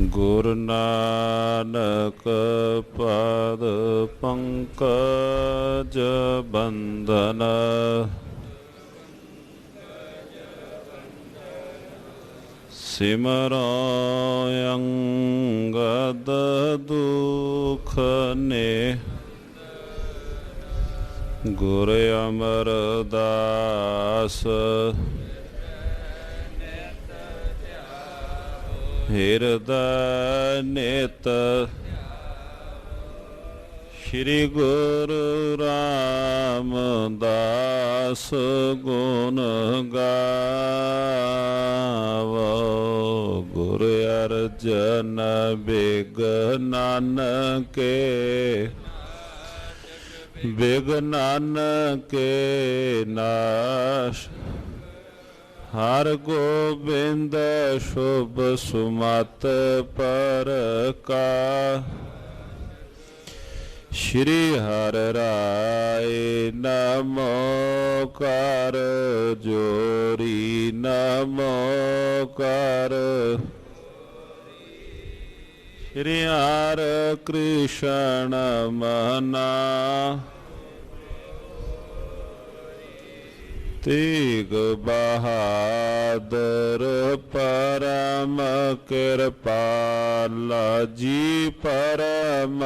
ਗੁਰੂ ਨਾਨਕ ਪਦ ਪੰਕਜ ਬੰਦਨ ਸਿਮਰੋ ਅੰਗਦ ਦੁਖ ਨੇ ਗੁਰ ਅਮਰਦਾਸ ਹਿਰਦੈ ਨਿਤ ਸ਼੍ਰੀ ਗੁਰੂ ਰਾਮਦਾਸ ਗੁਣ ਗਾਵੋ ਗੁਰ ਅਰਜਨ ਬਿਘ ਨਾਨਕੇ ਨਾਸ਼ ਹਰ ਗੋਬਿੰਦ ਸ਼ੁਭ ਸੁਮਤ ਪਰਕਾ ਸ਼੍ਰੀ ਹਰਿ ਰਾਏ ਨਮੋ ਕਰ ਜੋਰੀ ਨਮੋ ਕਰ ਸ਼੍ਰੀ ਹਰਿ ਕ੍ਰਿਸ਼ਨ ਮਨਾ ਤੇਗ ਬਹਾਦਰ ਪਰਮ ਕਿਰਪਾਲਾ ਜੀ ਪਰਮ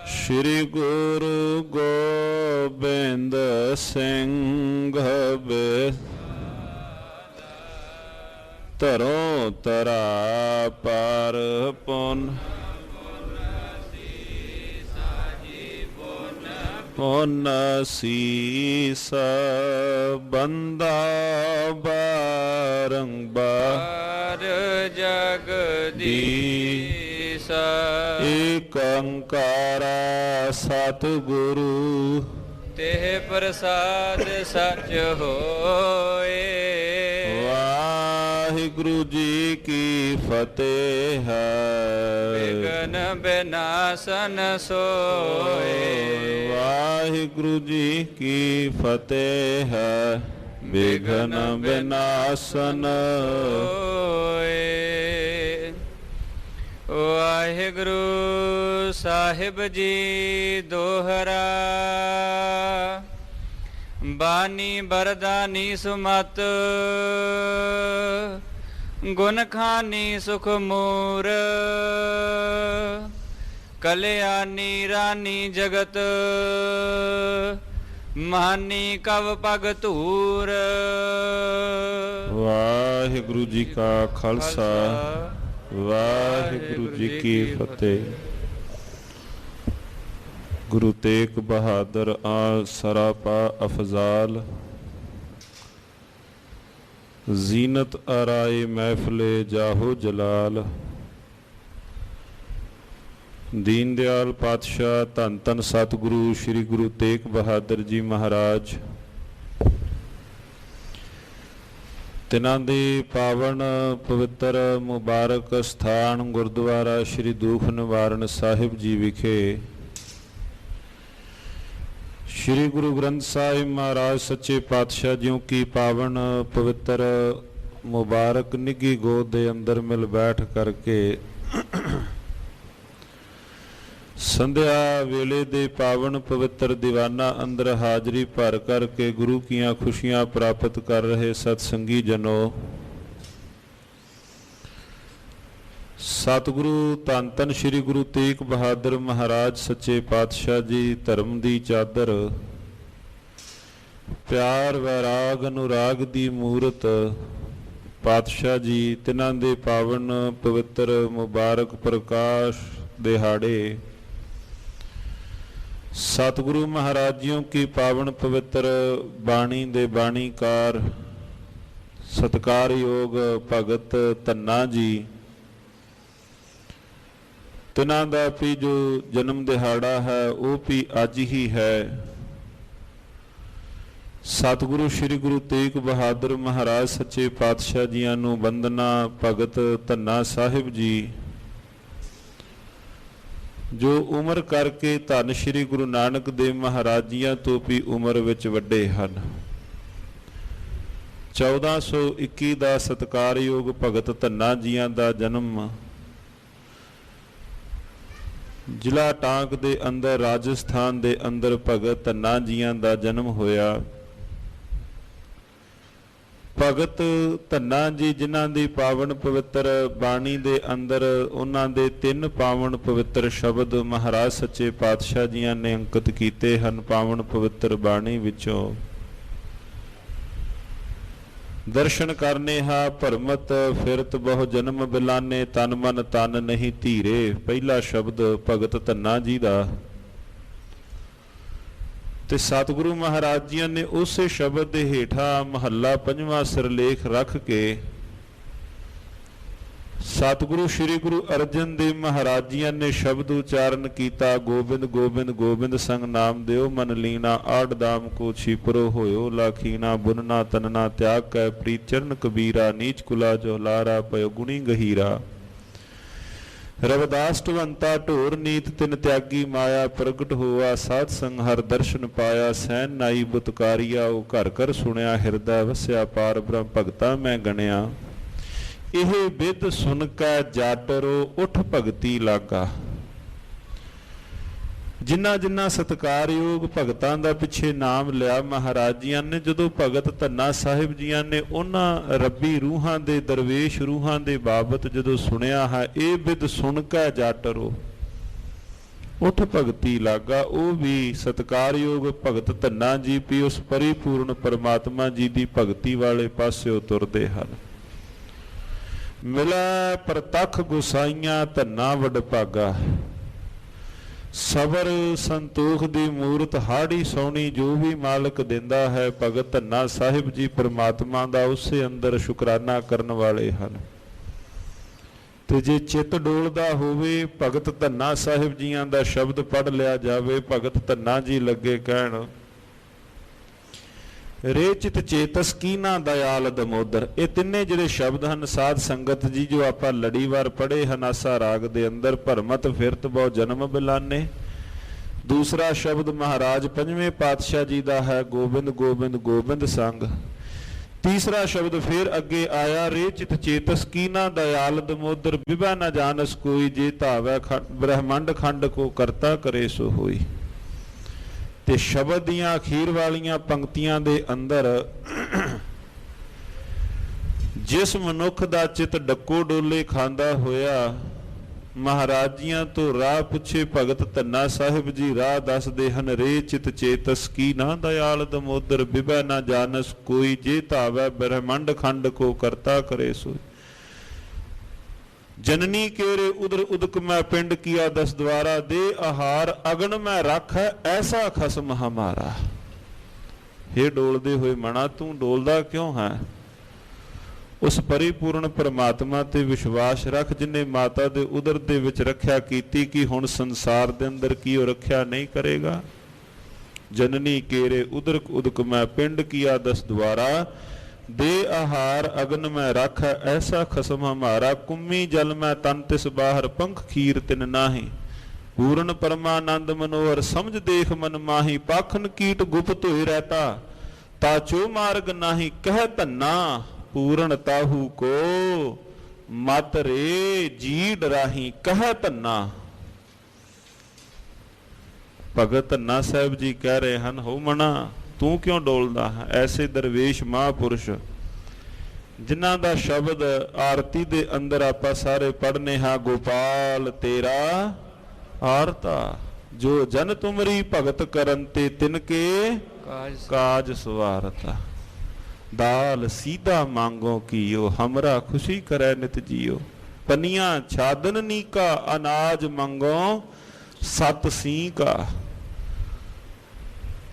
ਸ਼੍ਰੀ ਗੁਰੂ ਗੋਬਿੰਦ ਸਿੰਘ ਧਰੋਂ ਧਰਾ ਪਰ ਪੁਨ ਪੁਨ ਸੀਸ ਬੰਦਾ ਬਾਰੰਬਾਰ ਜਗਦੀਸ਼ ਏਕ ਓੰਕਾਰ ਸਤਿਗੁਰੂ ਤੇਹ ਪ੍ਰਸਾਦ ਸਚ ਹੋਏ। ਵਾਹਿਗੁਰੂ ਜੀ ਕੀ ਫਤਿਹ। ਵਿਘਨ ਬਿਨਾਸਨ ਸੋਏ। ਵਾਹਿਗੁਰੂ ਜੀ ਕੀ ਫਤਿਹ। ਵਿਘਨ ਬਿਨਾਸਨ ਹੋਏ। ਵਾਹਿਗੁਰੂ ਸਾਹਿਬ ਜੀ ਦੋਹਰਾ ਬਾਣੀ ਬਰਦਾਨੀ ਸੁਮਤ ਗੁਣ ਖਾਨੀ ਸੁਖ ਮੂਰ ਕਲਿਆਣੀ ਰਾਨੀ ਜਗਤ ਮਾਨੀ ਕਵ ਪਗ ਧੂਰ। ਵਾਹਿਗੁਰੂ ਜੀ ਕਾ ਖਾਲਸਾ ਵਾਹਿਗੁਰੂ ਜੀ ਕੀ ਫਤਿਹ। ਗੁਰੂ ਤੇਗ ਬਹਾਦਰ ਆ ਸਰਾਪਾ ਅਫਜ਼ਾਲ ਜ਼ੀਨਤ ਆਰਾਏ ਮਹਿਫਲੇ ਜਾਹੋ ਜਲਾਲ। ਦੀਨ ਦਿਆਲ ਪਾਤਸ਼ਾਹ ਧੰਨ ਧੰਨ ਸਤਿਗੁਰੂ ਸ੍ਰੀ ਗੁਰੂ ਤੇਗ ਬਹਾਦਰ ਜੀ ਮਹਾਰਾਜ ਤਿਨਾਂ ਦੇ ਪਾਵਨ ਪਵਿੱਤਰ ਮੁਬਾਰਕ ਸਥਾਨ ਗੁਰਦੁਆਰਾ ਸ੍ਰੀ ਦੂਖ ਨਿਵਾਰਨ ਸਾਹਿਬ ਜੀ ਵਿਖੇ ਸ਼੍ਰੀ ਗੁਰੂ ਗ੍ਰੰਥ ਸਾਹਿਬ ਮਹਾਰਾਜ ਸੱਚੇ ਪਾਤਸ਼ਾਹ ਜਿਉਂ ਕੀ ਪਾਵਨ ਪਵਿੱਤਰ ਮੁਬਾਰਕ ਨਿੱਘੀ ਗੋਦ ਦੇ ਅੰਦਰ ਮਿਲ ਬੈਠ ਕਰਕੇ ਸੰਧਿਆ ਵੇਲੇ ਦੇ ਪਾਵਨ ਪਵਿੱਤਰ ਦੀਵਾਨਾ ਅੰਦਰ ਹਾਜ਼ਰੀ ਭਰ ਕਰਕੇ ਗੁਰੂ ਕੀਆਂ ਖੁਸ਼ੀਆਂ ਪ੍ਰਾਪਤ ਕਰ ਰਹੇ ਸਤਸੰਗੀ ਜਨੋ, ਸਤਿਗੁਰੂ ਧੰਨ ਧੰਨ ਸ੍ਰੀ ਗੁਰੂ ਤੇਗ ਬਹਾਦਰ ਮਹਾਰਾਜ ਸੱਚੇ ਪਾਤਸ਼ਾਹ ਜੀ ਧਰਮ ਦੀ ਚਾਦਰ ਪਿਆਰ ਵੈਰਾਗ ਅਨੁਰਾਗ ਦੀ ਮੂਰਤ ਪਾਤਸ਼ਾਹ ਜੀ ਤਿਨਾਂ ਦੇ ਪਾਵਨ ਪਵਿੱਤਰ ਮੁਬਾਰਕ ਪ੍ਰਕਾਸ਼ ਦਿਹਾੜੇ ਸਤਿਗੁਰੂ ਮਹਾਰਾਜ ਜੀਓ ਕੀ ਪਾਵਨ ਪਵਿੱਤਰ ਬਾਣੀ ਦੇ ਬਾਣੀਕਾਰ ਸਤਿਕਾਰਯੋਗ ਭਗਤ ਧੰਨਾ ਜੀ ਤਿਨਾਂ ਦਾ ਵੀ ਜੋ ਜਨਮ ਦਿਹਾੜਾ ਹੈ ਉਹ ਵੀ ਅੱਜ ਹੀ ਹੈ। ਸਤਿਗੁਰੂ ਸ੍ਰੀ ਗੁਰੂ ਤੇਗ ਬਹਾਦਰ ਮਹਾਰਾਜ ਸੱਚੇ ਪਾਤਸ਼ਾਹ ਜੀਆਂ ਨੂੰ ਵੰਦਨਾ। ਭਗਤ ਧੰਨਾ ਸਾਹਿਬ ਜੀ ਜੋ ਉਮਰ ਕਰਕੇ ਧੰਨ ਸ੍ਰੀ ਗੁਰੂ ਨਾਨਕ ਦੇਵ ਮਹਾਰਾਜ ਜੀਆਂ ਤੋਂ ਵੀ ਉਮਰ ਵਿੱਚ ਵੱਡੇ ਹਨ। 1421 ਦਾ ਸਤਿਕਾਰਯੋਗ ਭਗਤ ਧੰਨਾ ਜੀਆਂ ਦਾ ਜਨਮ ਜ਼ਿਲ੍ਹਾ ਟਾਂਕ ਦੇ ਅੰਦਰ ਰਾਜਸਥਾਨ ਦੇ ਅੰਦਰ ਭਗਤ ਧੰਨਾ ਜੀਆਂ ਦਾ ਜਨਮ ਹੋਇਆ। ਭਗਤ ਧੰਨਾ ਜੀ ਜਿਨ੍ਹਾਂ ਦੀ ਪਾਵਨ ਪਵਿੱਤਰ ਬਾਣੀ ਦੇ ਅੰਦਰ ਉਹਨਾਂ ਦੇ 3 ਪਾਵਨ ਪਵਿੱਤਰ ਸ਼ਬਦ ਮਹਾਰਾਜ ਸੱਚੇ ਪਾਤਸ਼ਾਹ ਜੀਆਂ ਨੇ ਅੰਕਿਤ ਕੀਤੇ ਹਨ ਪਾਵਨ ਪਵਿੱਤਰ ਬਾਣੀ ਵਿੱਚੋਂ। ਦਰਸ਼ਨ ਕਰਨੇ ਹਾ ਭਰਮਤ ਫਿਰਤ ਬਹੁ ਜਨਮ ਬਿਲਾਨੇ ਤਨ ਮਨ ਤਨ ਨਹੀਂ ਧੀਰੇ, ਪਹਿਲਾ ਸ਼ਬਦ ਭਗਤ ਧੰਨਾ ਜੀ ਦਾ। ਤੇ ਸਤਿਗੁਰੂ ਮਹਾਰਾਜ ਜੀਆਂ ਨੇ ਉਸੇ ਸ਼ਬਦ ਦੇ ਹੇਠਾਂ ਮਹੱਲਾ 5ਵਾਂ ਸਿਰਲੇਖ ਰੱਖ ਕੇ ਸਤਿਗੁਰੂ ਸ੍ਰੀ ਗੁਰੂ ਅਰਜਨ ਦੇਵ ਮਹਾਰਾਜ ਜੀਆਂ ਨੇ ਸ਼ਬਦ ਉਚਾਰਨ ਕੀਤਾ, ਗੋਬਿੰਦ ਗੋਬਿੰਦ ਗੋਬਿੰਦ ਸੰਗ ਨਾਮ ਦਿਓ ਮਨ ਲੀਨਾ ਆੜ ਦਾਮ ਕੋ ਛਿਪਰੋ ਹੋਇਓ ਲਾਖੀਨਾ ਬੁਨਨਾ ਤਨਨਾ ਤਿਆਗ ਕੈ ਪ੍ਰੀਤ ਚਰਨ ਕਬੀਰਾ ਨੀਚ ਕੁਲਾ ਜੋ ਲਾਰਾ ਪਇਓ ਗੁਣੀ ਗਹੀਰਾ। ਰਵਿਦਾਸ ਢਵੰਤਾ ਢੋਰ ਨੀਤ ਤਿਨ ਤਿਆਗੀ ਮਾਇਆ ਪ੍ਰਗਟ ਹੋਆ ਸਾਧ ਸੰਗ ਹਰ ਦਰਸ਼ਨ ਪਾਇਆ ਸੈਨ ਨਾਈ ਬੁਤਕਾਰੀਆ ਉਹ ਘਰ ਘਰ ਸੁਣਿਆ ਹਿਰਦਾ ਵਸਿਆ ਪਾਰ ਬ੍ਰਹਮ ਭਗਤਾ ਮੈਂ ਗਣਿਆ। ਇਹ ਬਿਦ ਸੁਨ ਕੈ ਜਾਟਰੋ ਉਠ ਭਗਤੀ ਲਾਗਾ। ਜਿਨ੍ਹਾਂ ਜਿਨ੍ਹਾਂ ਸਤਿਕਾਰਯੋਗ ਭਗਤਾਂ ਦਾ ਪਿੱਛੇ ਨਾਮ ਲਿਆ ਮਹਾਰਾਜ ਜੀਆਂ ਨੇ, ਜਦੋਂ ਭਗਤ ਧੰਨਾ ਸਾਹਿਬ ਜੀਆਂ ਨੇ ਉਹਨਾਂ ਰੱਬੀ ਰੂਹਾਂ ਦੇ ਦਰਵੇਸ਼ ਰੂਹਾਂ ਦੇ ਬਾਬਤ ਜਦੋਂ ਸੁਣਿਆ ਹੈ, ਇਹ ਬਿਦ ਸੁਣ ਕੈ ਜਾਟਰੋ ਉਠ ਭਗਤੀ ਲਾਗਾ, ਉਹ ਵੀ ਸਤਿਕਾਰਯੋਗ ਭਗਤ ਧੰਨਾ ਜੀ ਵੀ ਉਸ ਪਰਿਪੂਰਨ ਪਰਮਾਤਮਾ ਜੀ ਦੀ ਭਗਤੀ ਵਾਲੇ ਪਾਸਿਓ ਤੁਰਦੇ ਹਨ। ਮਿਲੈ ਪ੍ਰਤੱਖ ਗੁਸਾਈਆਂ ਧੰਨਾ ਵਡਭਾਗਾ, ਸਬਰ ਸੰਤੋਖ ਦੀ ਮੂਰਤ ਹਾੜੀ ਸੋਹਣੀ ਜੋ ਵੀ ਮਾਲਕ ਦਿੰਦਾ ਹੈ। ਭਗਤ ਧੰਨਾ ਸਾਹਿਬ ਜੀ ਪਰਮਾਤਮਾ ਦਾ ਉਸੇ ਅੰਦਰ ਸ਼ੁਕਰਾਨਾ ਕਰਨ ਵਾਲੇ ਹਨ। ਤੇ ਜੇ ਚਿੱਤ ਡੋਲਦਾ ਹੋਵੇ ਭਗਤ ਧੰਨਾ ਸਾਹਿਬ ਜੀਆਂ ਦਾ ਸ਼ਬਦ ਪੜ੍ਹ ਲਿਆ ਜਾਵੇ, ਭਗਤ ਧੰਨਾ ਜੀ ਲੱਗੇ ਕਹਿਣ, ਰੇ ਚਿਤ ਚੇਤਸ ਕੀਨਾ ਦਇਆਲ ਦਮੋਦਰ। ਇਹ ਤਿੰਨੇ ਜਿਹੜੇ ਸ਼ਬਦ ਹਨ ਸਾਧ ਸੰਗਤ ਜੀ ਜੋ ਆਪਾਂ ਲੜੀਵਾਰ ਪੜ੍ਹੇ ਹਨ ਆਸਾ ਰਾਗ ਦੇ ਅੰਦਰ, ਭਰਮਤ ਫਿਰਤ ਬਹੁ ਜਨਮ ਬਿਲਾਨੇ। ਦੂਸਰਾ ਸ਼ਬਦ ਮਹਾਰਾਜ 5ਵੇਂ ਪਾਤਸ਼ਾਹ ਜੀ ਦਾ ਹੈ, ਗੋਬਿੰਦ ਗੋਬਿੰਦ ਗੋਬਿੰਦ ਸੰਗ। ਤੀਸਰਾ ਸ਼ਬਦ ਫਿਰ ਅੱਗੇ ਆਇਆ, ਰੇ ਚਿਤ ਚੇਤਸ ਕੀਨਾ ਦਇਆਲ ਦਮੋਦਰ ਬਿਭਾ ਨਾ ਜਾਣਸ ਕੋਈ ਜੇ ਧਾਵੈ ਬ੍ਰਹਮੰਡ ਖੰਡ ਕੋ ਕਰਤਾ ਕਰੇ ਸੋ ਹੋਈ। ਤੇ ਸ਼ਬਦ ਦੀਆਂ ਅਖੀਰ ਵਾਲੀਆਂ ਪੰਕਤੀਆਂ ਦੇ ਅੰਦਰ ਜਿਸ ਮਨੁੱਖ ਦਾ ਚਿੱਤ ਡੱਕੋ ਡੋਲੇ ਖਾਂਦਾ ਹੋਇਆ ਮਹਾਰਾਜ ਜੀਆਂ ਤੋਂ ਰਾਹ ਪੁੱਛੇ, ਭਗਤ ਧੰਨਾ ਸਾਹਿਬ ਜੀ ਰਾਹ ਦੱਸਦੇ ਹਨ। ਰੇ ਚਿਤ ਚੇਤਸ ਕੀ ਨਾ ਦਇਆਲ ਦਮੋਦਰ ਬਿਭੈ ਨਾ ਜਾਣਸ ਕੋਈ ਜੇ ਧਾਵੈ ਬ੍ਰਹਮੰਡ ਖੰਡ ਕੋ ਕਰਤਾ ਕਰੇ ਸੋਈ। जननी केरे उदर उदक मैं पिंड किया 10 द्वारा दे आहार अगन मैं रख है ऐसा खसम हमारा। हे डोलदे हुए मना तू डोलदा क्यों है? उस परिपूर्ण परमात्मा ते विश्वास रख जिन्हें माता दे उदर दे विच रखिया कीती कि हुण संसार दे अंदर की ओ रखिया नहीं करेगा। जननी केरे उदरक उदक मैं पिंड किया 10 द्वारा दे आहार अगन में रख ऐसा खसम हमारा। कुम्मी जल में तन तिस बाहर पंख खीर तिन नाही पूर्ण परमानंद मनोहर समझ देख मन माही। पाखन कीट गुप्त हुए रहता ताचो मार्ग नाही कह धन्ना पूर्ण ताहू को मत रे जी डराही कह धन्ना। भगत धन्ना साहब जी कह रहे हैं हो मना तू क्यों डोलदा है? ऐसे दरवेश महापुरुष जिन्हां दा शब्द आरती दे अंदर आपां सारे पढ़ने हाँ। गोपाल तेरा आरता जो जन तुमरी भगत करन ते तिनके काज सवारता। दाल सीधा मांगो कियो हमरा खुशी करे नित जियो। पनिया छादन नी का अनाज मंगो सत सी का।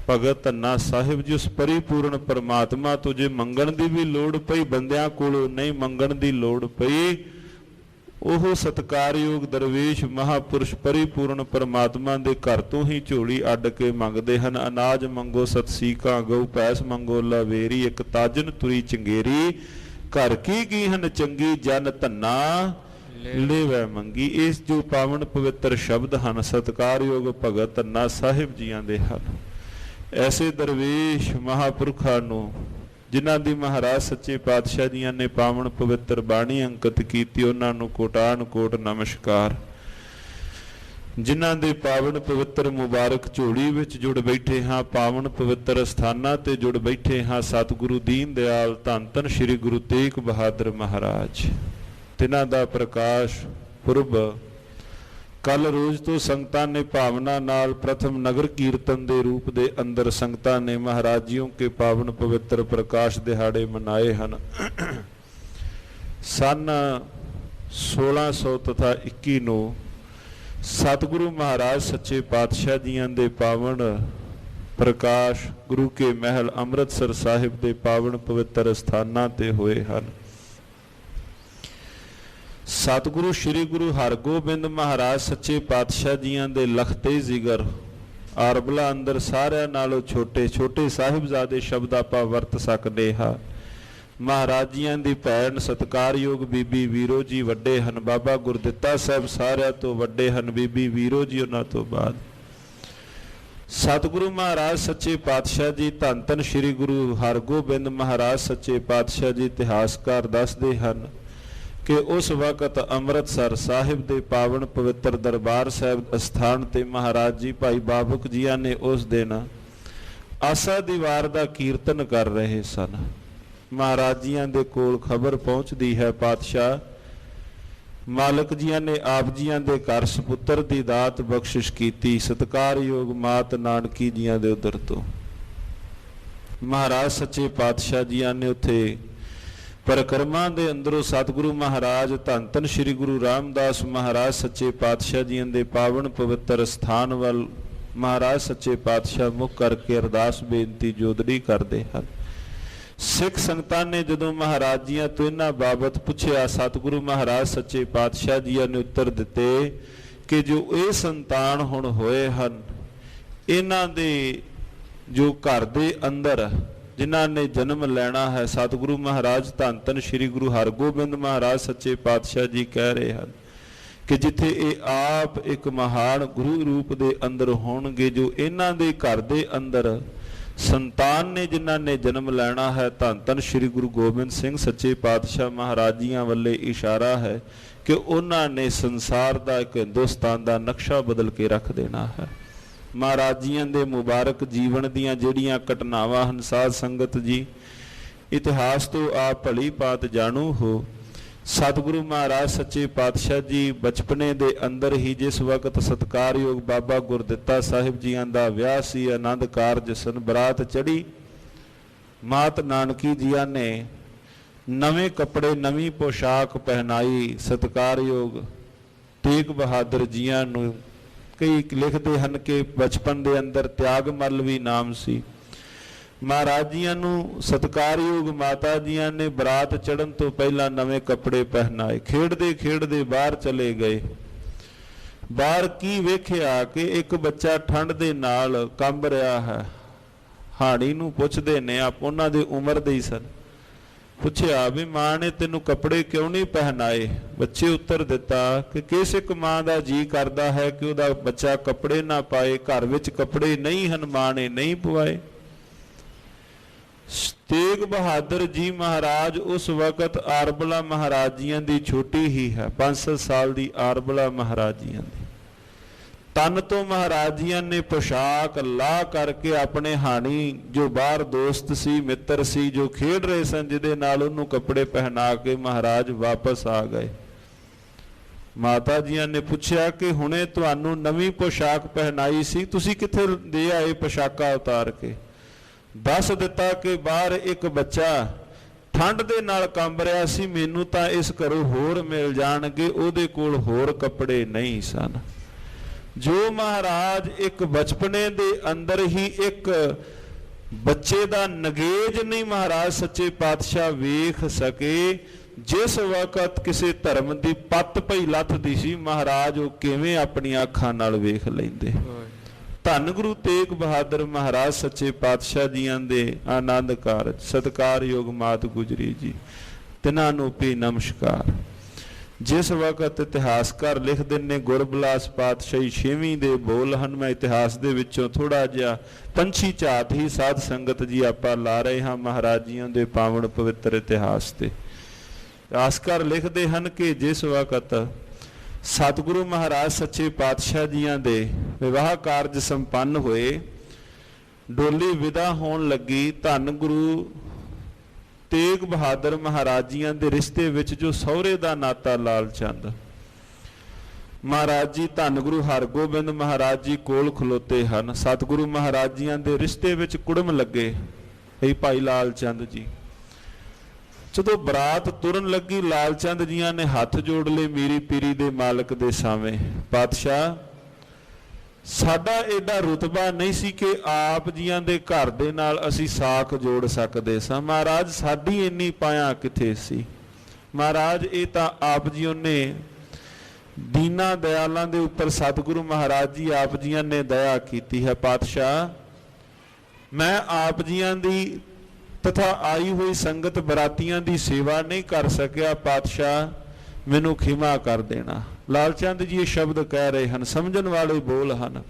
भगत धन्ना साहिब जी उस परिपूर्ण परमात्मा तो जे मंगण दी भी लोड़ पई बंदियां कोलों नहीं मंगण दी लोड़ पई। ओह सत्कारयोग दरवेश महापुरुष परिपूर्ण परमात्मा दे घर तो ही झोली अड के मंगदे हन। अनाज मंगो सतसीका गऊ पैस मंगो लावेरी एक ताजन तुरी चंगेरी। घर की गीहन चंगी जन धन्ना लेवै मंगी। इस जो पावन पवित्र शब्द हन सत्कारयोग भगत धन्ना साहिब जियां दे हन। ऐसे दरवेश महापुरखा नूं ਜਿਨ੍ਹਾਂ ਦੀ ਮਹਾਰਾਜ ਸੱਚੇ ਪਾਤਸ਼ਾਹ ਜੀਆਂ ਨੇ ਪਾਵਨ ਪਵਿੱਤਰ ਬਾਣੀ ਅੰਕਿਤ ਕੀਤੀ, ਉਹਨਾਂ ਨੂੰ ਕੋਟਾਨ ਕੋਟ ਨਮਸਕਾਰ। ਜਿਨ੍ਹਾਂ ਦੇ ਪਾਵਨ ਪਵਿੱਤਰ ਮੁਬਾਰਕ ਝੋਲੀ ਵਿੱਚ ਜੁੜ ਬੈਠੇ ਹਾਂ, ਪਾਵਨ ਪਵਿੱਤਰ ਸਥਾਨਾਂ ਤੇ ਜੁੜ ਬੈਠੇ ਹਾਂ, ਸਤਿਗੁਰੂ ਦੀਨ ਦਿਆਲ ਧੰਨ ਧੰਨ ਸ੍ਰੀ ਗੁਰੂ ਤੇਗ ਬਹਾਦਰ ਮਹਾਰਾਜ, ਤਿਨਾਂ ਦਾ ਪ੍ਰਕਾਸ਼ ਪੁਰਬ ਕੱਲ ਰੋਜ਼ ਤੋਂ ਸੰਗਤਾਂ ਨੇ ਭਾਵਨਾ ਨਾਲ ਪ੍ਰਥਮ ਨਗਰ ਕੀਰਤਨ ਦੇ ਰੂਪ ਦੇ ਅੰਦਰ ਸੰਗਤਾਂ ਨੇ ਮਹਾਰਾਜ ਜੀਓ ਕੇ ਪਾਵਨ ਪਵਿੱਤਰ ਪ੍ਰਕਾਸ਼ ਦਿਹਾੜੇ ਮਨਾਏ ਹਨ। ਸਨ 1600 ਤਥਾ 21 ਨੂੰ ਸਤਿਗੁਰੂ ਮਹਾਰਾਜ ਸੱਚੇ ਪਾਤਸ਼ਾਹ ਜੀਆਂ ਦੇ ਪਾਵਨ ਪ੍ਰਕਾਸ਼ ਗੁਰੂ ਕੇ ਮਹਿਲ ਅੰਮ੍ਰਿਤਸਰ ਸਾਹਿਬ ਦੇ ਪਾਵਨ ਪਵਿੱਤਰ ਸਥਾਨਾਂ ਤੇ ਹੋਏ ਹਨ। ਸਤਿਗੁਰੂ ਸ੍ਰੀ ਗੁਰੂ ਹਰਗੋਬਿੰਦ ਮਹਾਰਾਜ ਸੱਚੇ ਪਾਤਸ਼ਾਹ ਜੀਆਂ ਦੇ ਲਖਤੇ ਜਿਗਰ ਆਰਬਲਾ ਅੰਦਰ ਸਾਰਿਆਂ ਨਾਲੋਂ ਛੋਟੇ ਛੋਟੇ ਸਾਹਿਬਜ਼ਾਦੇ ਸ਼ਬਦ ਆਪਾਂ ਵਰਤ ਸਕਦੇ ਹਾਂ। ਮਹਾਰਾਜ ਜੀਆਂ ਦੀ ਭੈਣ ਸਤਿਕਾਰਯੋਗ ਬੀਬੀ ਵੀਰੋ ਜੀ ਵੱਡੇ ਹਨ, ਬਾਬਾ ਗੁਰਦਿੱਤਾ ਸਾਹਿਬ ਸਾਰਿਆਂ ਤੋਂ ਵੱਡੇ ਹਨ, ਬੀਬੀ ਵੀਰੋ ਜੀ ਉਹਨਾਂ ਤੋਂ ਬਾਅਦ। ਸਤਿਗੁਰੂ ਮਹਾਰਾਜ ਸੱਚੇ ਪਾਤਸ਼ਾਹ ਜੀ ਧੰਨ ਧੰਨ ਸ੍ਰੀ ਗੁਰੂ ਹਰਗੋਬਿੰਦ ਮਹਾਰਾਜ ਸੱਚੇ ਪਾਤਸ਼ਾਹ ਜੀ ਇਤਿਹਾਸਕਾਰ ਦੱਸਦੇ ਹਨ ਕਿ ਉਸ ਵਕਤ ਅੰਮ੍ਰਿਤਸਰ ਸਾਹਿਬ ਦੇ ਪਾਵਨ ਪਵਿੱਤਰ ਦਰਬਾਰ ਸਾਹਿਬ ਅਸਥਾਨ ਤੇ ਮਹਾਰਾਜ ਜੀ ਭਾਈ ਬਾਬਕ ਜੀਆਂ ਨੇ ਉਸ ਦਿਨ ਆਸਾ ਦੀ ਵਾਰ ਦਾ ਕੀਰਤਨ ਕਰ ਰਹੇ ਸਨ। ਮਹਾਰਾਜ ਜੀਆਂ ਦੇ ਕੋਲ ਖਬਰ ਪਹੁੰਚਦੀ ਹੈ, ਪਾਤਸ਼ਾਹ ਮਾਲਕ ਜੀਆਂ ਨੇ ਆਪ ਜੀਆਂ ਦੇ ਘਰ ਸਪੁੱਤਰ ਦੀ ਦਾਤ ਬਖਸ਼ਿਸ਼ ਕੀਤੀ, ਸਤਿਕਾਰਯੋਗ ਮਾਤ ਨਾਨਕੀ ਜੀਆਂ ਦੇ ਉਦਰ ਤੋਂ। ਮਹਾਰਾਜ ਸੱਚੇ ਪਾਤਸ਼ਾਹ ਜੀਆਂ ਨੇ ਉੱਥੇ ਪਰਿਕਰਮਾ ਦੇ ਅੰਦਰੋਂ ਸਤਿਗੁਰੂ ਮਹਾਰਾਜ ਧੰਨ ਧੰਨ ਸ੍ਰੀ ਗੁਰੂ ਰਾਮਦਾਸ ਮਹਾਰਾਜ ਸੱਚੇ ਪਾਤਸ਼ਾਹ ਜੀਆਂ ਦੇ ਪਾਵਨ ਪਵਿੱਤਰ ਸਥਾਨ ਵੱਲ ਮਹਾਰਾਜ ਸੱਚੇ ਪਾਤਸ਼ਾਹ ਮੁੱਖ ਕਰਕੇ ਅਰਦਾਸ ਬੇਨਤੀ ਜੋਦੜੀ ਕਰਦੇ ਹਨ। ਸਿੱਖ ਸੰਗਤਾਂ ਨੇ ਜਦੋਂ ਮਹਾਰਾਜ ਜੀਆਂ ਤੋਂ ਇਹਨਾਂ ਬਾਬਤ ਪੁੱਛਿਆ, ਸਤਿਗੁਰੂ ਮਹਾਰਾਜ ਸੱਚੇ ਪਾਤਸ਼ਾਹ ਜੀਆਂ ਨੇ ਉੱਤਰ ਦਿੱਤੇ ਕਿ ਜੋ ਇਹ ਸੰਤਾਨ ਹੁਣ ਹੋਏ ਹਨ, ਇਹਨਾਂ ਦੇ ਜੋ ਘਰ ਦੇ ਅੰਦਰ ਜਿਨ੍ਹਾਂ ਨੇ ਜਨਮ ਲੈਣਾ ਹੈ, ਸਤਿਗੁਰੂ ਮਹਾਰਾਜ ਧੰਨ ਧੰਨ ਸ੍ਰੀ ਗੁਰੂ ਹਰਗੋਬਿੰਦ ਮਹਾਰਾਜ ਸੱਚੇ ਪਾਤਸ਼ਾਹ ਜੀ ਕਹਿ ਰਹੇ ਹਨ ਕਿ ਜਿੱਥੇ ਇਹ ਆਪ ਇੱਕ ਮਹਾਨ ਗੁਰੂ ਰੂਪ ਦੇ ਅੰਦਰ ਹੋਣਗੇ, ਜੋ ਇਹਨਾਂ ਦੇ ਘਰ ਦੇ ਅੰਦਰ ਸੰਤਾਨ ਨੇ ਜਿਨ੍ਹਾਂ ਨੇ ਜਨਮ ਲੈਣਾ ਹੈ, ਧੰਨ ਧੰਨ ਸ੍ਰੀ ਗੁਰੂ ਗੋਬਿੰਦ ਸਿੰਘ ਸੱਚੇ ਪਾਤਸ਼ਾਹ ਮਹਾਰਾਜ ਜੀਆਂ ਵੱਲੇ ਇਸ਼ਾਰਾ ਹੈ ਕਿ ਉਹਨਾਂ ਨੇ ਸੰਸਾਰ ਦਾ ਇੱਕ ਹਿੰਦੁਸਤਾਨ ਦਾ ਨਕਸ਼ਾ ਬਦਲ ਕੇ ਰੱਖ ਦੇਣਾ ਹੈ। ਮਹਾਰਾਜ ਜੀਆਂ ਦੇ ਮੁਬਾਰਕ ਜੀਵਨ ਦੀਆਂ ਜਿਹੜੀਆਂ ਘਟਨਾਵਾਂ ਹਨ, ਸਾਧ ਸੰਗਤ ਜੀ ਇਤਿਹਾਸ ਤੋਂ ਆਪ ਭਲੀ ਬਾਤ ਜਾਣੂ ਹੋ। ਸਤਿਗੁਰੂ ਮਹਾਰਾਜ ਸੱਚੇ ਪਾਤਸ਼ਾਹ ਜੀ ਬਚਪਨੇ ਦੇ ਅੰਦਰ ਹੀ ਜਿਸ ਵਕਤ ਸਤਿਕਾਰਯੋਗ ਬਾਬਾ ਗੁਰਦਿੱਤਾ ਸਾਹਿਬ ਜੀਆਂ ਦਾ ਵਿਆਹ ਸੀ, ਆਨੰਦ ਕਾਰਜ ਸਨ, ਬਰਾਤ ਚੜੀ, ਮਾਤ ਨਾਨਕੀ ਜੀਆਂ ਨੇ ਨਵੇਂ ਕੱਪੜੇ ਨਵੀਂ ਪੋਸ਼ਾਕ ਪਹਿਨਾਈ। ਸਤਿਕਾਰਯੋਗ ਤੇਗ ਬਹਾਦਰ ਜੀਆਂ ਨੂੰ ਕਈ ਲਿਖਦੇ ਹਨ ਕਿ ਬਚਪਨ ਦੇ ਅੰਦਰ ਤਿਆਗ ਮੱਲ ਵੀ ਨਾਮ ਸੀ। ਮਹਾਰਾਜ ਜੀਆਂ ਨੂੰ ਸਤਿਕਾਰਯੋਗ ਮਾਤਾ ਜੀਆਂ ਨੇ ਬਰਾਤ ਚੜ੍ਹਨ ਤੋਂ ਪਹਿਲਾਂ ਨਵੇਂ ਕੱਪੜੇ ਪਹਿਨਾਏ। ਖੇਡਦੇ ਖੇਡਦੇ ਬਾਹਰ ਚਲੇ ਗਏ। ਬਾਹਰ ਕੀ ਵੇਖਿਆ ਕਿ ਇੱਕ ਬੱਚਾ ਠੰਡ ਦੇ ਨਾਲ ਕੰਬ ਰਿਹਾ ਹੈ। ਹਾਣੀ ਨੂੰ ਪੁੱਛਦੇ ਨੇ, ਆਪ ਉਹਨਾਂ ਦੇ ਉਮਰ ਦੇ ਹੀ ਸਨ, ਪੁੱਛਿਆ ਵੀ ਮਾਂ ਨੇ ਤੈਨੂੰ ਕੱਪੜੇ ਕਿਉਂ ਨਹੀਂ ਪਹਿਨਾਏ? ਬੱਚੇ ਉੱਤਰ ਦਿੱਤਾ ਕਿ ਕਿਸ ਇੱਕ ਮਾਂ ਦਾ ਜੀ ਕਰਦਾ ਹੈ ਕਿ ਉਹਦਾ ਬੱਚਾ ਕੱਪੜੇ ਨਾ ਪਾਏ, ਘਰ ਵਿੱਚ ਕੱਪੜੇ ਨਹੀਂ ਹਨ, ਮਾਂ ਨੇ ਨਹੀਂ ਪਵਾਏ। ਤੇਗ ਬਹਾਦਰ ਜੀ ਮਹਾਰਾਜ ਉਸ ਵਕਤ ਆਰਬਲਾ ਮਹਾਰਾਜ ਜੀਆਂ ਦੀ ਛੋਟੀ ਹੀ ਹੈ, 5 ਸਾਲ ਦੀ ਆਰਬਲਾ ਮਹਾਰਾਜ ਜੀਆਂ ਦੀ। ਤਨ ਤੋਂ ਮਹਾਰਾਜ ਜੀਆਂ ਨੇ ਪੋਸ਼ਾਕ ਲਾ ਕਰਕੇ ਆਪਣੇ ਹਾਣੀ ਜੋ ਬਾਹਰ ਦੋਸਤ ਸੀ, ਮਿੱਤਰ ਸੀ, ਜੋ ਖੇਡ ਰਹੇ ਸਨ, ਜਿਹਦੇ ਨਾਲ ਉਹਨੂੰ ਕੱਪੜੇ ਪਹਿਨਾ ਕੇ ਮਹਾਰਾਜ ਵਾਪਸ ਆ ਗਏ। ਮਾਤਾ ਜੀਆਂ ਨੇ ਪੁੱਛਿਆ ਕਿ ਹੁਣੇ ਤੁਹਾਨੂੰ ਨਵੀਂ ਪੋਸ਼ਾਕ ਪਹਿਨਾਈ ਸੀ, ਤੁਸੀਂ ਕਿੱਥੇ ਦੇ ਆਏ ਪੋਸ਼ਾਕਾਂ ਉਤਾਰ ਕੇ? ਦੱਸ ਦਿੱਤਾ ਕਿ ਬਾਹਰ ਇੱਕ ਬੱਚਾ ਠੰਡ ਦੇ ਨਾਲ ਕੰਬ ਰਿਹਾ ਸੀ, ਮੈਨੂੰ ਤਾਂ ਇਸ ਘਰੋਂ ਹੋਰ ਮਿਲ ਜਾਣਗੇ, ਉਹਦੇ ਕੋਲ ਹੋਰ ਕੱਪੜੇ ਨਹੀਂ ਸਨ। ਜੋ ਮਹਾਰਾਜ ਇੱਕ ਬਚਪਨੇ ਦੇ ਅੰਦਰ ਹੀ ਇੱਕ ਬੱਚੇ ਦਾ ਨਗੇਜ ਨਹੀਂ ਮਹਾਰਾਜ ਸੱਚੇ ਪਾਤਸ਼ਾਹ ਵੇਖ ਸਕੇ, ਜਿਸ ਵਕਤ ਕਿਸੇ ਧਰਮ ਦੀ ਪੱਤ ਪਈ ਲੱਥਦੀ ਸੀ, ਮਹਾਰਾਜ ਉਹ ਕਿਵੇਂ ਆਪਣੀਆਂ ਅੱਖਾਂ ਨਾਲ ਵੇਖ ਲੈਂਦੇ। ਧੰਨ ਗੁਰੂ ਤੇਗ ਬਹਾਦਰ ਮਹਾਰਾਜ ਸੱਚੇ ਪਾਤਸ਼ਾਹ ਜੀਆਂ ਦੇ ਆਨੰਦ ਕਾਰਜ, ਸਤਿਕਾਰਯੋਗ ਮਾਤ ਗੁਜਰੀ ਜੀ, ਤਿਨਾਂ ਨੂੰ ਵੀ ਨਮਸਕਾਰ। जिस वक्त इतिहासकार लिखते ने गुरबिलास पातशाही 6वीं दे बोल हैं, मैं इतिहास दे विचों थोड़ा जिहा पंछी झात ही साध संगत जी आपां ला रहे हाँ महाराज जियों दे पावन पवित्र इतिहास ते। इतिहासकार लिखते हैं कि जिस वक्त सतगुरु महाराज सच्चे पातशाह जियां दे विवाह कारज संपन्न होए, डोली विदा होण लगी, धन गुरु तेग बहादुर महाराज जियां दे रिश्ते विच जो सहुरे दा नाता लाल चंद महाराज जी धन गुरु हरगोबिंद महाराज जी कोल खलोते हैं। सतगुरु महाराज जियां दे रिश्ते विच कुड़म लगे ए भाई लाल चंद जी। जदों बरात तुरन लगी, लाल चंद जियां ने हथ जोड़ ले मीरी पीरी दे मालक दे सावें, पातशाह साडा एडा रुतबा नहीं सी कि आप जियां दे घर दे नाल असी साख जोड़ सकदे सां। महाराज साडी इन्नी पाया किथे सी। महाराज ये तां आप जियों ने दीना दयालां दे उपर सतगुरु महाराज जी आप जियां ने दया कीती है। पातशाह मैं आप जियां दी तथा आई हुई संगत बरातियां दी सेवा नहीं कर सकिया, पातशाह मैनू खिमा कर देना। लाल चंद जी ये शब्द कह रहे हैं, समझण वाले बोल हैं।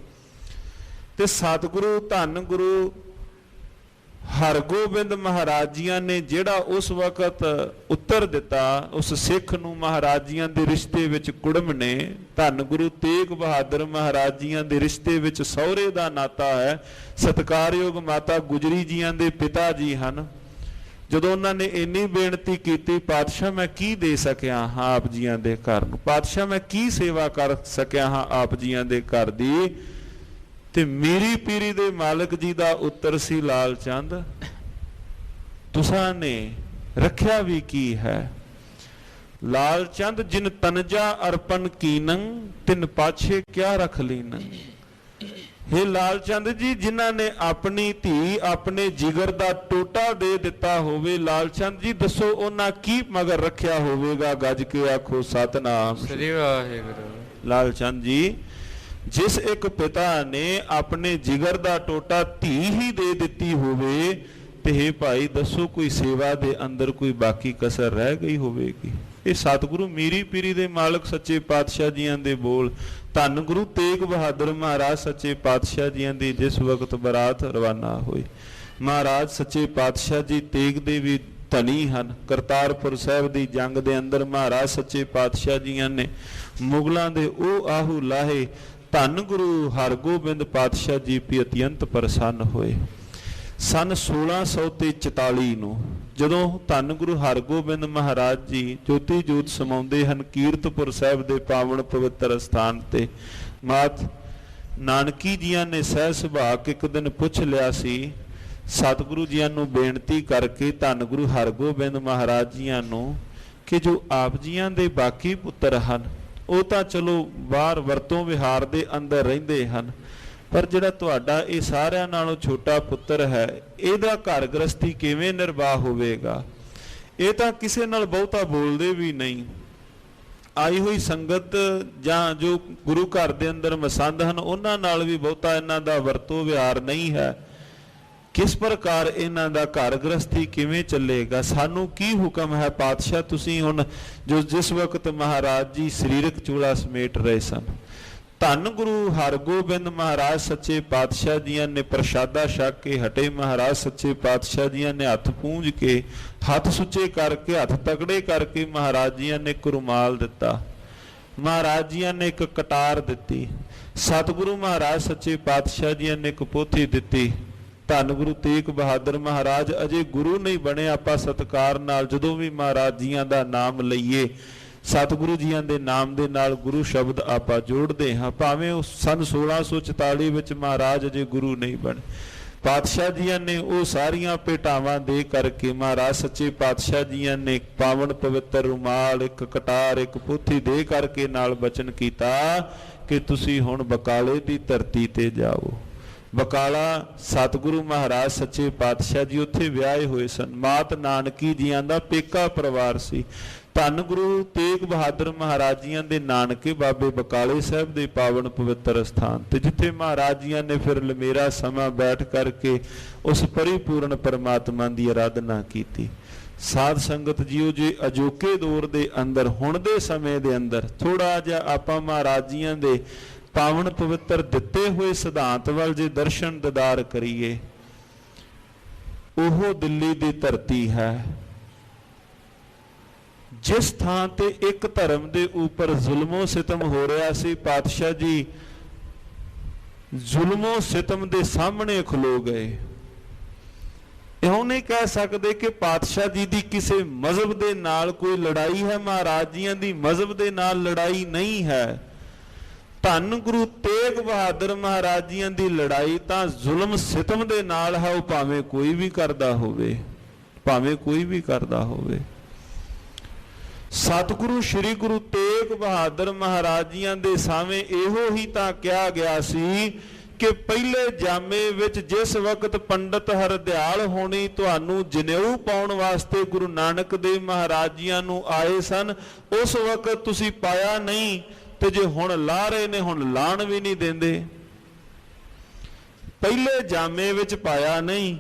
ते सतगुरु धन गुरु हरगोबिंद महाराज जियां ने जिहड़ा उस वक्त उत्तर दिता उस सिख नूं महाराज जियां दे रिश्ते विच कुड़म ने, धन गुरु तेग बहादुर महाराज जियां दे रिश्ते विच सहुरे दा नाता है। सत्कारयोग माता गुजरी जियां दे पिता जी हैं। जदों उन्होंने इन्नी बेनती की, पातशाह मैं की दे सकिया हाँ आप जियां दे घर नूं, पातशाह मैं की सेवा कर सकिया हाँ आप जियां दे घर दी, ते मेरी पीरी दे मालिक जी दा उत्तर सी लाल चंद तुसां ने रखिया भी की है। लाल चंद जिन तनजा अर्पण कीनंग तिन पाछे क्या रख लीनंग। हे लाल चंद जी जिन्हां ने अपनी धी अपने जिगर दा टोटा दे दिता होवे, लाल चंद जी दसो उन्हां की मगर रखिया होवेगा। गज के आखो सतनाम श्री वाहिगुरू। लाल चंद जी जिस एक पिता ने अपने जिगर दा टोटा धी ही दे दिती होवे ते हे भाई दसो कोई सेवा दे अंदर कोई बाकी कसर रह गई होवेगी। ये सतगुरु मीरी पीरी दे मालक सच्चे पातशाह जियां दे बोल। धन गुरु तेग बहादुर महाराज सच्चे पातशाह जियां दी जिस वक्त बरात रवाना हुई, महाराज सच्चे पातशाह जी तेग दे भी धनी हैं। करतारपुर साहब की जंग दे अंदर महाराज सच्चे पातशाह जियां ने मुगलों के ओ आहू लाहे, धन गुरु हरगोबिंद पातशाह जी भी अत्यंत प्रसन्न होए। सन 1644 ਨੂੰ ਜਦੋਂ ਧੰਨ ਗੁਰੂ ਹਰਗੋਬਿੰਦ ਮਹਾਰਾਜ ਜੀ ਜੋਤੀ ਜੋਤ ਸਮਾਉਂਦੇ ਹਨ ਕੀਰਤਪੁਰ ਸਾਹਿਬ ਦੇ ਪਾਵਨ ਪਵਿੱਤਰ ਸਥਾਨ ਤੇ, ਮਾਤ ਨਾਨਕੀ ਜੀਆਂ ਨੇ ਸਹਿ ਸੁਭਾਅ ਇੱਕ ਦਿਨ ਪੁੱਛ ਲਿਆ ਸੀ ਸਤਿਗੁਰੂ ਜੀਆਂ ਨੂੰ ਬੇਨਤੀ ਕਰਕੇ ਧੰਨ ਗੁਰੂ ਹਰਗੋਬਿੰਦ ਮਹਾਰਾਜ ਜੀਆਂ ਨੂੰ ਕਿ ਜੋ ਆਪ ਜੀਆਂ ਦੇ ਬਾਕੀ ਪੁੱਤਰ ਹਨ ਉਹ ਤਾਂ ਚਲੋ ਬਾਹਰ ਵਰਤੋਂ ਵਿਹਾਰ ਦੇ ਅੰਦਰ ਰਹਿੰਦੇ ਹਨ, पर जिहड़ा तुहाडा ये सारियां नालों छोटा पुत्र है इहदा घर गृहस्थी किवें निर्वाह होवेगा। ये तां किसे नाल बहुता बोलदे भी नहीं, आई हुई संगत जां जो गुरु घर दे अंदर मसंद हन उन्हां नाल भी बहुता इन्हां दा वरतो विहार नहीं है। किस प्रकार इन्हां दा घर गृहस्थी किवें चलेगा। सानू की हुक्म है पातशाह तुसीं हुण जो जिस वक्त महाराज जी सरीरक चूड़ा समेट रहे सन, धन गुरु हरगोबिंद महाराज सच्चे पातशाह जियां ने प्रसादा छक के हटे, महाराज सच्चे पातशाह जियां ने हथ पूंज के हथ सुचे करके हथ तगड़े करके महाराज जियां ने एक रुमाल दिता, महाराज जियां ने एक कटार दिती, सतगुरु महाराज सच्चे पातशाह जियां ने एक पोथी दिती। धन गुरु तेग बहादुर महाराज अजे गुरु नहीं बने, आपां सत्कार नाल जदों भी महाराज जियां दा नाम लईए सतगुरु जियां दे नाम दे नाल गुरु शब्द आपां जोड़ते हाँ, भावें उस सन 1644 विच महाराज अजे गुरु नहीं बने। पातशाह जियां ने वो सारियां भेटावां दे करके महाराज सच्चे पातशाह जियां ने पावन पवित्र रुमाल एक कटार एक पोथी दे करके नाल बचन कीता कि तुसीं हुण बकाले दी धरती ते जाओ। बकाला सतगुरु महाराज सच्चे पातशाह जी उत्थे विआहे होए सन, मात नानकी जियां दा पेका परिवार सी। धन गुरु तेग बहादुर महाराज जियां दे नानके बाबे बकाले साहब दे पावन पवित्र स्थान ते जिथे महाराज जियां ने फिर लमेरा समा बैठ करके उस परिपूर्ण परमात्मा की आराधना की। ਸਾਧ ਸੰਗਤ ਜੀਓ ਜੀ ਅਜੋਕੇ ਦੌਰ ਦੇ ਅੰਦਰ ਹੁਣ ਦੇ ਸਮੇਂ ਦੇ ਅੰਦਰ ਥੋੜਾ ਜਿਹਾ ਆਪਾਂ ਮਹਾਰਾਜ ਜੀਆਂ ਦੇ ਪਾਵਨ ਪਵਿੱਤਰ ਦਿੱਤੇ ਹੋਏ ਸਿਧਾਂਤ ਵੱਲ ਜੇ ਦਰਸ਼ਨ ਦਿਦਾਰ ਕਰੀਏ, ਉਹ ਦਿੱਲੀ ਦੀ ਧਰਤੀ ਹੈ ਜਿਸ ਥਾਂ ਤੇ ਇੱਕ ਧਰਮ ਦੇ ਉੱਪਰ ਜ਼ੁਲਮੋ ਸਿਤਮ ਹੋ ਰਿਹਾ ਸੀ। ਪਾਤਸ਼ਾਹ ਜੀ ਜ਼ੁਲਮੋ ਸਿਤਮ ਦੇ ਸਾਹਮਣੇ ਖਲੋ ਗਏ। ਇਉਂ ਨਹੀਂ ਕਹਿ ਸਕਦੇ ਕਿ ਪਾਤਸ਼ਾਹ ਜੀ ਦੀ ਕਿਸੇ ਮਜ਼ਹਬ ਦੇ ਨਾਲ ਕੋਈ ਲੜਾਈ ਹੈ, ਮਹਾਰਾਜ ਜੀਆਂ ਦੀ ਮਜ਼ਹਬ ਦੇ ਨਾਲ ਲੜਾਈ ਨਹੀਂ ਹੈ। ਧੰਨ ਗੁਰੂ ਤੇਗ ਬਹਾਦਰ ਮਹਾਰਾਜ ਜੀਆਂ ਦੀ ਲੜਾਈ ਤਾਂ ਜ਼ੁਲਮ ਸਿਤਮ ਦੇ ਨਾਲ ਹੈ, ਉਹ ਭਾਵੇਂ ਕੋਈ ਵੀ ਕਰਦਾ ਹੋਵੇ, ਭਾਵੇਂ ਕੋਈ ਵੀ ਕਰਦਾ ਹੋਵੇ। ਸਤਿਗੁਰੂ ਸ੍ਰੀ ਗੁਰੂ ਤੇਗ ਬਹਾਦਰ ਮਹਾਰਾਜ ਜੀਆਂ ਦੇ ਸਾਹਮਣੇ ਇਹੋ ਹੀ ਤਾਂ ਕਿਹਾ ਗਿਆ ਸੀ ਕਿ ਪਹਿਲੇ ਜਾਮੇ ਵਿੱਚ ਜਿਸ ਵਕਤ ਪੰਡਤ ਹਰਦਿਆਲ ਹੋਣੀ ਤੁਹਾਨੂੰ ਜਨੇਊ ਪਾਉਣ ਵਾਸਤੇ ਗੁਰੂ ਨਾਨਕ ਦੇਵ ਮਹਾਰਾਜ ਜੀਆਂ ਨੂੰ ਆਏ ਸਨ, ਉਸ ਵਕਤ ਤੁਸੀਂ ਪਾਇਆ ਨਹੀਂ, ਤੇ ਜੇ ਹੁਣ ਲਾ ਰਹੇ ਨੇ ਹੁਣ ਲਾਣ ਵੀ ਨਹੀਂ ਦਿੰਦੇ। ਪਹਿਲੇ ਜਾਮੇ ਵਿੱਚ ਪਾਇਆ ਨਹੀਂ,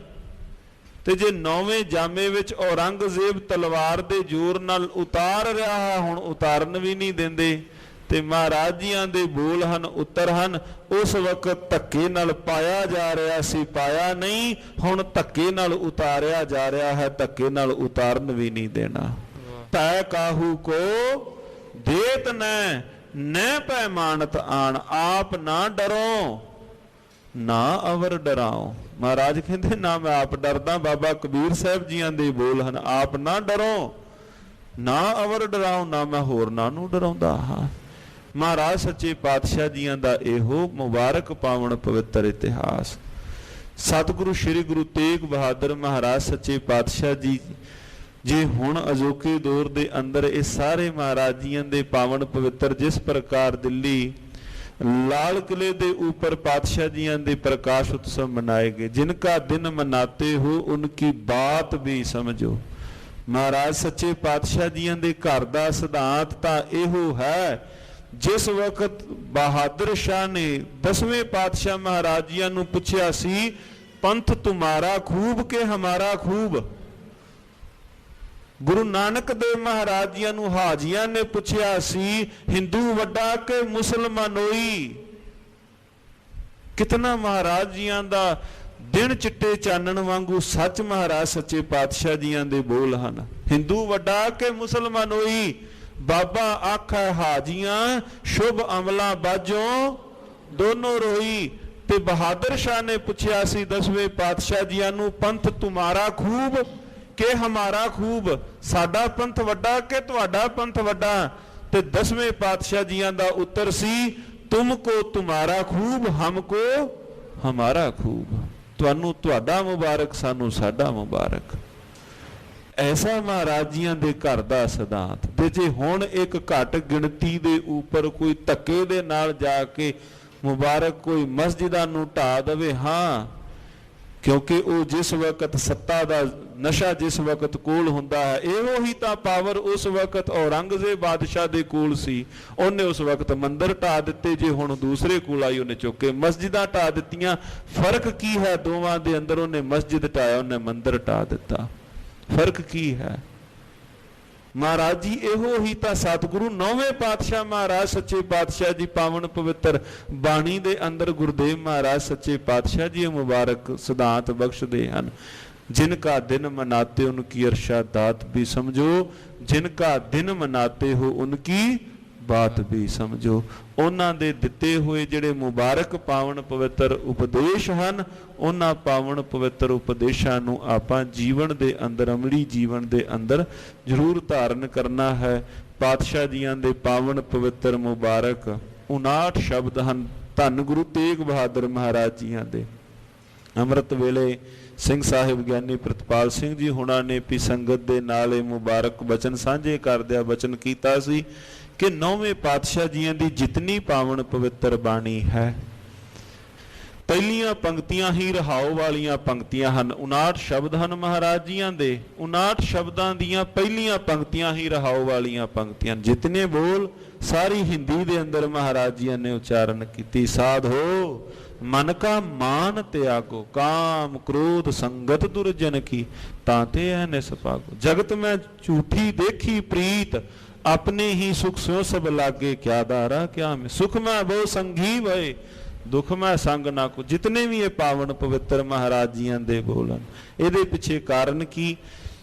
ਤੇ ਜੇ ਨੌਵੇਂ ਜਾਮੇ ਵਿੱਚ ਔਰੰਗਜ਼ੇਬ ਤਲਵਾਰ ਦੇ ਜ਼ੋਰ ਨਾਲ ਉਤਾਰ ਰਿਹਾ ਹੈ, ਹੁਣ ਉਤਾਰਨ ਵੀ ਨਹੀਂ ਦਿੰਦੇ। ਤੇ ਮਹਾਰਾਜ ਜੀਆਂ ਦੇ ਬੋਲ ਹਨ, ਉੱਤਰ ਹਨ, ਉਸ ਵਕਤ ਧੱਕੇ ਨਾਲ ਪਾਇਆ ਜਾ ਰਿਹਾ ਸੀ, ਪਾਇਆ ਨਹੀਂ, ਹੁਣ ਧੱਕੇ ਨਾਲ ਉਤਾਰਿਆ ਜਾ ਰਿਹਾ ਹੈ, ਧੱਕੇ ਨਾਲ ਉਤਾਰਨ ਵੀ ਨਹੀਂ ਦੇਣਾ। ਤੈ ਕਾਹੂ ਕੋ ਦੇਤ ਨੈ ਪੈਮਾਨਤ ਆਣ, ਆਪ ਨਾ ਡਰੋ ਨਾ ਅਵਰ ਡਰਾਓ। ਮਹਾਰਾਜ ਕਹਿੰਦੇ ਨਾ ਮੈਂ ਆਪ ਡਰਦਾ। ਬਾਬਾ ਕਬੀਰ ਸਾਹਿਬ ਜੀਆਂ ਦੇ ਬੋਲ ਹਨ, ਆਪ ਨਾ ਡਰੋ ਨਾ ਅਵਰ ਡਰਾਓ, ਨਾ ਮੈਂ ਹੋਰਨਾਂ ਨੂੰ ਡਰਾਉਂਦਾ ਹਾਂ। ਮਹਾਰਾਜ ਸੱਚੇ ਪਾਤਸ਼ਾਹ ਜੀਆਂ ਦਾ ਇਹੋ ਮੁਬਾਰਕ ਪਾਵਨ ਪਵਿੱਤਰ ਇਤਿਹਾਸ। ਸਤਿਗੁਰੂ ਸ੍ਰੀ ਗੁਰੂ ਤੇਗ ਬਹਾਦਰ ਮਹਾਰਾਜ ਸੱਚੇ ਪਾਤਸ਼ਾਹ ਜੀ ਜੇ ਹੁਣ ਅਜੋਕੇ ਦੌਰ ਦੇ ਅੰਦਰ ਇਹ ਸਾਰੇ ਮਹਾਰਾਜ ਜੀਆਂ ਦੇ ਪਾਵਨ ਪਵਿੱਤਰ ਜਿਸ ਪ੍ਰਕਾਰ ਦਿੱਲੀ लाल किले के ऊपर पातशाह जियां दे प्रकाश उत्सव मनाए गए, जिनका दिन मनाते हो उनकी बात भी समझो। महाराज सच्चे पातशाह जियां दे घर दा सिद्धांत तां इहो है, जिस वक्त बहादुर शाह ने 10वें पातशाह महाराज जियां नूं पुछया सी पंथ तुम्हारा खूब के हमारा खूब, गुरु नानक देव महाराज जी नूं हाजियां ने पुछया सी हिंदू वड्डा के मुसलमानोई। कितना महाराज जियां दा दिन चिट्टे चानण वांगू सच महाराज सच्चे पातशाह जियां दे बोल हन। हिंदू वड्डा के मुसलमानोई, बाबा आखै हाजियां शुभ अमला बाजों दोनों रोई। ते बहादुर शाह ने पुछया सी 10वें पातशाह जियां नूं पंथ तुम्हारा खूब के हमारा खूब, साडा पंथ वड्डा के तुहाडा पंथ वड्डा। ते 10वें पातशाह जियां दा उत्तर सी तुमको तुम्हारा खूब हमको हमारा खूब, तुहानू तुहाडा मुबारक सानू साडा मुबारक। ऐसा महाराज जियां दे घर दा सिद्धांत। ते जे हुण एक घट गिणती दे उपर कोई धक्के दे नाल जाके मुबारक कोई मस्जिदां नूं ढा देवे, हाँ क्योंकि वो जिस वक्त सत्ता का नशा जिस वक्त कोल हुंदा है, इहो ही तां पावर उस वक्त औरंगजेब बादशाह दे कोल सी, उन्हें उस वक्त मंदिर ढा दिते। जे हुण दूसरे कोल आई उन्हें चुक के मस्जिदां ढा दित्तियां। फर्क की है दोवां दे अंदर? उन्हें मस्जिद ढाया, उन्हें मंदिर ढा दिता। फर्क की है? महाराज जी इहो ही तां सतगुरु 9वें पातशाह महाराज सच्चे पातशाह जी पावन पवित्र बाणी दे अंदर गुरुदेव महाराज सच्चे पातशाह जी मुबारक सिद्धांत बख्शदे हन। जिनका दिन मनाते उनकी अर्शादात भी समझो, जिनका दिन मनाते हो उनकी बात भी समझो। उन्हां दे दिते हुए जिहड़े मुबारक पावन पवित्र उपदेश हन, उन्हां पावन पवित्र उपदेशां नूं आपां जीवन दे अंदर अमली जीवन दे अंदर जरूर धारण करना है। पातशाह जियां दे पावन पवित्र मुबारक 59 शब्द हन धन गुरु तेग बहादुर महाराज जियां दे। अमृत वेले सिंह साहिब ज्ञानी प्रतपाल सिंह जी हुणां ने भी संगत दे नाल मुबारक बचन सांझे करदिया बचन कीता सी कि 9वें पातशाह जियां दी जितनी पावन पवित्र बाणी है, पहलियां पंक्तियां ही रहाओ वालियां पंक्तियां हन। 59 शब्द हन महाराज जियां दे। 59 शब्दां दियां पहलियां पंक्तियां ही रहाओ वालियां पंक्तियां। जितने बोल सारी हिंदी दे अंदर महाराज जियां ने उच्चारण कीती। साधो मन का मान त्यागो, काम क्रोध संगत दुर्जन की, ताते है निसपागो। जगत में झूठी देखी प्रीत, अपने ही सुख स्यों सब लागे, क्या दारा क्या में। सुख में बहु संगी भय, दुख में संग ना को। जितने भी ये पावन पवित्र महाराज जियां दे बोलन, ਇਹਦੇ ਪਿੱਛੇ ਕਾਰਨ ਕੀ,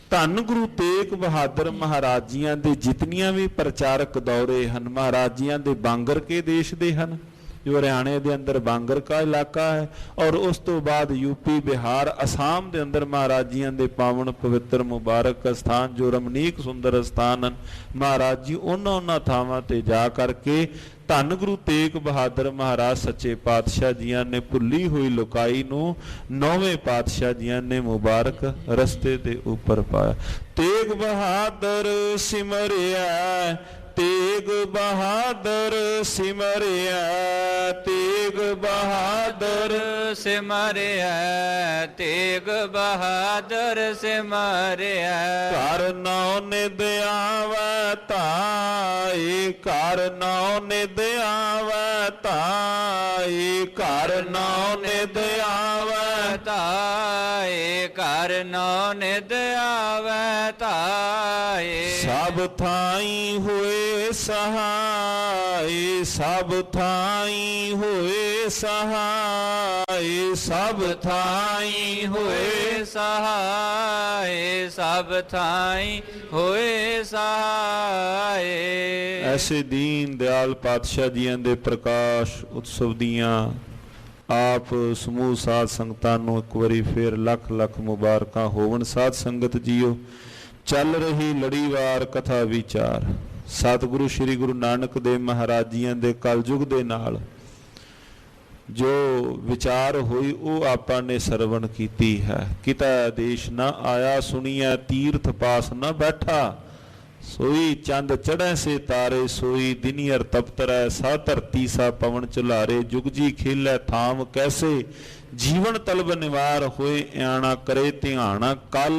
ਧੰਨ ਗੁਰੂ ਤੇਗ ਬਹਾਦਰ ਮਹਾਰਾਜ ਜੀਆਂ ਦੇ ਜਿਤਨੀਆਂ ਵੀ ਪ੍ਰਚਾਰਕ ਦੌਰੇ ਹਨ, ਮਹਾਰਾਜ ਜੀਆਂ ਦੇ ਬਾਂਗਰ ਕੇ ਦੇਸ਼ ਦੇ ਹਨ, ਜੋ ਹਰਿਆਣੇ ਦੇ ਅੰਦਰ ਬਾਂਗਰ ਕਾ ਇਲਾਕਾ ਹੈ, ਔਰ ਉਸ ਤੋਂ ਬਾਅਦ ਯੂਪੀ ਬਿਹਾਰ ਅਸਾਮ ਦੇ ਅੰਦਰ ਮਹਾਰਾਜ ਜੀਆਂ ਦੇ ਪਾਵਨ ਪਵਿੱਤਰ ਮੁਬਾਰਕ ਸਥਾਨ ਜੋ ਰਮਨੀਕ ਸੁੰਦਰ ਸਥਾਨ ਹਨ, ਮਹਾਰਾਜ ਜੀ ਉਹਨਾਂ ਥਾਵਾਂ ਤੇ ਜਾ ਕਰਕੇ ਧੰਨ ਗੁਰੂ ਤੇਗ ਬਹਾਦਰ ਮਹਾਰਾਜ ਸੱਚੇ ਪਾਤਸ਼ਾਹ ਜੀਆਂ ਨੇ ਭੁੱਲੀ ਹੋਈ ਲੁਕਾਈ ਨੂੰ ਨੌਵੇਂ ਪਾਤਸ਼ਾਹ ਜੀਆਂ ਨੇ ਮੁਬਾਰਕ ਰਸਤੇ ਦੇ ਉੱਪਰ ਪਾਇਆ। ਤੇਗ ਬਹਾਦਰ ਸਿਮਰਿਆ, ਤੇਗ ਬਹਾਦਰ ਸਿਮਰਿਆ, ਤੇਗ ਬਹਾਦਰ ਸਿਮਰਿਆ, ਤੇਗ ਬਹਾਦਰ ਸਿਮਰਿਆ। ਘਰ ਨੌ ਨਿਦ ਆਵੈ ਧਾਈ, ਘਰ ਨੌ ਨਿਦ ਆਵੈ ਧਾਈ, ਘਰ ਨੌ ਨਿਦ ਆਵੈ ਧਾਈ, ਘਰ ਨੌ ਨਿਦ ਆਵੈ ਧਾਈ। ਸਭ ਥਾਈ ਹੋਏ ਸਹਾਈ, ਸਭ ਥਾਈ ਹੋਏ ਸਹਾਈ, ਸਭ ਥਾਈ ਹੋਏ ਸਹਾਈ, ਸਭ ਥਾਈ ਹੋਏ ਸਹਾਈ। ਐਸੇ ਦੀਨ ਦਿਆਲ ਪਾਤਸ਼ਾਹ ਜੀਆਂ ਦੇ ਪ੍ਰਕਾਸ਼ ਉਤਸਵ ਦੀਆਂ ਆਪ ਸਮੂਹ ਸਾਧ ਸੰਗਤਾਂ ਨੂੰ ਇੱਕ ਵਾਰੀ ਫੇਰ ਲੱਖ ਲੱਖ ਮੁਬਾਰਕਾਂ ਹੋਵਣ। ਸਾਧ ਸੰਗਤ ਜੀਓ, ਚੱਲ ਰਹੀ ਲੜੀਵਾਰ ਕਥਾ ਵਿਚਾਰ ਸਤਿਗੁਰੂ ਸ੍ਰੀ ਗੁਰੂ ਨਾਨਕ ਦੇਵ ਮਹਾਰਾਜ ਜੀਆਂ ਦੇ ਕਲਯੁਗ ਦੇ ਨਾਲ ਜੋ ਵਿਚਾਰ ਹੋਈ ਉਹ ਆਪਾਂ ਨੇ ਸਰਵਣ ਕੀਤੀ ਹੈ। ਕਿਤਾ ਦੇਸ਼ ਨਾ ਆਇਆ ਸੁਣੀਐ, ਤੀਰਥ ਪਾਸ ਨਾ ਬੈਠਾ, सोई चंद चढ़ै से तारे, सोई दिनियर तपतरै, सा धरती सा पवन चुलारे, जुग जी खेलै थाम कैसे, जीवन तलब निवार होए आना करे ध्याना, कल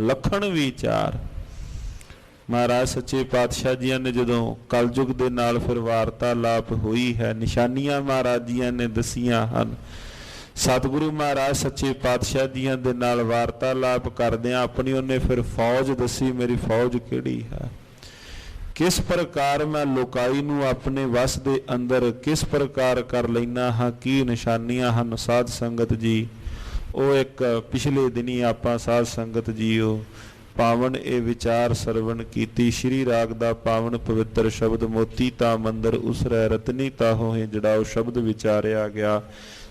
लखण विचार। महाराज सच्चे पातशाह जी ने जदों कलयुग दे नाल फिर वार्तालाप हुई है, निशानियां महाराज जी ने दसियां हन। सतगुरु महाराज सच्चे पातशाह जियां दे नाल वार्तालाप करदियां अपनी उन्हें फिर फौज दसी, मेरी फौज किहड़ी है, किस प्रकार मैं लोकाई नूं अपने वस दे अंदर किस प्रकार कर लैना हाँ, की निशानियां हन। साध संगत जी वो एक पिछले दिनी आपां साध संगत जीओ पावन ये विचार सरवण कीती। श्री राग दा पावन पवित्र शब्द मोती ता मंदिर उसरै रतनी ताहो है जड़ाओ शब्द विचारिया गया।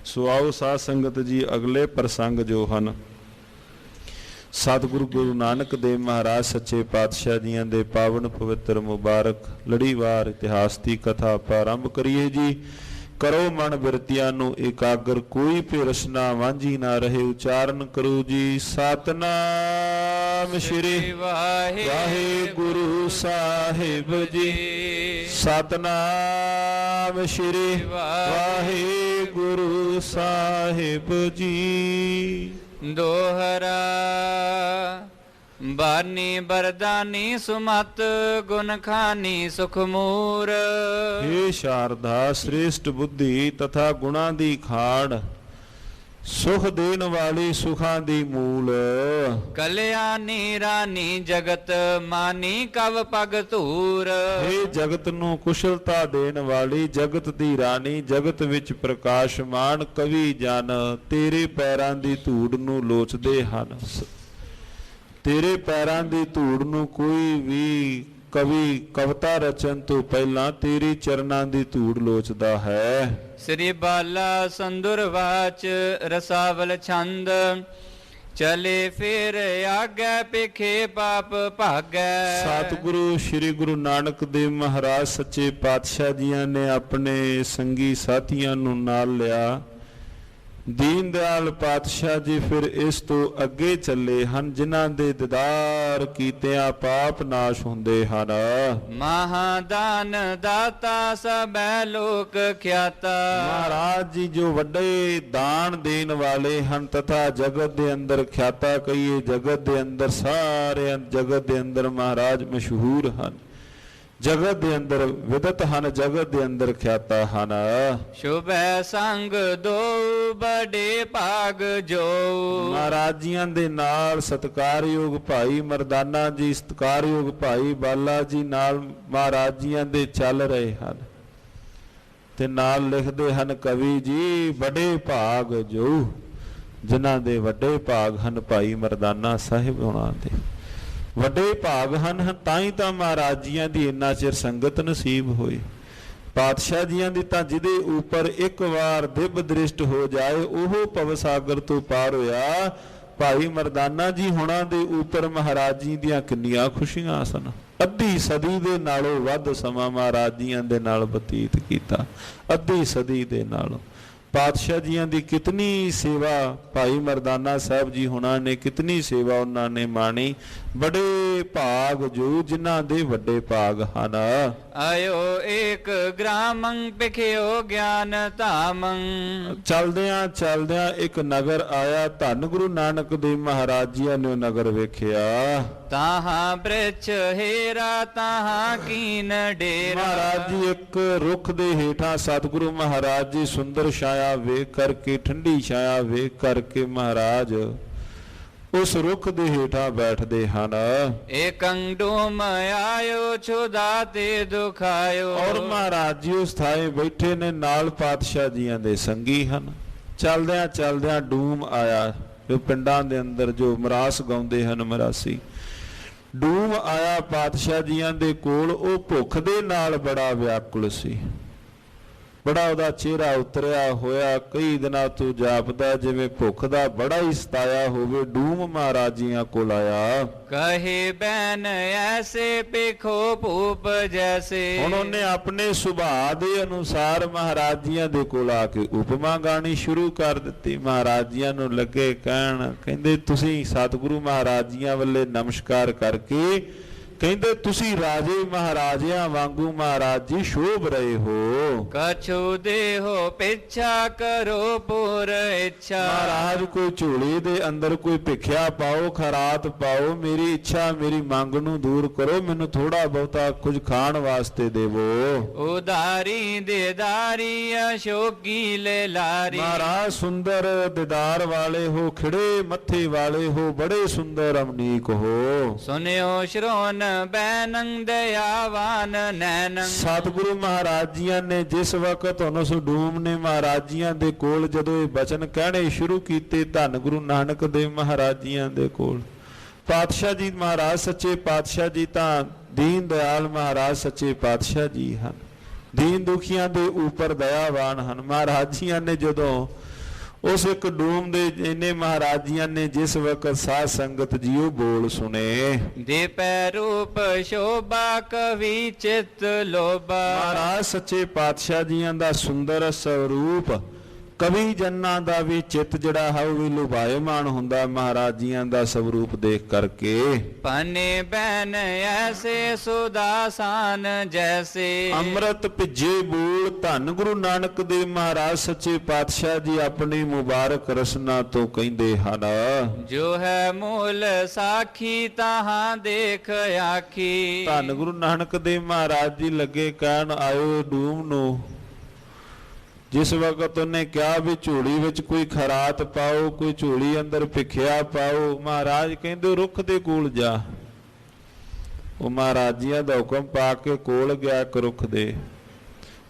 सो आओ साध संगत जी अगले प्रसंग जो हैं सतगुरु गुरु नानक देव महाराज सच्चे पातशाह जियां दे पावन पवित्र मुबारक लड़ीवार इतिहास की कथा आरंभ करिए जी। करो मन बिरतिया नु एकाग्र, कोई पिरस ना वांझी ना रहे। उचारण करो जी सतनाम श्री वाहिगुरु साहिब जी, सतनाम श्री वाहिगुरु साहिब जी। दोहरा बानी बरदानी सुमत गुण खानी सुख मूर। हे शारदा श्रेष्ठ बुद्धि तथा गुणा दी खाड़, सुख देन वाली सुखां दी मूल। कल्याणी रानी जगत मानी कव पग धूर। हे जगत नू कुशलता देन वाली जगत दी रानी, जगत विच प्रकाशमान कवि जन, तेरे पैरां दी धूड़ नू लोचदे हन। तेरे पैरां दी धूड़ नू कोई भी कवि कविता रचन तो पहला तेरी चरनां दी धूड़ लोचदा है। श्री बाला संदुर वाच रसावल छंद, चले फिर आगे पिखे पाप भागै। सतगुरु श्री गुरु नानक देव महाराज सच्चे पातशाह जियां ने अपने संगी साथियां नू नाल लिया। दीन दयाल पातशाह जी फिर इस तो अगे चले हन, जिन्हां दे दीदार कीतियां पाप नाश हुंदे हन। महादान दाता सबै लोक ख्याता। महाराज जी जो वड्डे दान देन वाले हन तथा जगत दे अंदर ख्याता कहिए, जगत दे अंदर सारे जगत दे अंदर महाराज मशहूर हन। ਜਗਤ ਦੇ ਅੰਦਰ ਵਿਦਤ ਹਨ, ਜਗਤ ਦੇ ਅੰਦਰ ਖਿਆਤਾ ਹਨ। ਸ਼ੁਭੈ ਸੰਗ ਦੋ ਬੜੇ ਭਾਗ ਜੋ। ਮਹਾਰਾਜ ਜੀਆਂ ਦੇ ਨਾਲ ਸਤਿਕਾਰਯੋਗ ਭਾਈ ਮਰਦਾਨਾ ਜੀ, ਸਤਿਕਾਰਯੋਗ ਭਾਈ ਬਾਲਾ ਜੀ ਨਾਲ ਮਹਾਰਾਜ ਜੀਆਂ ਦੇ ਚੱਲ ਰਹੇ ਹਨ। ਤੇ ਨਾਲ ਲਿਖਦੇ ਹਨ ਕਵੀ ਜੀ, ਬੜੇ ਭਾਗ ਜੋ, ਜਿਨ੍ਹਾਂ ਦੇ ਵੱਡੇ ਭਾਗ ਹਨ ਭਾਈ ਮਰਦਾਨਾ ਸਾਹਿਬ ਉਹਨਾਂ ਦੇ ਵੱਡੇ ਭਾਗ ਹਨ। ਤਾਂ ਹੀ ਤਾਂ ਮਹਾਰਾਜ ਜੀਆਂ ਦੀ ਇੰਨਾ ਚਿਰ ਸੰਗਤ ਨਸੀਬ ਹੋਈ। ਪਾਤਸ਼ਾਹ ਜੀਆਂ ਦੀ ਤਾਂ ਜਿਹਦੇ ਉੱਪਰ ਇੱਕ ਵਾਰ ਦਿਵ ਦ੍ਰਿਸ਼ਟ ਹੋ ਜਾਏ ਉਹ ਭਵ ਸਾਗਰ ਤੋਂ ਪਾਰ ਹੋਇਆ। ਭਾਈ ਮਰਦਾਨਾ ਜੀ ਹੁਣਾਂ ਦੇ ਉੱਪਰ ਮਹਾਰਾਜ ਜੀ ਦੀਆਂ ਕਿੰਨੀਆਂ ਖੁਸ਼ੀਆਂ ਸਨ। ਅੱਧੀ ਸਦੀ ਦੇ ਨਾਲੋਂ ਵੱਧ ਸਮਾਂ ਮਹਾਰਾਜ ਜੀਆਂ ਦੇ ਨਾਲ ਬਤੀਤ ਕੀਤਾ, ਅੱਧੀ ਸਦੀ ਦੇ ਨਾਲੋਂ। ਪਾਤਸ਼ਾਹ ਜੀਆਂ ਦੀ ਕਿਤਨੀ ਸੇਵਾ ਭਾਈ ਮਰਦਾਨਾ ਸਾਹਿਬ ਜੀ ਹੁਣਾਂ ਨੇ, ਕਿਤਨੀ ਸੇਵਾ ਉਹਨਾਂ ਨੇ ਮਾਣੀ। ਬੜੇ ਭਾਗ ਜੋ, ਜਿਨ੍ਹਾਂ ਦੇ ਵੱਡੇ ਭਾਗ ਹਨ। ਆਇਓ ਏਕ ਗ੍ਰਾਮੰ ਪਿਖਿਓ ਗਿਆਨ ਧਾਮੰ। ਚਲਦਿਆਂ ਚਲਦਿਆਂ ਇੱਕ ਨਗਰ ਆਇਆ। ਧੰਨ ਗੁਰੂ ਨਾਨਕ ਦੇਵ ਮਹਾਰਾਜ ਜੀਆਂ ਨੇ ਉਹ ਨਗਰ ਵੇਖਿਆ। ਤਾਹਾਂ ਬ੍ਰਿਛ ਹੇਰਾ ਤਾਹਾਂ ਕੀਨ ਡੇਰਾ। ਮਹਾਰਾਜ ਜੀ ਇੱਕ ਰੁੱਖ ਦੇ ਹੇਠਾਂ ਸਤਿਗੁਰੂ ਮਹਾਰਾਜ ਜੀ ਸੁੰਦਰ ਛਾਇਆ ਵੇਖ ਕਰਕੇ, ਠੰਡੀ ਛਾਇਆ ਵੇਖ ਕਰਕੇ ਮਹਾਰਾਜ ਉਸ ਰੁੱਖ ਦੇ ਹੇਠਾਂ ਬੈਠਦੇ ਹਨ। ਏਕੰ ਡੂਮ ਆਇਓ ਛੁਦਾ ਤੇ ਦੁਖਾਇਓ। ਔਰ ਮਹਾਰਾਜ ਜੀ ਉਸ ਥਾਏ ਬੈਠੇ ਨੇ, ਨਾਲ ਪਾਤਸ਼ਾਹ ਜੀਆਂ ਦੇ ਸੰਗੀ ਹਨ। ਚਲਦਿਆਂ ਚਲਦਿਆਂ ਡੂਮ ਆਇਆ। ਜੋ ਪਿੰਡਾਂ ਦੇ ਅੰਦਰ ਜੋ ਮਰਾਸ ਗਾਉਂਦੇ ਹਨ ਮਰਾਸੀ, ਡੂਮ ਆਇਆ ਪਾਤਸ਼ਾਹ ਜੀਆਂ ਦੇ ਕੋਲ। ਉਹ ਭੁੱਖ ਦੇ ਨਾਲ ਬੜਾ ਵਿਆਕੁਲ ਸੀ, ਬੜਾ ਉਹਦਾ ਚਿਹਰਾ ਉਤਰਿਆ ਹੋਇਆ। ਕਈ ਦਿਨਾਂ ਤੋਂ ਜਾਪਦਾ ਜਿਵੇਂ ਭੁੱਖ ਦਾ ਬੜਾ ਹੀ ਸਤਾਇਆ ਹੋਵੇ। ਡੂਮ ਮਹਾਰਾਜ ਜੀਆਂ ਕੋਲ ਆਇਆ। ਕਹੇ ਬੈਨ ਐਸੇ ਪੇਖੋ ਭੂਪ ਜੈਸੇ। ਹੁਣ ਉਹਨੇ ਆਪਣੇ ਸੁਭਾਅ ਦੇ ਅਨੁਸਾਰ ਮਹਾਰਾਜ ਜੀਆਂ ਦੇ ਕੋਲ ਆ ਕੇ ਉਪਮਾ ਗਾਣੀ ਸ਼ੁਰੂ ਕਰ ਦਿੱਤੀ। ਮਹਾਰਾਜ ਜੀਆਂ ਨੂੰ ਲੱਗੇ ਕਹਿਣ, ਕਹਿੰਦੇ ਤੁਸੀਂ ਸਤਿਗੁਰੂ ਮਹਾਰਾਜ ਜੀਆਂ ਵੱਲੇ ਨਮਸਕਾਰ ਕਰਕੇ ਕਹਿੰਦੇ ਤੁਸੀਂ ਰਾਜੇ ਮਹਾਰਾਜਿਆਂ ਵਾਂਗੂ ਮਹਾਰਾਜ ਜੀ ਸ਼ੋਭ ਰਹੇ ਹੋ। ਕਛੂ ਦੇਹੋ ਪਿੱਛਾ ਕਰੋ ਪੂਰ ਇੱਛਾ। ਮਹਾਰਾਜ ਕੋਈ ਝੋਲੇ ਦੇ ਅੰਦਰ ਕੋਈ ਭਿੱਖਿਆ ਪਾਓ, ਖਰਾਤ ਪਾਓ, ਮੇਰੀ ਇੱਛਾ ਮੇਰੀ ਮੰਗ ਨੂੰ ਦੂਰ ਕਰੋ, ਮੈਨੂੰ ਥੋੜਾ ਬਹੁਤਾ ਕੁਝ ਖਾਣ ਵਾਸਤੇ ਦੇਵੋ। ਉਦਾਰੀ ਦੇਦਾਰੀ ਅਸ਼ੋਕੀ ਲੈ ਲਾਰੀ। ਮਹਾਰਾਜ ਸੁੰਦਰ ਦੀਦਾਰ ਵਾਲੇ ਹੋ, ਖਿੜੇ ਮੱਥੇ ਵਾਲੇ ਹੋ, ਬੜੇ ਸੁੰਦਰ ਅਮਨੀਕ ਹੋ। ਸੁਨਿਓ ਸ਼ਰੋਨ ਬੈਨੰ ਦਇਆਵਾਨ ਨੈਨੰ। ਸਤਿਗੁਰੂ ਮਹਾਰਾਜ ਜੀਆਂ ਨੇ ਜਿਸ ਵਕਤ ਹੁਣ ਉਸ ਡੂਮ ਨੇ ਮਹਾਰਾਜ ਜੀਆਂ ਦੇ ਕੋਲ ਜਦੋਂ ਇਹ ਬਚਨ ਕਹਿਣੇ ਸ਼ੁਰੂ ਕੀਤੇ, ਧੰਨ ਗੁਰੂ ਨਾਨਕ ਦੇਵ ਮਹਾਰਾਜ ਜੀਆਂ ਦੇ ਕੋਲ, ਪਾਤਸ਼ਾਹ ਜੀ ਮਹਾਰਾਜ ਸੱਚੇ ਪਾਤਸ਼ਾਹ ਜੀ ਤਾਂ ਦੀਨ ਦਿਆਲ ਮਹਾਰਾਜ ਸੱਚੇ ਪਾਤਸ਼ਾਹ ਜੀ ਹਨ, ਦੀਨ ਦੁਖੀਆਂ ਦੇ ਉੱਪਰ ਦਇਆਵਾਨ ਹਨ। ਮਹਾਰਾਜ ਜੀਆਂ ਨੇ ਜਦੋਂ ਉਸ ਇੱਕ ਡੂਮ ਦੇ ਇਹਨੇ ਮਹਾਰਾਜ ਜੀਆਂ ਨੇ ਜਿਸ ਵਕਤ ਸਾਧ ਸੰਗਤ ਜੀਓ ਬੋਲ ਸੁਣੇ, ਦੇ ਪੈ ਰੂਪ ਸ਼ੋਭਾ ਕਵੀ ਚਿਤ ਲੋਭਾ। ਮਹਾਰਾਜ ਸੱਚੇ ਪਾਤਸ਼ਾਹ ਜੀਆਂ ਦਾ ਸੁੰਦਰ ਸਰੂਪ ਕਵੀ ਜਨਾਂ ਦਾ ਵੀ ਚਿੱਤ ਜਿਹੜਾ ਹੈ ਉਹ ਵੀ ਲੁਭਾਇਮਾਨ ਹੁੰਦਾ ਮਹਾਰਾਜ ਜੀਆਂ ਦਾ ਸਰੂਪ ਦੇਖ ਕਰਕੇ। ਪਨੇ ਬੈਨ ਐਸੇ ਸੁਦਾਸਾਨ ਜੈਸੇ। ਅੰਮ੍ਰਿਤ ਭਿੱਜੇ ਬੋਲ ਧੰਨ ਗੁਰੂ ਨਾਨਕ ਦੇਵ ਮਹਾਰਾਜ ਸੱਚੇ ਪਾਤਸ਼ਾਹ ਜੀ ਆਪਣੀ ਮੁਬਾਰਕ ਰਸਨਾ ਤੋਂ ਕਹਿੰਦੇ ਹਨ। ਜੋ ਹੈ ਮੂਲ ਸਾਖੀ ਤਾਹਾਂ ਦੇਖ ਆਖੀ। ਧੰਨ ਗੁਰੂ ਨਾਨਕ ਦੇਵ ਮਹਾਰਾਜ ਜੀ ਲੱਗੇ ਕਹਿਣ ਆਇਓ ਡੂਮ ਨੂੰ। ਜਿਸ ਵਕਤ ਉਹਨੇ ਕਿਹਾ ਵੀ ਝੋਲੀ ਵਿੱਚ ਕੋਈ ਖਰਾਤ ਪਾਓ, ਕੋਈ ਝੋਲੀ ਅੰਦਰ ਭਿੱਖਿਆ ਪਾਓ, ਮਹਾਰਾਜ ਕਹਿੰਦੇ ਰੁੱਖ ਦੇ ਕੋਲ ਜਾ। ਉਹ ਮਹਾਰਾਜ ਜੀਆਂ ਦਾ ਹੁਕਮ ਪਾ ਕੇ ਕੋਲ ਗਿਆ ਇੱਕ ਰੁੱਖ ਦੇ।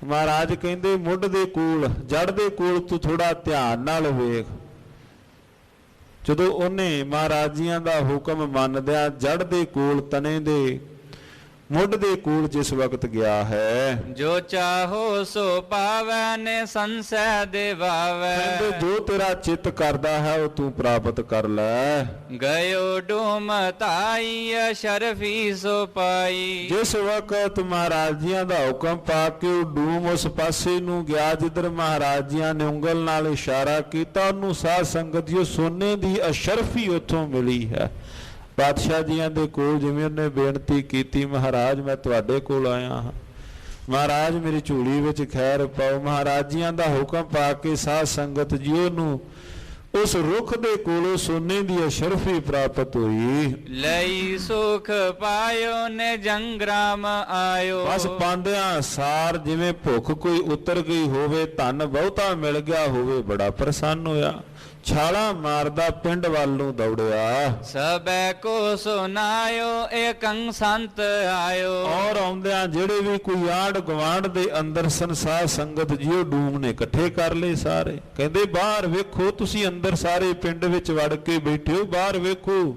ਮਹਾਰਾਜ ਕਹਿੰਦੇ ਮੁੱਢ ਦੇ ਕੋਲ, ਜੜ ਦੇ ਕੋਲ ਤੂੰ ਥੋੜਾ ਧਿਆਨ ਨਾਲ ਵੇਖ। ਜਦੋਂ ਉਹਨੇ ਮਹਾਰਾਜ ਜੀਆਂ ਦਾ ਹੁਕਮ ਮੰਨਦਿਆਂ ਜੜ ਦੇ ਕੋਲ, ਤਣੇ ਦੇ ਮੁੱਢ ਦੇ ਕੋਲ ਜਿਸ ਵਕਤ ਗਿਆ ਹੈ, ਜੋ ਚਾਹੋ ਸੋ ਪਾਵੈ ਨੇ ਸੰਸੈ ਦੇਵਾਵੈ। ਕਹਿੰਦੇ ਜੋ ਤੇਰਾ ਚਿੱਤ ਕਰਦਾ ਹੈ ਉਹ ਤੂੰ ਪ੍ਰਾਪਤ ਕਰ ਲੈ। ਗਇਓ ਡੂਮ ਧਾਈ ਸ਼ਰਫੀ ਸੋ ਪਾਈ। ਜਿਸ ਵਕਤ ਮਹਾਰਾਜ ਜੀਆਂ ਦਾ ਹੁਕਮ ਪਾ ਕੇ ਉਹ ਡੂਮ ਉਸ ਪਾਸੇ ਨੂੰ ਗਿਆ ਜਿੱਧਰ ਮਹਾਰਾਜ ਜੀਆਂ ਨੇ ਉਂਗਲ ਨਾਲ ਇਸ਼ਾਰਾ ਕੀਤਾ, ਉਹਨੂੰ ਸਾਧ ਸੰਗਤ ਜੀ ਸੋਨੇ ਦੀ ਅਸ਼ਰਫੀ ਉੱਥੋਂ ਮਿਲੀ ਹੈ। ਪਾਤਸ਼ਾਹ ਜੀਆਂ ਦੇ ਕੋਲ ਜਿਵੇਂ ਉਹਨੇ ਬੇਨਤੀ ਕੀਤੀ, ਮਹਾਰਾਜ ਮੈਂ ਤੁਹਾਡੇ ਕੋਲ ਆਇਆ ਹਾਂ, ਮਹਾਰਾਜ ਮੇਰੀ ਝੋਲੀ ਵਿੱਚ ਖੈਰ ਪਾਓ। ਮਹਾਰਾਜ ਜੀਆਂ ਦਾ ਹੁਕਮ ਪਾ ਕੇ ਸਾਧ ਸੰਗਤ ਜੀ ਉਹਨੂੰ ਉਸ ਰੁੱਖ ਦੇ ਕੋਲੋਂ ਸੋਨੇ ਦੀ ਅਸ਼ਰਫੀ ਪ੍ਰਾਪਤ ਹੋਈ। ਲਈ ਸੁਖ ਪਾਇਓ ਨੇ ਜੰਗਰਾਮ ਆਇਓ। ਬਸ ਪਾਂਦਿਆਂ ਸਾਰ ਜਿਵੇਂ ਭੁੱਖ ਕੋਈ ਉਤਰ ਗਈ ਹੋਵੇ, ਧਨ ਬਹੁਤਾ ਮਿਲ ਗਿਆ ਹੋਵੇ, ਬੜਾ ਪ੍ਰਸੰਨ ਹੋਇਆ, ਛਾਲਾ ਮਾਰਦਾ ਪਿੰਡ ਵੱਲ ਨੂੰ ਦੌੜਿਆ। ਸਭੈ ਕੋ ਸੁਨਾਇਓ ਏਕੰ ਸੰਤ ਆਇਓ। ਔਰ ਆਉਂਦਿਆਂ ਜਿਹੜੇ ਵੀ ਕੋਈ ਆਂਢ ਗੁਆਂਢ ਦੇ ਅੰਦਰ ਸੰਸਾਰ ਸੰਗਤ ਜਿਉ ਡੂਮ ਨੇ ਇਕੱਠੇ ਕਰ ਲਏ ਸਾਰੇ। ਕਹਿੰਦੇ ਬਾਹਰ ਵੇਖੋ, ਤੁਸੀਂ ਅੰਦਰ ਸਾਰੇ ਪਿੰਡ ਵਿੱਚ ਵੜ ਕੇ ਬੈਠੇ ਹੋ, ਬਾਹਰ ਵੇਖੋ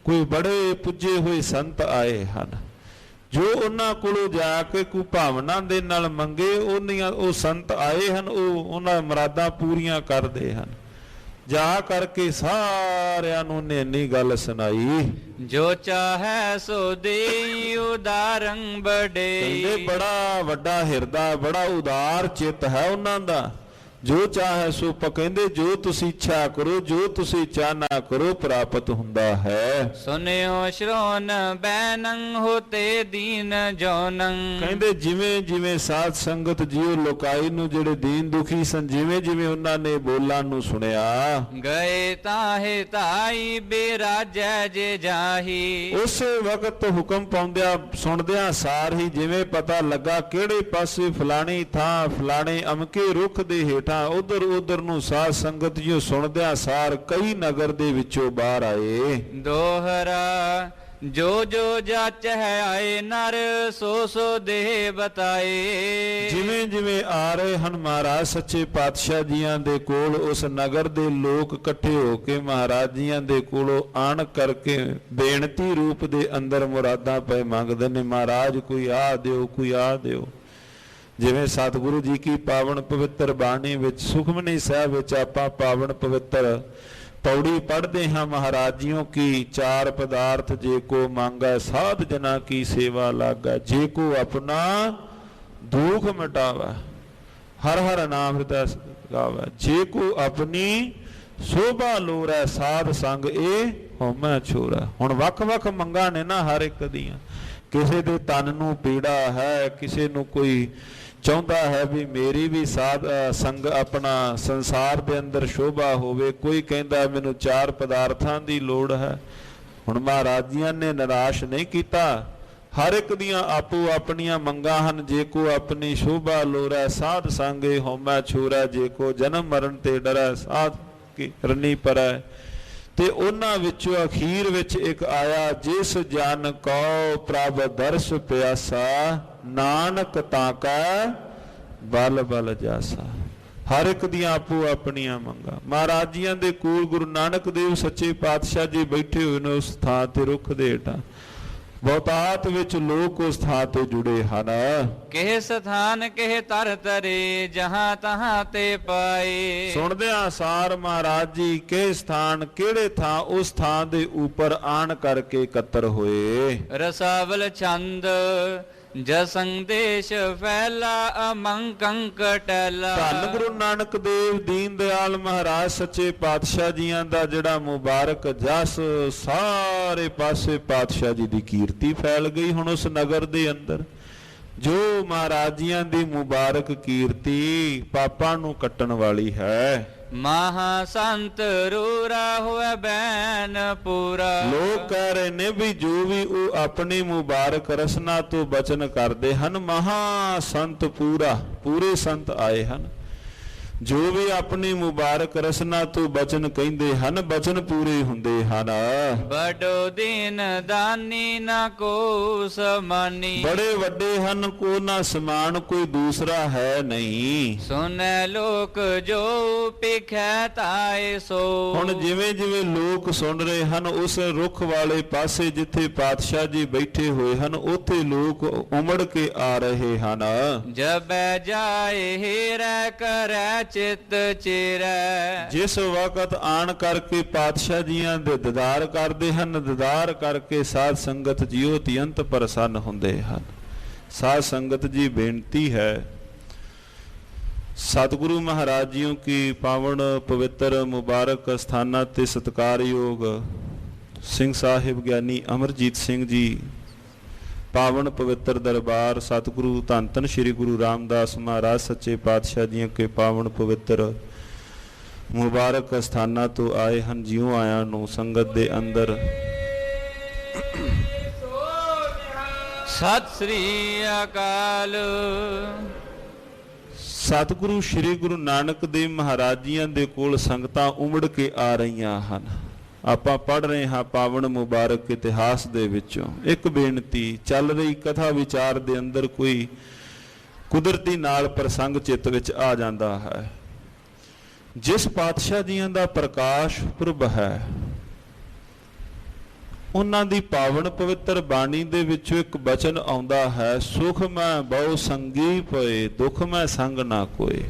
ਕੋਈ ਬੜੇ ਪੁੱਜੇ ਹੋਏ ਸੰਤ ਆਏ ਹਨ, ਜੋ ਉਹਨਾਂ ਕੋਲੋਂ ਜਾ ਕੇ ਕੋਈ ਭਾਵਨਾ ਦੇ ਨਾਲ ਮੰਗੇ, ਉਹ ਸੰਤ ਆਏ ਹਨ, ਉਹ ਉਹਨਾਂ ਮੁਰਾਦਾਂ ਪੂਰੀਆਂ ਕਰਦੇ ਹਨ। ਜਾ ਕਰਕੇ ਸਾਰਿਆਂ ਨੂੰ ਨੇ ਇੰਨੀ ਗੱਲ ਸੁਣਾਈ। ਜੋ ਚਾਹੈ ਸੋ ਦੇਈ ਉਦਾਰੰ ਬੜੇ। ਕਹਿੰਦੇ ਬੜਾ ਵੱਡਾ ਹਿਰਦਾ, ਬੜਾ ਉਦਾਰ ਚਿੱਤ ਹੈ ਉਹਨਾਂ ਦਾ। ਜੋ ਚਾਹੇ ਸੋ ਕਹਿੰਦੇ ਜੋ ਤੁਸੀਂ ਇੱਛਾ ਕਰੋ, ਜੋ ਤੁਸੀਂ ਚਾਹਨਾ ਕਰੋ, ਪ੍ਰਾਪਤ ਹੁੰਦਾ ਹੈ। ਸੁਨਿਓ ਸ਼੍ਰੋਨ ਬੈਨੰ ਹੋਤੇ ਦੀਨ ਜੋਨੰ। ਕਹਿੰਦੇ ਜਿਵੇਂ ਜਿਵੇਂ ਸਾਧ ਸੰਗਤ ਜੀਓ ਲੋਕਾਈ ਨੂੰ ਜਿਹੜੇ ਦੀਨ ਦੁਖੀ ਸਨ, ਜਿਵੇਂ ਜਿਵੇਂ ਉਹਨਾਂ ਨੇ ਬੋਲਾਂ ਨੂੰ ਸੁਣਿਆ, ਗਏ ਤਾਹੇ ਤਾਈ ਬੇਰਾਜੈ ਜੇ ਜਾਹੀ। ਉਸੇ ਵਕਤ ਹੁਕਮ ਪਾਉਂਦਿਆਂ ਸੁਣਦਿਆਂ ਸਾਰ ਹੀ ਜਿਵੇਂ ਪਤਾ ਲੱਗਾ ਕਿਹੜੇ ਪਾਸੇ ਫਲਾਣੀ ਥਾਂ ਫਲਾਣੇ ਅਮਕੇ ਰੁੱਖ ਦੇ ਹੇਠ ਉਧਰ ਉਧਰ ਨੂੰ ਸਾਧ ਸੰਗਤ ਜੀ ਸੁਣਦਿਆਂ ਸਾਰ ਕਈ ਨਗਰ ਦੇ ਵਿੱਚੋਂ ਬਾਹਰ ਆਏ। ਦੋਹਰਾ ਜੋ ਜੋ ਜਾਚ ਹੈ ਆਏ ਨਰ, ਸੋ ਸੋ ਦੇਹ ਬਤਾਏ। ਜਿਵੇਂ ਜਿਵੇਂ ਆ ਰਹੇ ਹਨ ਮਹਾਰਾਜ ਸੱਚੇ ਪਾਤਸ਼ਾਹ ਜੀਆਂ ਦੇ ਕੋਲ, ਉਸ ਨਗਰ ਦੇ ਲੋਕ ਇਕੱਠੇ ਹੋ ਕੇ ਮਹਾਰਾਜ ਜੀਆਂ ਦੇ ਕੋਲੋਂ ਆਣ ਕਰਕੇ ਬੇਨਤੀ ਰੂਪ ਦੇ ਅੰਦਰ ਮੁਰਾਦਾਂ ਪਏ ਮੰਗਦੇ ਨੇ। ਮਹਾਰਾਜ ਕੋਈ ਆ ਦਿਓ, ਕੋਈ ਆ ਦਿਓ। ਜਿਵੇਂ ਸਤਿਗੁਰੂ ਜੀ ਕੀ ਪਾਵਨ ਪਵਿੱਤਰ ਬਾਣੀ ਵਿੱਚ ਸੁਖਮਨੀ ਸਾਹਿਬ ਵਿੱਚ ਆਪਾਂ ਪਾਵਨ ਪਵਿੱਤਰ ਪੌੜੀ ਪੜ੍ਹਦੇ ਹਾਂ, ਮਹਾਰਾਜ ਜੀਓ ਕੀ ਚਾਰ ਪਦਾਰਥ ਜੇ ਕੋ ਮੰਗੈ, ਸਾਧ ਜਨਾ ਕੀ ਸੇਵਾ ਲਾਗੈ, ਜੇ ਕੋ ਆਪਣਾ ਦੁਖ ਮਿਟਾਵੈ, ਹਰ ਹਰ ਨਾਮ ਹਿਰਦੈ ਗਾਵੈ, ਜੇ ਕੋ ਆਪਣੀ ਸੋਭਾ ਲੋਰੈ, ਸਾਧ ਸੰਗ ਇਹ ਹਉਮੈ ਛੋੜੈ। ਹੁਣ ਵੱਖ ਵੱਖ ਮੰਗਾਂ ਨੇ ਨਾ ਹਰ ਇੱਕ ਦੀਆਂ। ਕਿਸੇ ਦੇ ਤਨ ਨੂੰ ਪੀੜਾ ਹੈ, ਕਿਸੇ ਨੂੰ ਕੋਈ ਚਾਹੁੰਦਾ ਹੈ ਵੀ ਮੇਰੀ ਵੀ ਸਾਧ ਸੰਗ ਆਪਣਾ ਸੰਸਾਰ ਦੇ ਅੰਦਰ ਸ਼ੋਭਾ ਹੋਵੇ, ਕੋਈ ਕਹਿੰਦਾ ਮੈਨੂੰ ਚਾਰ ਪਦਾਰਥਾਂ ਦੀ ਲੋੜ ਹੈ। ਹੁਣ ਮਹਾਰਾਜ ਜੀਆਂ ਨੇ ਨਿਰਾਸ਼ ਨਹੀਂ ਕੀਤਾ, ਹਰ ਇੱਕ ਦੀਆਂ ਆਪੋ ਆਪਣੀਆਂ ਮੰਗਾਂ ਹਨ। ਜੇ ਕੋ ਆਪਣੀ ਸ਼ੋਭਾ ਲੋਰੈ, ਸਾਧ ਸੰਗੇ ਹਉਮੈ ਛੋਰੈ, ਜੇ ਕੋ ਜਨਮ ਮਰਨ ਤੇ ਡਰੈ, ਸਾਧ ਕੀ ਰਨੀ ਪਰੈ। ਤੇ ਉਹਨਾਂ ਵਿੱਚੋਂ ਅਖੀਰ ਵਿੱਚ ਇੱਕ ਆਇਆ, ਜਿਸ ਜਨ ਕਉ ਪ੍ਰਭ ਦਰਸ ਪਿਆਸਾ, ਨਾਨਕ ਤਾਂ ਕੈ ਬਲ ਬਲ ਜਾਸਾ। ਹਰ ਇੱਕ ਦੀਆਂ ਆਪੋ ਆਪਣੀਆਂ ਮੰਗਾਂ। ਮਹਾਰਾਜ ਜੀਆਂ ਦੇ ਕੋਲ ਗੁਰੂ ਨਾਨਕ ਦੇਵ ਸੱਚੇ ਪਾਤਸ਼ਾਹ ਜੀ ਬੈਠੇ ਹੋਏ ਨੇ ਉਸ ਥਾਂ ਤੇ, ਰੁੱਖ ਦੇ ਹੇਠਾਂ। ਬਹੁਤਾਤ ਵਿੱਚ ਲੋਕ ਉਸ ਥਾਂ ਤੇ ਜੁੜੇ ਹਨ। ਕਿਹ ਸਥਾਨ ਕਿਹ ਤਰ ਤਰੇ, ਜਹਾਂ ਤਹਾਂ ਤੇ ਪਾਏ। ਸੁਣਦਿਆਂ ਸਾਰ ਮਹਾਰਾਜ ਜੀ ਕਿਹ ਸਥਾਨ ਕਿਹੜੇ ਥਾਂ, ਉਸ ਥਾਂ ਦੇ ਉੱਪਰ ਆਣ ਕਰਕੇ ਇਕੱਤਰ ਹੋਏ। ਰਸਾਵਲ ਛੰਦ ਜਸੰ ਦੇਸ਼ ਫੈਲਾ ਅਮੰ ਕੰਕਟਲਾ। ਧੰਨ ਗੁਰੂ ਨਾਨਕ ਦੇਵ ਦੀਨ ਦਿਆਲ ਮਹਾਰਾਜ ਸੱਚੇ ਪਾਤਸ਼ਾਹ ਜੀਆਂ ਦਾ ਜਿਹੜਾ ਮੁਬਾਰਕ ਜਸ, ਸਾਰੇ ਪਾਸੇ ਪਾਤਸ਼ਾਹ ਜੀ ਦੀ ਕੀਰਤੀ ਫੈਲ ਗਈ। ਹੁਣ ਉਸ ਨਗਰ ਦੇ ਅੰਦਰ ਜੋ ਮਹਾਰਾਜ ਜੀਆਂ ਦੀ ਮੁਬਾਰਕ ਕੀਰਤੀ ਪਾਪਾਂ ਨੂੰ ਕੱਟਣ ਵਾਲੀ ਹੈ। ਮਹਾ ਸੰਤ ਰੂਰਾ ਹੋਏ ਬੈਨ ਪੂਰਾ। ਲੋਕ ਕਹਿ ਰਹੇ ਨੇ ਵੀ ਜੋ ਵੀ ਉਹ ਆਪਣੀ ਮੁਬਾਰਕ ਰਸਨਾ ਤੋਂ ਬਚਨ ਕਰਦੇ ਹਨ, ਮਹਾ ਸੰਤ ਪੂਰੇ ਸੰਤ ਆਏ ਹਨ। ਜੋ ਵੀ ਆਪਣੀ ਮੁਬਾਰਕ ਰਸਨਾ ਤੋਂ ਬਚਨ ਕਹਿੰਦੇ ਹਨ, ਬਚਨ ਪੂਰੇ ਹੁੰਦੇ ਹਨ। ਬੜੋ ਦੀਨ ਦਾਨੀ ਨਾ ਕੋ ਸਮਾਨੀ। ਬੜੇ ਵੱਡੇ ਹਨ, ਕੋ ਨਾ ਸਮਾਨ ਕੋਈ ਦੂਸਰਾ ਹੈ ਨਹੀਂ। ਸੁਨੈ ਲੋਕ ਜੋ ਪਿਖੈ ਤਾਏ ਸੋ। ਹੁਣ ਜਿਵੇਂ ਜਿਵੇਂ ਲੋਕ ਸੁਣ ਰਹੇ ਹਨ, ਉਸ ਰੁੱਖ ਵਾਲੇ ਪਾਸੇ ਜਿੱਥੇ ਪਾਤਸ਼ਾਹ ਜੀ ਬੈਠੇ ਹੋਏ ਹਨ, ਉੱਥੇ ਲੋਕ ਉਮੜ ਕੇ ਆ ਰਹੇ ਹਨ। ਜਬੈ ਜਾਏ ਹੀਰੈ ਕਰੈ ਚਿਤ ਚਿਰੈ। ਜਿਸ ਵਕਤ ਆਣ ਕਰਕੇ ਪਾਤਸ਼ਾਹ ਜੀਆਂ ਦੇ ਦੀਦਾਰ ਕਰਦੇ ਹਨ, ਦੀਦਾਰ ਕਰਕੇ ਸਾਧ ਸੰਗਤ ਜੀਓ ਅਤਿਅੰਤ ਪ੍ਰਸੰਨ ਹੁੰਦੇ ਹਨ। ਸਾਧ ਸੰਗਤ ਜੀ ਬੇਨਤੀ ਹੈ, ਸਤਿਗੁਰੂ ਮਹਾਰਾਜ ਜੀਓ ਕੀ ਪਾਵਨ ਪਵਿੱਤਰ ਮੁਬਾਰਕ ਸਥਾਨਾਂ ਤੇ ਸਤਿਕਾਰਯੋਗ ਸਿੰਘ ਸਾਹਿਬ ਗਿਆਨੀ ਅਮਰਜੀਤ ਸਿੰਘ ਜੀ, ਪਾਵਨ ਪਵਿੱਤਰ ਦਰਬਾਰ ਸਤਿਗੁਰੂ ਧੰਨ ਧੰਨ ਸ੍ਰੀ ਗੁਰੂ ਰਾਮਦਾਸ ਮਹਾਰਾਜ ਸੱਚੇ ਪਾਤਸ਼ਾਹ ਜੀਆਂ ਕੇ ਪਾਵਨ ਪਵਿੱਤਰ ਮੁਬਾਰਕ ਅਸਥਾਨਾਂ ਤੋਂ ਆਏ ਹਨ। ਜਿਉਂ ਆਇਆਂ ਨੂੰ ਸੰਗਤ ਦੇ ਅੰਦਰ ਸਤਿ ਸ੍ਰੀ ਅਕਾਲ। ਸਤਿਗੁਰੂ ਸ੍ਰੀ ਗੁਰੂ ਨਾਨਕ ਦੇਵ ਮਹਾਰਾਜ ਜੀਆਂ ਦੇ ਕੋਲ ਸੰਗਤਾਂ ਉਮੜ ਕੇ ਆ ਰਹੀਆਂ ਹਨ। ਆਪਾਂ ਪੜ੍ਹ ਰਹੇ ਹਾਂ ਪਾਵਨ ਮੁਬਾਰਕ ਇਤਿਹਾਸ ਦੇ ਵਿੱਚੋਂ। ਇੱਕ ਬੇਨਤੀ, ਚੱਲ ਰਹੀ ਕਥਾ ਵਿਚਾਰ ਦੇ ਅੰਦਰ ਕੋਈ ਕੁਦਰਤੀ ਨਾਲ ਪ੍ਰਸੰਗ ਚਿੱਤ ਵਿੱਚ ਆ ਜਾਂਦਾ ਹੈ। ਜਿਸ ਪਾਤਸ਼ਾਹ ਜੀਆਂ ਦਾ ਪ੍ਰਕਾਸ਼ ਪੁਰਬ ਹੈ, ਉਹਨਾਂ ਦੀ ਪਾਵਨ ਪਵਿੱਤਰ ਬਾਣੀ ਦੇ ਵਿੱਚੋਂ ਇੱਕ ਬਚਨ ਆਉਂਦਾ ਹੈ, ਸੁਖ ਮੈਂ ਬਹੁ ਸੰਗੀ ਪਏ, ਦੁੱਖ ਮੈਂ ਸੰਗ ਨਾ ਕੋਏ।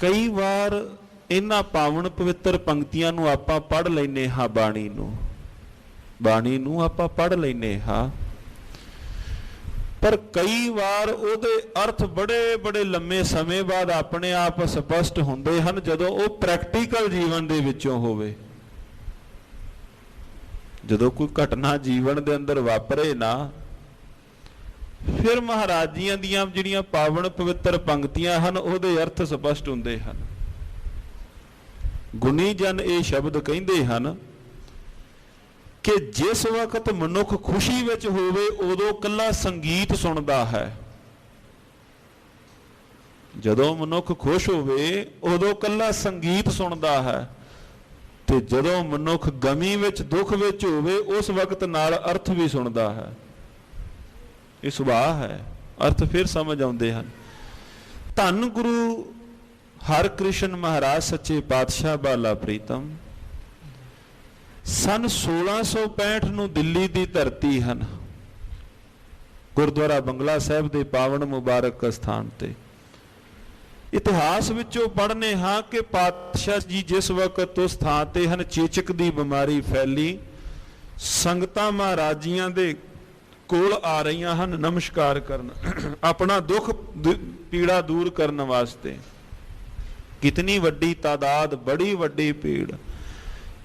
ਕਈ ਵਾਰ ਇਹਨਾਂ ਪਾਵਨ ਪਵਿੱਤਰ ਪੰਕਤੀਆਂ ਨੂੰ ਆਪਾਂ ਪੜ੍ਹ ਲੈਨੇ ਹਾਂ, ਬਾਣੀ ਨੂੰ ਆਪਾਂ ਪੜ੍ਹ ਲੈਨੇ ਹਾਂ, ਪਰ ਕਈ ਵਾਰ ਉਹਦੇ ਅਰਥ ਬੜੇ ਬੜੇ ਲੰਮੇ ਸਮੇਂ ਬਾਅਦ ਆਪਣੇ ਆਪ ਸਪਸ਼ਟ ਹੁੰਦੇ ਹਨ, ਜਦੋਂ ਉਹ ਪ੍ਰੈਕਟੀਕਲ ਜੀਵਨ ਦੇ ਵਿੱਚੋਂ ਹੋਵੇ। ਜਦੋਂ ਕੋਈ ਘਟਨਾ ਜੀਵਨ ਦੇ ਅੰਦਰ ਵਾਪਰੇ ਨਾ, ਫਿਰ ਮਹਾਰਾਜ ਜੀਆਂ ਦੀਆਂ ਜਿਹੜੀਆਂ ਪਾਵਨ ਪਵਿੱਤਰ ਪੰਕਤੀਆਂ ਹਨ ਉਹਦੇ ਅਰਥ ਸਪਸ਼ਟ ਹੁੰਦੇ ਹਨ। ਗੁਣੀ ਜਨ ਇਹ ਸ਼ਬਦ ਕਹਿੰਦੇ ਹਨ ਕਿ ਜਿਸ ਵਕਤ ਮਨੁੱਖ ਖੁਸ਼ੀ ਵਿੱਚ ਹੋਵੇ ਉਦੋਂ ਕੱਲਾ ਸੰਗੀਤ ਸੁਣਦਾ ਹੈ। ਜਦੋਂ ਮਨੁੱਖ ਖੁਸ਼ ਹੋਵੇ ਉਦੋਂ ਕੱਲਾ ਸੰਗੀਤ ਸੁਣਦਾ ਹੈ, ਤੇ ਜਦੋਂ ਮਨੁੱਖ ਗਮੀ ਵਿੱਚ ਦੁੱਖ ਵਿੱਚ ਹੋਵੇ ਉਸ ਵਕਤ ਨਾਲ ਅਰਥ ਵੀ ਸੁਣਦਾ ਹੈ। ਇਹ ਸੁਭਾਅ ਹੈ, ਅਰਥ ਫਿਰ ਸਮਝ ਆਉਂਦੇ ਹਨ। ਧੰਨ ਗੁਰੂ ਹਰਿਕ੍ਰਿਸ਼ਨ ਮਹਾਰਾਜ ਸੱਚੇ ਪਾਤਸ਼ਾਹ ਬਾਲਾ ਪ੍ਰੀਤਮ ਸਨ 1665 ਨੂੰ ਦਿੱਲੀ ਦੀ ਧਰਤੀ ਹਨ, ਗੁਰਦੁਆਰਾ ਬੰਗਲਾ ਸਾਹਿਬ ਦੇ ਪਾਵਨ ਮੁਬਾਰਕ ਸਥਾਨ ਤੇ। ਇਤਿਹਾਸ ਵਿੱਚੋਂ ਪੜ੍ਹਨੇ ਹਾਂ ਕਿ ਪਾਤਸ਼ਾਹ ਜੀ ਜਿਸ ਵਕਤ ਉਸ ਥਾਂ ਤੇ ਹਨ, ਚੇਚਕ ਦੀ ਬਿਮਾਰੀ ਫੈਲੀ, ਸੰਗਤਾਂ ਮਹਾਰਾਜੀਆਂ ਦੇ ਕੋਲ ਆ ਰਹੀਆਂ ਹਨ ਨਮਸਕਾਰ ਕਰਨ, ਆਪਣਾ ਦੁੱਖ ਪੀੜਾ ਦੂਰ ਕਰਨ ਵਾਸਤੇ। ਕਿਤਨੀ ਵੱਡੀ ਤਾਦਾਦ, ਬੜੀ ਵੱਡੀ ਭੀੜ,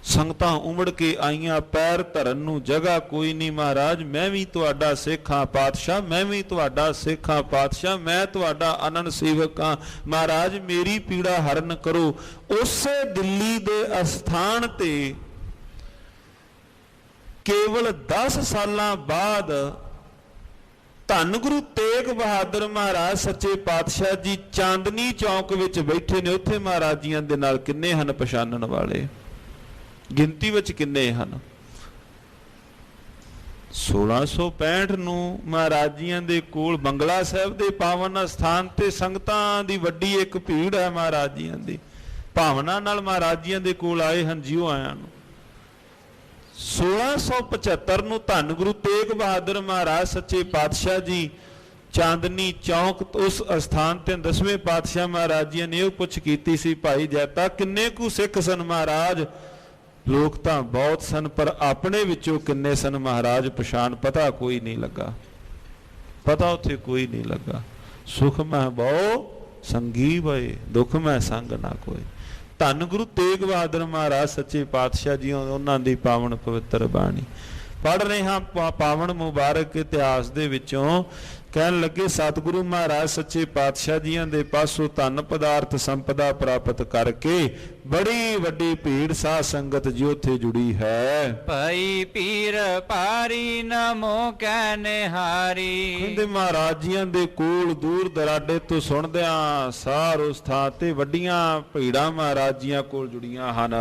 ਸੰਗਤਾਂ ਉਮੜ ਕੇ ਆਈਆਂ, ਪੈਰ ਧਰਨ ਨੂੰ ਜਗ੍ਹਾ ਕੋਈ ਨਹੀਂ। ਮਹਾਰਾਜ ਮੈਂ ਵੀ ਤੁਹਾਡਾ ਸਿੱਖ ਹਾਂ ਪਾਤਸ਼ਾਹ, ਮੈਂ ਵੀ ਤੁਹਾਡਾ ਸਿੱਖ ਹਾਂ ਪਾਤਸ਼ਾਹ, ਮੈਂ ਤੁਹਾਡਾ ਆਨੰਦ ਸੇਵਕ ਹਾਂ, ਮਹਾਰਾਜ ਮੇਰੀ ਪੀੜਾ ਹਰਨ ਕਰੋ। ਉਸੇ ਦਿੱਲੀ ਦੇ ਅਸਥਾਨ ਤੇ ਕੇਵਲ 10 ਸਾਲਾਂ ਬਾਅਦ ਧੰਨ ਗੁਰੂ ਤੇਗ ਬਹਾਦਰ ਮਹਾਰਾਜ ਸੱਚੇ ਪਾਤਸ਼ਾਹ ਜੀ ਚਾਂਦਨੀ ਚੌਕ ਵਿੱਚ ਬੈਠੇ ਨੇ। ਉੱਥੇ ਮਹਾਰਾਜ ਜੀਆਂ ਦੇ ਨਾਲ ਕਿੰਨੇ ਹਨ ਪਛਾਣਨ ਵਾਲੇ, ਗਿਣਤੀ ਵਿੱਚ ਕਿੰਨੇ ਹਨ? 1665 ਨੂੰ ਮਹਾਰਾਜ ਜੀਆਂ ਦੇ ਕੋਲ ਬੰਗਲਾ ਸਾਹਿਬ ਦੇ ਪਾਵਨ ਸਥਾਨ ਤੇ ਸੰਗਤਾਂ ਦੀ ਵੱਡੀ ਇੱਕ ਭੀੜ ਹੈ। ਮਹਾਰਾਜ ਜੀਆਂ ਦੀ ਭਾਵਨਾ ਨਾਲ ਮਹਾਰਾਜ ਜੀਆਂ ਦੇ ਕੋਲ ਆਏ ਹਨ ਜਿਉਂ ਆਇਆਂ ਨੂੰ। 1675 ਨੂੰ ਧੰਨ ਗੁਰੂ ਤੇਗ ਬਹਾਦਰ ਮਹਾਰਾਜ ਸੱਚੇ ਪਾਤਸ਼ਾਹ ਜੀ ਚਾਂਦਨੀ ਚੌਕ ਉਸ ਅਸਥਾਨ ਤੇ 10ਵੇਂ ਪਾਤਸ਼ਾਹ ਮਹਾਰਾਜ ਜੀ ਨੇ ਉਹ ਪੁੱਛ ਕੀਤੀ ਸੀ, ਭਾਈ ਜੈਤਾ ਕਿੰਨੇ ਕੁ ਸਿੱਖ ਸਨ ਮਹਾਰਾਜ? ਲੋਕ ਤਾਂ ਬਹੁਤ ਸਨ, ਪਰ ਆਪਣੇ ਵਿੱਚੋਂ ਕਿੰਨੇ ਸਨ ਮਹਾਰਾਜ ਪਛਾਣ ਪਤਾ ਕੋਈ ਨਹੀਂ ਲੱਗਾ, ਪਤਾ ਉੱਥੇ ਕੋਈ ਨਹੀਂ ਲੱਗਾ। ਸੁਖ ਮੈਂ ਬਹੁ ਸੰਗੀ ਭਏ, ਦੁੱਖ ਮੈਂ ਸੰਗ ਨਾ ਕੋਏ। ਧੰਨ ਗੁਰੂ ਤੇਗ ਬਹਾਦਰ ਮਹਾਰਾਜ ਸੱਚੇ ਪਾਤਸ਼ਾਹ ਜੀ ਉਹਨਾਂ ਦੀ ਪਾਵਨ ਪਵਿੱਤਰ ਬਾਣੀ ਪੜ੍ਹ ਰਹੇ ਹਾਂ। ਪਾਵਨ ਮੁਬਾਰਕ ਇਤਿਹਾਸ ਦੇ ਵਿੱਚੋਂ ਕਹਿਣ ਲੱਗੇ, ਸਤਿਗੁਰੂ ਮਹਾਰਾਜ ਸੱਚੇ ਪਾਤਸ਼ਾਹ ਜੀਆਂ ਦੇ ਪਾਸੋਂ ਧਨ ਪਦਾਰਥ ਸੰਪਦਾ ਪ੍ਰਾਪਤ ਕਰਕੇ ਬੜੀ ਵੱਡੀ ਭੀੜ ਸਾਧ ਸੰਗਤ ਜੀ ਉੱਥੇ ਜੁੜੀ ਹੈ। ਭਾਈ ਪੀਰ ਭਾਰੀ ਨਮੋ ਕਹਿ ਨਿਹਾਰੀ। ਕਹਿੰਦੇ ਮਹਾਰਾਜ ਜੀਆਂ ਦੇ ਕੋਲ ਦੂਰ ਦਰਾਡੇ ਤੋਂ ਸੁਣਦਿਆਂ ਸਾਰ ਉਸ ਥਾਂ ਤੇ ਵੱਡੀਆਂ ਭੀੜਾਂ ਮਹਾਰਾਜ ਜੀਆਂ ਕੋਲ ਜੁੜੀਆਂ ਹਨ।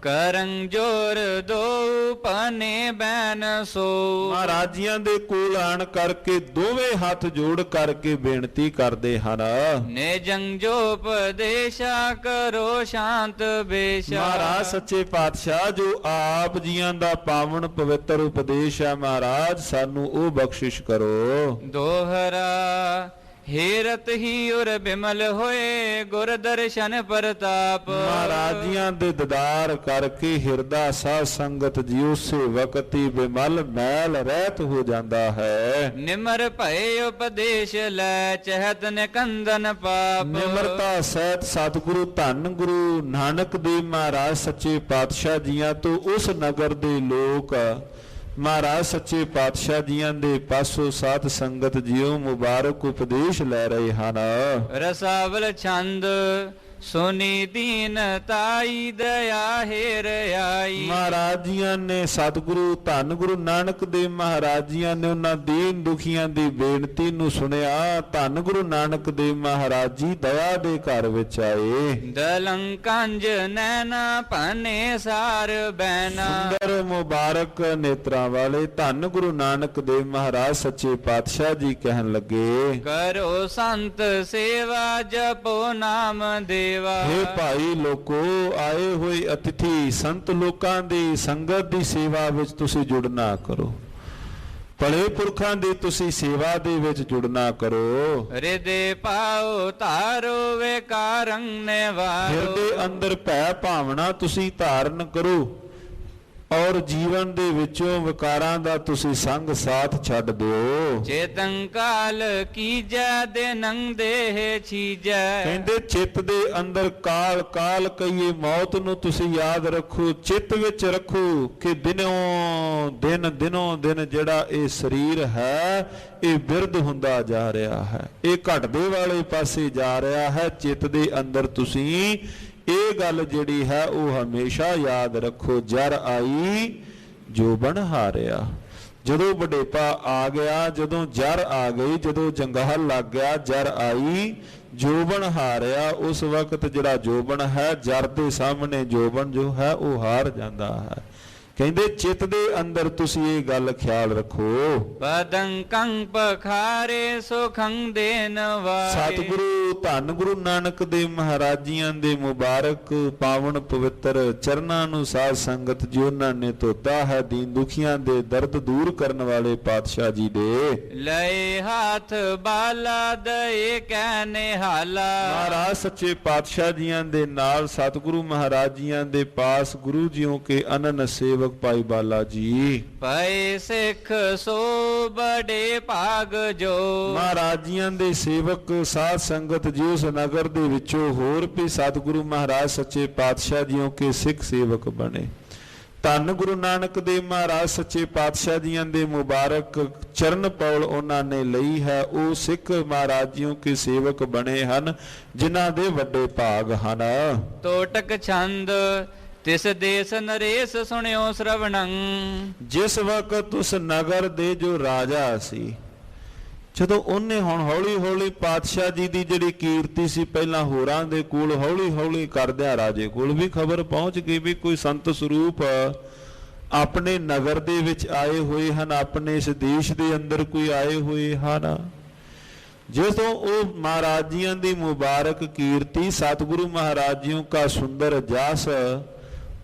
ਕਰੰ ਜੋਰ ਦੋ ਪਨੇ ਬੈਨ ਸੋ। ਮਹਾਰਾਜ ਜੀਆਂ ਦੇ ਕੋਲ ਆਣ ਕਰਕੇ ਦੋਵੇਂ ਹੱਥ ਜੋੜ ਕਰਕੇ ਬੇਨਤੀ ਕਰਦੇ ਹਨ, ਨੇ ਜੰਗਜੋਪਦੇਸ਼ਾ ਕਰੋ ਸ਼ਾਂਤ ਬੇਸ਼ਾ। ਮਹਾਰਾਜ ਸੱਚੇ ਪਾਤਸ਼ਾਹ ਜੋ ਆਪ ਜੀਆਂ ਦਾ ਪਾਵਨ ਪਵਿੱਤਰ ਉਪਦੇਸ਼ ਹੈ, ਮਹਾਰਾਜ ਸਾਨੂੰ ਉਹ ਬਖਸ਼ਿਸ਼ ਕਰੋ। ਦੋਹਰਾ ਹੇਰਤ ਹੀ ਉਰ ਬਿਮਲ ਹੋਏ ਗੁਰ ਦਰਸ਼ਨ ਪ੍ਰਤਾਪ। ਮਹਾਰਾਜ ਜੀਆਂ ਦੇ ਦੀਦਾਰ ਕਰਕੇ ਹਿਰਦਾ ਸਾਧ ਸੰਗਤ ਜੀ ਉਸੇ ਵਕਤ ਹੀ ਬਿਮਲ ਮੈਲ ਰਹਿਤ ਹੋ ਜਾਂਦਾ ਹੈ। ਨਿਮਰ ਭਏ ਉਪਦੇਸ਼ ਲੈ ਚਹਿਤ ਨਿਕੰਦਨ ਪਾਪ। ਨਿਮਰਤਾ ਸਹਿਤ ਸਤਿਗੁਰੂ ਧੰਨ ਗੁਰੂ ਨਾਨਕ ਦੇਵ ਮਹਾਰਾਜ ਸੱਚੇ ਪਾਤਸ਼ਾਹ ਜੀਆਂ ਤੋਂ ਉਸ ਨਗਰ ਦੇ ਲੋਕ ਮਹਾਰਾਜ ਸੱਚੇ ਪਾਤਸ਼ਾਹ ਜੀਆਂ ਦੇ ਪਾਸੋਂ ਸਾਧ ਸੰਗਤ ਜੀਓ ਮੁਬਾਰਕ ਉਪਦੇਸ਼ ਲੈ ਰਹੇ ਹਨ। ਰਸਾਵਲ ਛੰਦ ਸੁਨੀ ਦੀਨ ਤਾਈ ਦਇਆ ਹੇਰ ਆਈ। ਮਹਾਰਾਜ ਜੀਆਂ ਨੇ ਸਤਿਗੁਰੂ ਧੰਨ ਗੁਰੂ ਨਾਨਕ ਦੇਵ ਮਹਾਰਾਜ ਜੀਆਂ ਨੇ ਉਹਨਾਂ ਦੀਨ ਦੁਖੀਆਂ ਦੀ ਬੇਨਤੀ ਨੂੰ ਸੁਣਿਆ। ਧੰਨ ਗੁਰੂ ਨਾਨਕ ਦੇਵ ਮਹਾਰਾਜ ਜੀ ਦਇਆ ਦੇ ਘਰ ਵਿੱਚ ਆਏ। ਦਲੰਕੰਜ ਨੈਣਾ ਭਾਨੇ ਸਾਰ ਬੈਨਾ। ਸੁੰਦਰ ਮੁਬਾਰਕ ਨੇਤਰਾਂ ਵਾਲੇ ਧੰਨ ਗੁਰੂ ਨਾਨਕ ਦੇਵ ਮਹਾਰਾਜ ਸੱਚੇ ਪਾਤਸ਼ਾਹ ਜੀ ਕਹਿਣ ਲੱਗੇ, ਕਰੋ ਸੰਤ ਸੇਵਾ ਜਪੋ ਨਾਮ ਦੇਵਾ। ਹੇ ਭਾਈ ਲੋਕੋ, ਆਏ ਹੋਏ ਅਤਿਥੀ ਸੰਤ ਲੋਕਾਂ ਦੀ ਸੰਗਤ ਦੀ ਸੇਵਾ ਵਿੱਚ ਤੁਸੀਂ ਜੁੜਨਾ ਕਰੋ। ਭਲੇ ਪੁਰਖਾਂ ਦੀ ਤੁਸੀਂ ਸੇਵਾ ਦੇ ਵਿੱਚ ਜੁੜਨਾ ਕਰੋ। ਹਿਰਦੇ ਪਾਓ ਧਾਰੋ ਵਿਕਾਰੰ ਨਿਵਾਰੋ। ਹਿਰਦੇ ਅੰਦਰ ਭੈ ਭਾਵਨਾ ਤੁਸੀਂ ਧਾਰਨ ਕਰੋ ਔਰ ਜੀਵਨ ਦੇ ਵਿੱਚੋਂ ਵਿਕਾਰਾਂ ਦਾ ਤੁਸੀਂ ਸੰਗ ਸਾਥ ਛੱਡ ਦਿਓ। ਚੇਤੰ ਕਾਲ ਕੀਜੈ ਦਿਨੰ ਦੇਹ ਛੀਜੈ। ਕਹਿੰਦੇ ਚਿੱਤ ਦੇ ਅੰਦਰ ਕਾਲ ਕਾਲ ਕਹੀਏ ਮੌਤ ਨੂੰ ਤੁਸੀਂ ਯਾਦ ਰੱਖੋ, ਚਿੱਤ ਵਿੱਚ ਰੱਖੋ ਕਿ ਦਿਨੋਂ ਦਿਨ ਜਿਹੜਾ ਇਹ ਸਰੀਰ ਹੈ ਇਹ ਬਿਰਧ ਹੁੰਦਾ ਜਾ ਰਿਹਾ ਹੈ, ਇਹ ਘਟਦੇ ਵਾਲੇ ਪਾਸੇ ਜਾ ਰਿਹਾ ਹੈ। ਚਿੱਤ ਦੇ ਅੰਦਰ ਤੁਸੀਂ ਇਹ ਗੱਲ ਜਿਹੜੀ ਹੈ ਉਹ ਹਮੇਸ਼ਾ ਯਾਦ ਰੱਖੋ, ਜਰ ਆਈ ਜੋਬਨ ਹਾਰਿਆ। ਜਦੋਂ ਵਡੇਪਾ ਆ ਗਿਆ, ਜਦੋਂ ਜਰ ਆ ਗਈ, ਜਦੋਂ ਜੰਗਾਲ ਲੱਗ ਗਿਆ, ਜਰ ਆਈ ਜੋਬਨ ਹਾਰਿਆ। ਉਸ ਵਕਤ ਜਿਹੜਾ ਜੋਬਨ ਹੈ, ਜਰ ਦੇ ਸਾਹਮਣੇ ਜੋਬਨ ਜੋ ਹੈ ਉਹ ਹਾਰ ਜਾਂਦਾ ਹੈ। ਕਹਿੰਦੇ ਚਿੱਤ ਦੇ ਅੰਦਰ ਤੁਸੀਂ ਇਹ ਗੱਲ ਖਿਆਲ ਰੱਖੋ। ਪਦੰ ਕੰਗ ਪਖਾਰੇ ਸੁਖੰ ਦੇਨ ਵਾਰੇ। ਸਤਿਗੁਰੂ ਧੰਨ ਗੁਰੂ ਨਾਨਕ ਦੇਵ ਮਹਾਰਾਜ ਜੀਆਂ ਦੇ ਮੁਬਾਰਕ ਪਾਵਨ ਪਵਿੱਤਰ ਚਰਨਾਂ ਨੂੰ ਸਾਧ ਸੰਗਤ ਜੀ ਉਹਨਾਂ ਨੇ ਧੋਤਾ ਹੈ। ਦੀਨ ਦੁਖੀਆਂ ਦੇ ਦਰਦ ਦੂਰ ਕਰਨ ਵਾਲੇ ਪਾਤਸ਼ਾਹ ਜੀ ਦੇ ਲਏ ਹੱਥ ਬਾਲਾ ਦਏ ਕਹਿ ਨਿਹਾਲਾ। ਮਹਾਰਾਜ ਸੱਚੇ ਪਾਤਸ਼ਾਹ ਜੀਆਂ ਦੇ ਨਾਲ ਸਤਿਗੁਰੂ ਮਹਾਰਾਜ ਜੀਆਂ ਦੇ ਪਾਸ ਗੁਰੂ ਜੀਓ ਕੇ ਅਨੰਨ ਸੇਵਕ ਭਾਈ ਬਾਲਾ ਜੀ ਪਏ ਸਿੱਖ ਸੋ ਬੜੇ ਭਾਗ ਜੋ। ਮਹਾਰਾਜ ਜੀਆਂ ਦੇ ਸੇਵਕ ਸਾਧ ਸੰਗਤ ਜੀ ਉਸ ਨਗਰ ਦੇ ਵਿੱਚੋਂ ਹੋਰ ਵੀ ਸਤਿਗੁਰੂ ਮਹਾਰਾਜ ਸੱਚੇ ਪਾਤਸ਼ਾਹ ਜੀਓ ਕੇ ਸਿੱਖ ਸੇਵਕ ਬਣੇ। ਧੰਨ ਗੁਰੂ ਨਾਨਕ ਦੇਵ ਮਹਾਰਾਜ ਸੱਚੇ ਪਾਤਸ਼ਾਹ ਜੀਆਂ ਦੇ ਮੁਬਾਰਕ ਚਰਨ ਪੌਲ ਉਹਨਾਂ ਨੇ ਲਈ ਹੈ। ਉਹ ਸਿੱਖ ਮਹਾਰਾਜ ਜੀਓ ਕੇ ਸੇਵਕ ਬਣੇ ਹਨ ਜਿਨ੍ਹਾਂ ਦੇ ਵੱਡੇ ਭਾਗ ਹਨ। ਤੋਟਕ ਛੰਦ ਤਿਸ ਦੇਸ ਨਰੇਸ਼ ਸੁਣਿਓ ਸ਼ਰਵਣੰ। ਜਿਸ ਵਕਤ ਉਸ ਨਗਰ ਦੇ ਜੋ ਰਾਜਾ ਸੀ, ਜਦੋਂ ਉਹਨੇ ਹੁਣ ਹੌਲੀ ਹੌਲੀ ਪਾਤਸ਼ਾਹ ਜੀ ਦੀ ਜਿਹੜੀ ਕੀਰਤੀ ਸੀ ਪਹਿਲਾਂ ਹੋਰਾਂ ਦੇ ਕੋਲ ਹੌਲੀ ਹੌਲੀ ਕਰਦਿਆਂ ਰਾਜੇ ਕੋਲ ਵੀ ਖਬਰ ਪਹੁੰਚ ਗਈ ਵੀ ਕੋਈ ਸੰਤ ਸਰੂਪ ਆਪਣੇ ਨਗਰ ਦੇ ਵਿੱਚ ਆਏ ਹੋਏ ਹਨ, ਆਪਣੇ ਇਸ ਦੇਸ਼ ਦੇ ਅੰਦਰ ਕੋਈ ਆਏ ਹੋਏ ਹਨ। ਜਦੋਂ ਉਹ ਮਹਾਰਾਜ ਜੀਆਂ ਦੀ ਮੁਬਾਰਕ ਕੀਰਤੀ ਸਤਿਗੁਰੂ ਮਹਾਰਾਜ ਜੀਓ ਕਾ ਸੁੰਦਰ ਜਸ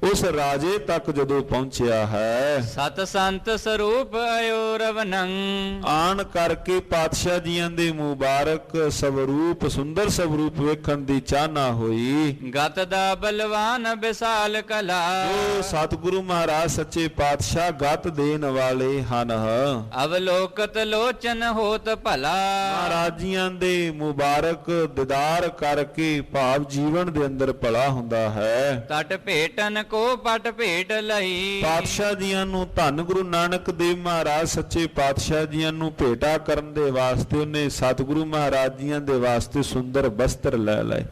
ਉਸ ਰਾਜੇ ਤੱਕ ਜਦੋਂ ਪਹੁੰਚਿਆ ਹੈ, ਸਤ ਸੰਤ ਸਰੂਪ ਆਇਓ ਰਵਨੰ। ਆਣ ਕਰਕੇ ਪਾਤਸ਼ਾਹ ਜੀਆਂ ਦੇ ਮੁਬਾਰਕ ਸਵਰੂਪ ਸੁੰਦਰ ਸਵਰੂਪ ਵੇਖਣ ਦੀ ਚਾਹਨਾ ਹੋਈ। ਗਤ ਦਾ ਬਲਵਾਨ ਵਿਸਾਲ ਕਲਾ। ਉਹ ਸਤਿਗੁਰੂ ਮਹਾਰਾਜ ਸੱਚੇ ਪਾਤਸ਼ਾਹ ਗਤ ਦੇਣ ਵਾਲੇ ਹਨ। ਅਵਲੋਕਤ ਲੋਚਨ ਹੋਤ ਭਲਾ। ਮਹਾਰਾਜ ਜੀਆਂ ਦੇ ਮੁਬਾਰਕ ਦੀਦਾਰ ਕਰਕੇ ਭਾਵ ਜੀਵਨ ਦੇ ਅੰਦਰ ਭਲਾ ਹੁੰਦਾ ਹੈ। ਤਟ ਭੇਟਨ ਕੋ ਪਟ ਭੇਟ ਲਈ। ਪਾਤਸ਼ਾਹ ਜੀਆਂ ਨੂੰ ਧੰਨ ਗੁਰੂ ਨਾਨਕ ਦੇਵ ਮਹਾਰਾਜ ਸੱਚੇ ਪਾਤਸ਼ਾਹ ਜੀਆਂ ਨੂੰ ਭੇਟਾ ਕਰਨ ਦੇ ਵਾਸਤੇ ਉਹਨੇ ਸਤਿਗੁਰੂ ਮਹਾਰਾਜ ਜੀਆਂ ਦੇ ਵਾਸਤੇ ਸੁੰਦਰ ਵਸਤਰ ਲੈ ਲਏ।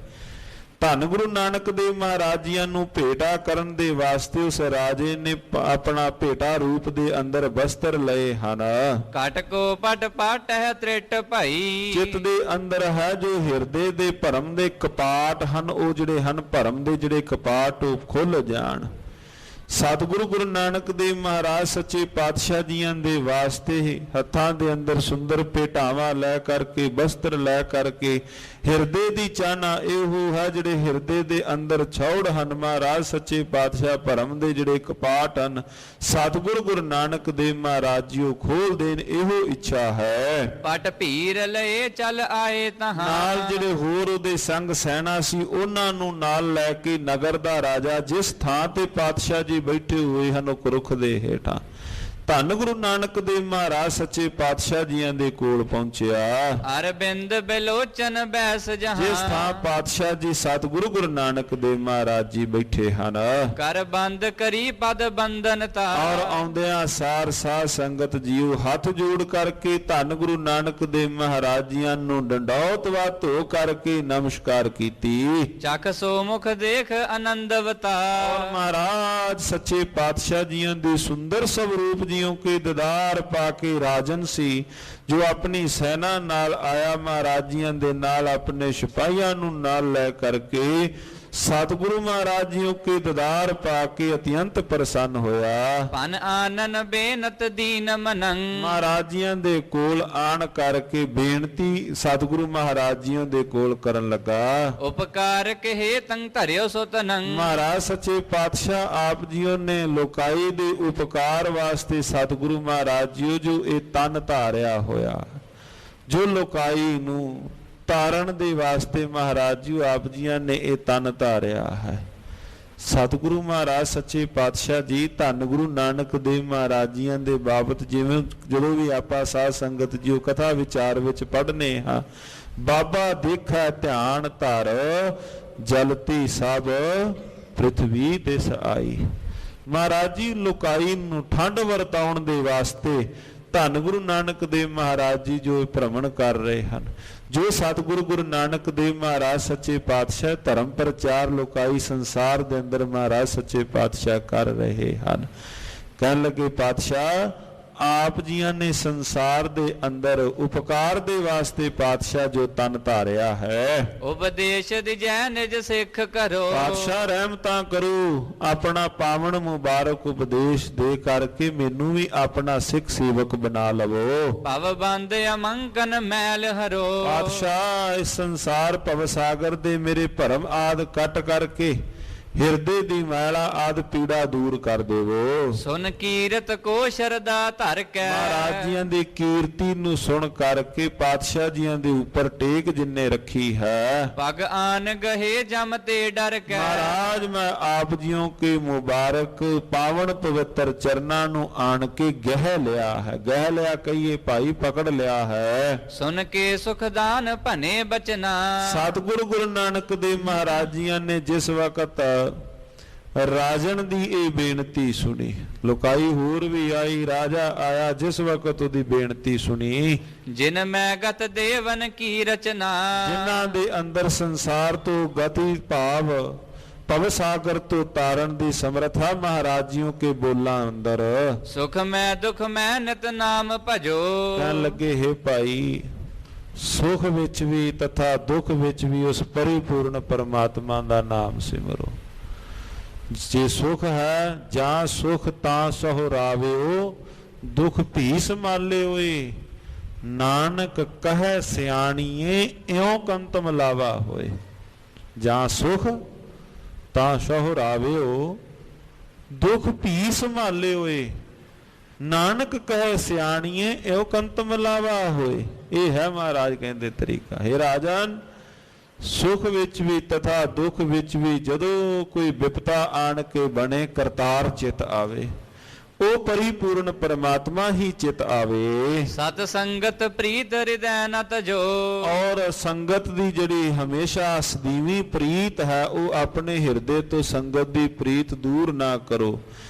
ਧੰਨ ਗੁਰੂ ਨਾਨਕ ਦੇਵ ਮਹਾਰਾਜ ਜੀਆਂ ਨੂੰ ਭੇਟਾ ਕਰਨ ਦੇ ਵਾਸਤੇ ਉਸ ਰਾਜੇ ਨੇ ਆਪਣਾ ਭੇਟਾ ਰੂਪ ਦੇ ਅੰਦਰ ਵਸਤਰ ਲਏ ਹਨ। ਕਟ ਕੋ ਪਟ ਪਟ ਹੈ ਤ੍ਰਿਟ ਭਈ। ਚਿੱਤ ਦੇ ਅੰਦਰ ਹੈ ਜੋ ਹਿਰਦੇ ਦੇ ਭਰਮ ਦੇ ਕਪਾਟ ਹਨ, ਉਹ ਜਿਹੜੇ ਹਨ ਭਰਮ ਦੇ ਜਿਹੜੇ ਕਪਾਟ ਉਹ ਖੁੱਲ ਜਾਣ। ਸਤਿਗੁਰੂ ਗੁਰੂ ਨਾਨਕ ਦੇਵ ਮਹਾਰਾਜ ਸੱਚੇ ਪਾਤਸ਼ਾਹ ਜੀਆਂ ਦੇ ਵਾਸਤੇ ਹੱਥਾਂ ਦੇ ਅੰਦਰ ਸੁੰਦਰ ਭੇਟਾਵਾਂ ਲੈ ਕਰਕੇ ਵਸਤਰ ਲੈ ਕਰਕੇ ਹਿਰਦੇ ਦੀ ਚਾਹਨਾ ਇਹੋ ਹੈ ਜਿਹੜੇ ਹਿਰਦੇ ਦੇ ਅੰਦਰ ਛੌੜ ਹਨ ਮਹਾਰਾਜ ਸੱਚੇ ਪਾਤਸ਼ਾਹ ਭਰਮ ਦੇ ਜਿਹੜੇ ਕਪਾਟ ਹਨ ਸਤਿਗੁਰੂ ਗੁਰੂ ਨਾਨਕ ਦੇਵ ਮਹਾਰਾਜ ਜੀ ਉਹ ਖੋਲ ਦੇਣ, ਇਹੋ ਇੱਛਾ ਹੈ। ਪਟ ਭੀਰ ਲਏ ਚੱਲ ਆਏ ਤਹਾਂ। ਨਾਲ ਜਿਹੜੇ ਹੋਰ ਉਹਦੇ ਸੰਗ ਸੈਨਾ ਸੀ ਉਹਨਾਂ ਨੂੰ ਨਾਲ ਲੈ ਕੇ ਨਗਰ ਦਾ ਰਾਜਾ ਜਿਸ ਥਾਂ ਤੇ ਪਾਤਸ਼ਾਹ ਜੀ ਬੈਠੇ ਹੋਏ ਹਨ ਉਹ ਰੁੱਖ ਦੇ ਹੇਠਾਂ ਧੰਨ ਗੁਰੂ ਨਾਨਕ ਦੇਵ ਮਹਾਰਾਜ ਸੱਚੇ ਪਾਤਸ਼ਾਹ ਜੀਆਂ ਦੇ ਕੋਲ ਪਹੁੰਚਿਆ। ਅਰਬਿੰਦ ਬਿਲੋਚਨ ਬੈਸ ਜਹਾਂ, ਜਿਸ ਥਾਂ ਪਾਤਸ਼ਾਹ ਜੀ ਸਤਿਗੁਰੂ ਗੁਰੂ ਨਾਨਕ ਦੇਵ ਮਹਾਰਾਜ ਜੀ ਬੈਠੇ ਹਨ, ਕਰ ਬੰਦ ਕਰੀ ਪਦ ਬੰਧਨ ਤਾਰ। ਔਰ ਆਉਂਦਿਆਂ ਸਾਰ ਸਾਧ ਸੰਗਤ ਜੀਓ ਹੱਥ ਜੋੜ ਕਰਕੇ ਧੰਨ ਗੁਰੂ ਨਾਨਕ ਦੇਵ ਮਹਾਰਾਜ ਜੀਆਂ ਨੂੰ ਡੰਡੌਤ ਵਾ ਧੋ ਕਰਕੇ ਨਮਸਕਾਰ ਕੀਤੀ। ਚੱਕ ਸੋ ਮੁਖ ਦੇਖ ਆਨੰਦ ਅਵਤਾਰ। ਔਰ ਮਹਾਰਾਜ ਸੱਚੇ ਪਾਤਸ਼ਾਹ ਜੀਆਂ ਦੇ ਸੁੰਦਰ ਸਵਰੂਪ ਜੀਓ ਕੇ ਦਿਦਾਰ ਪਾ ਕੇ ਰਾਜਨ ਸੀ, ਜੋ ਆਪਣੀ ਸੈਨਾ ਨਾਲ ਆਇਆ, ਮਹਾਰਾਜ ਜੀਆਂ ਦੇ ਨਾਲ ਆਪਣੇ ਸਿਪਾਹੀਆਂ ਨੂੰ ਨਾਲ ਲੈ ਕਰਕੇ ਸਤਿਗੁਰੂ ਮਹਾਰਾਜ ਜੀਓ ਕੇ ਦਿਦਾਰ ਪਾ ਕੇ ਅਤਿਅੰਤ ਪ੍ਰਸੰਨ ਹੋਇਆ। ਪਨ ਆਨਨ ਬੇਨਤ ਦੀਨ ਮਨੰ, ਮਹਾਰਾਜ ਜੀਆਂ ਦੇ ਕੋਲ ਆਣ ਕਰਕੇ ਬੇਨਤੀ ਸਤਿਗੁਰੂ ਮਹਾਰਾਜ ਜੀਆਂ ਦੇ ਕੋਲ ਕਰਨ ਲੱਗਾ। ਉਪਕਾਰ ਕਹੇ ਤੰ ਧਰਿਓ ਸੋ ਤਨੰ। ਮਹਾਰਾਜ ਸੱਚੇ ਪਾਤਸ਼ਾਹ ਆਪ ਜੀਓ ਨੇ ਲੋਕਾਈ ਦੇ ਉਪਕਾਰ ਵਾਸਤੇ ਸਤਿਗੁਰੂ ਮਹਾਰਾਜ ਜੀਓ ਜੋ ਇਹ ਤਨ ਧਾਰਿਆ ਹੋਇਆ, ਜੋ ਲੋਕਾਈ ਨੂੰ ਤਾਰਨ ਦੇ ਵਾਸਤੇ ਮਹਾਰਾਜ ਜੀ ਆਪ ਜੀਆਂ ਨੇ ਇਹ ਤਨ ਧਾਰਿਆ ਹੈ। ਸਤਿਗੁਰੂ ਮਹਾਰਾਜ ਸੱਚੇ ਪਾਤਸ਼ਾਹ ਜੀ ਧੰਨ ਗੁਰੂ ਨਾਨਕ ਦੇਵ ਮਹਾਰਾਜ ਜੀਆਂ ਦੇ ਬਾਬਤ ਜਿਵੇਂ ਜਦੋਂ ਵੀ ਆਪਾਂ ਸਾਧ ਸੰਗਤ ਜੀਓ ਕਥਾ ਵਿਚਾਰ ਵਿੱਚ ਪੜ੍ਹਨੇ ਹਾਂ, ਬਾਬਾ ਦੇਖੈ ਧਿਆਨ ਧਰ ਜਲਤੀ ਸਭ ਪ੍ਰਿਥਵੀ ਦਿਸ ਆਈ। ਮਹਾਰਾਜ ਜੀ ਲੋਕਾਈ ਨੂੰ ਠੰਡ ਵਰਤਾਉਣ ਦੇ ਵਾਸਤੇ ਧੰਨ ਗੁਰੂ ਨਾਨਕ ਦੇਵ ਮਹਾਰਾਜ ਜੀ ਜੋ ਭ੍ਰਮਣ ਕਰ ਰਹੇ ਹਨ, ਜੋ ਸਤਿਗੁਰੂ ਗੁਰੂ ਨਾਨਕ ਦੇਵ ਮਹਾਰਾਜ ਸੱਚੇ ਪਾਤਸ਼ਾਹ ਧਰਮ ਪ੍ਰਚਾਰ ਲੋਕਾਈ ਸੰਸਾਰ ਦੇ ਅੰਦਰ ਮਹਾਰਾਜ ਸੱਚੇ ਪਾਤਸ਼ਾਹ ਕਰ ਰਹੇ ਹਨ। ਕਹਿਣ ਲੱਗੇ ਪਾਤਸ਼ਾਹ ਆਪ ਜੀਆਂ ਨੇ ਸੰਸਾਰ ਦੇ ਅੰਦਰ ਉਪਕਾਰ ਦੇ ਵਾਸਤੇ ਪਾਤਸ਼ਾਹ ਜੋ ਤਨ ਧਾਰਿਆ ਹੈ, ਉਪਦੇਸ਼ ਦਿਜੈ ਨਿਜ ਸਿੱਖ ਕਰੋ। ਪਾਤਸ਼ਾਹ ਰਹਿਮਤਾਂ ਕਰੋ, ਆਪਣਾ ਪਾਵਨ ਮੁਬਾਰਕ ਉਪਦੇਸ਼ ਦੇ ਕਰਕੇ ਮੈਨੂੰ ਵੀ ਆਪਣਾ ਸਿੱਖ ਸੇਵਕ ਬਣਾ ਲਵੋ। ਭਵ ਬੰਦ ਅਮੰਕਨ ਮੈਲ ਹਰੋ। ਪਾਤਸ਼ਾਹ ਇਸ ਸੰਸਾਰ ਭਵ ਸਾਗਰ ਦੇ ਮੇਰੇ ਭਰਮ ਆਦ ਕੱਟ ਕਰਕੇ ਹਿਰਦੇ ਦੀ ਮੈਲਾ ਆਦ ਪੀੜਾ ਦੂਰ ਕਰ ਦੇਵੋ। ਸੁਨ ਕੀਰਤ ਕੋ ਸ਼ਰਦਾ ਧਰ ਕੇ। ਮਹਾਰਾਜ ਜੀਆਂ ਦੀ ਕੀਰਤੀ ਨੂੰ ਸੁਣ ਕਰਕੇ ਪਾਤਸ਼ਾਹ ਜੀਆਂ ਦੇ ਉੱਪਰ ਟੇਕ ਜਿੰਨੇ ਰੱਖੀ ਹੈ, ਪਗ ਆਨ ਗਹੇ ਜਮ ਤੇ ਡਰ ਕੇ। ਮਹਾਰਾਜ ਮੈਂ ਆਪ ਜੀਓ ਕੇ ਮੁਬਾਰਕ ਪਾਵਨ ਪਵਿੱਤਰ ਚਰਨਾਂ ਨੂੰ ਆਣ ਕੇ ਗਹਿ ਲਿਆ ਹੈ। ਗਹਿ ਲਿਆ ਕਹੀਏ ਭਾਈ ਪਕੜ ਲਿਆ ਹੈ। ਸੁਨ ਕੇ ਸੁਖਦਾਨ ਭਨੇ ਬਚਨਾ। ਸਤਿਗੁਰੂ ਗੁਰੂ ਨਾਨਕ ਦੇਵ ਮਹਾਰਾਜ ਜੀਆਂ ਨੇ ਜਿਸ ਵਕਤ ਰਾਜਨ ਦੀ ਇਹ ਬੇਨਤੀ ਸੁਣੀ, ਲੋਕਾਈ ਹੋਰ ਵੀ ਆਈ, ਰਾਜਾ ਆਇਆ, ਜਿਸ ਵਕਤ ਉਹਦੀ ਬੇਨਤੀ ਸੁਣੀ, ਜਿਨ ਮੈਂ ਗਤ ਦੇਵਨ ਕੀ ਰਚਨਾ। ਜਿਨ੍ਹਾਂ ਦੇ ਅੰਦਰ ਸੰਸਾਰ ਤੋਂ ਗਤੀ ਭਾਵ ਭਵ ਸਾਗਰ ਤੋਂ ਤਾਰਨ ਦੀ ਸਮਰੱਥਾ ਮਹਾਰਾਜ ਜੀਓ ਕੇ ਬੋਲਾਂ ਅੰਦਰ। ਸੁਖ ਮੈਂ ਦੁਖ ਮੈਂ ਨਿਤ ਨਾਮ ਭਜੋ। ਕਹਿਣ ਲੱਗੇ ਹੈ ਭਾਈ ਸੁਖ ਵਿੱਚ ਵੀ ਤਥਾ ਦੁੱਖ ਵਿੱਚ ਵੀ ਉਸ ਪਰਿਪੂਰਨ ਪਰਮਾਤਮਾ ਦਾ ਨਾਮ ਸਿਮਰੋ। ਜੇ ਸੁਖ ਹੈ ਜਾਂ ਸੁਖ ਤਾਂ ਸਹੁਰਾਵਿਓ, ਦੁਖ ਭੀ ਸੰਭਾਲੇ ਹੋਏ। ਨਾਨਕ ਕਹੈ ਸਿਆਣੀਏ ਇਉਂ ਕੰਤਮ ਲਾਵਾ ਹੋਏ। ਜਾਂ ਸੁਖ ਤਾਂ ਸਹੁਰਾਵਿਓ, ਦੁਖ ਭੀ ਸੰਭਾਲੇ ਹੋਏ। ਨਾਨਕ ਕਹੈ ਸਿਆਣੀਏ ਇਉਂ ਕੰਤਮ ਲਾਵਾ ਹੋਏ। ਇਹ ਹੈ ਮਹਾਰਾਜ ਕਹਿੰਦੇ ਤਰੀਕਾ। ਹੇ ਰਾਜਨ ਸੁਖ ਵਿੱਚ ਵੀ ਤਥਾ ਦੁੱਖ ਵਿੱਚ ਵੀ ਜਦੋਂ ਕੋਈ ਵਿਪਤਾ ਆਣ ਕੇ ਬਣੇ ਕਰਤਾਰ ਚਿਤ ਆਵੇ, ਉਹ ਪਰਿਪੂਰਨ ਪਰਮਾਤਮਾ ਹੀ ਚਿਤ ਆਵੇ। ਸਤ ਸੰਗਤ ਪ੍ਰੀਤ ਹਿਰਦੈ ਨ ਤਜੋ। ਔਰ ਸੰਗਤ ਦੀ ਜਿਹੜੀ ਹਮੇਸ਼ਾ ਸਦੀਵੀ ਪ੍ਰੀਤ ਹੈ, ਉਹ ਆਪਣੇ ਹਿਰਦੇ ਤੋਂ ਸੰਗਤ ਦੀ ਪ੍ਰੀਤ ਦੂਰ ਨਾ ਕਰੋ।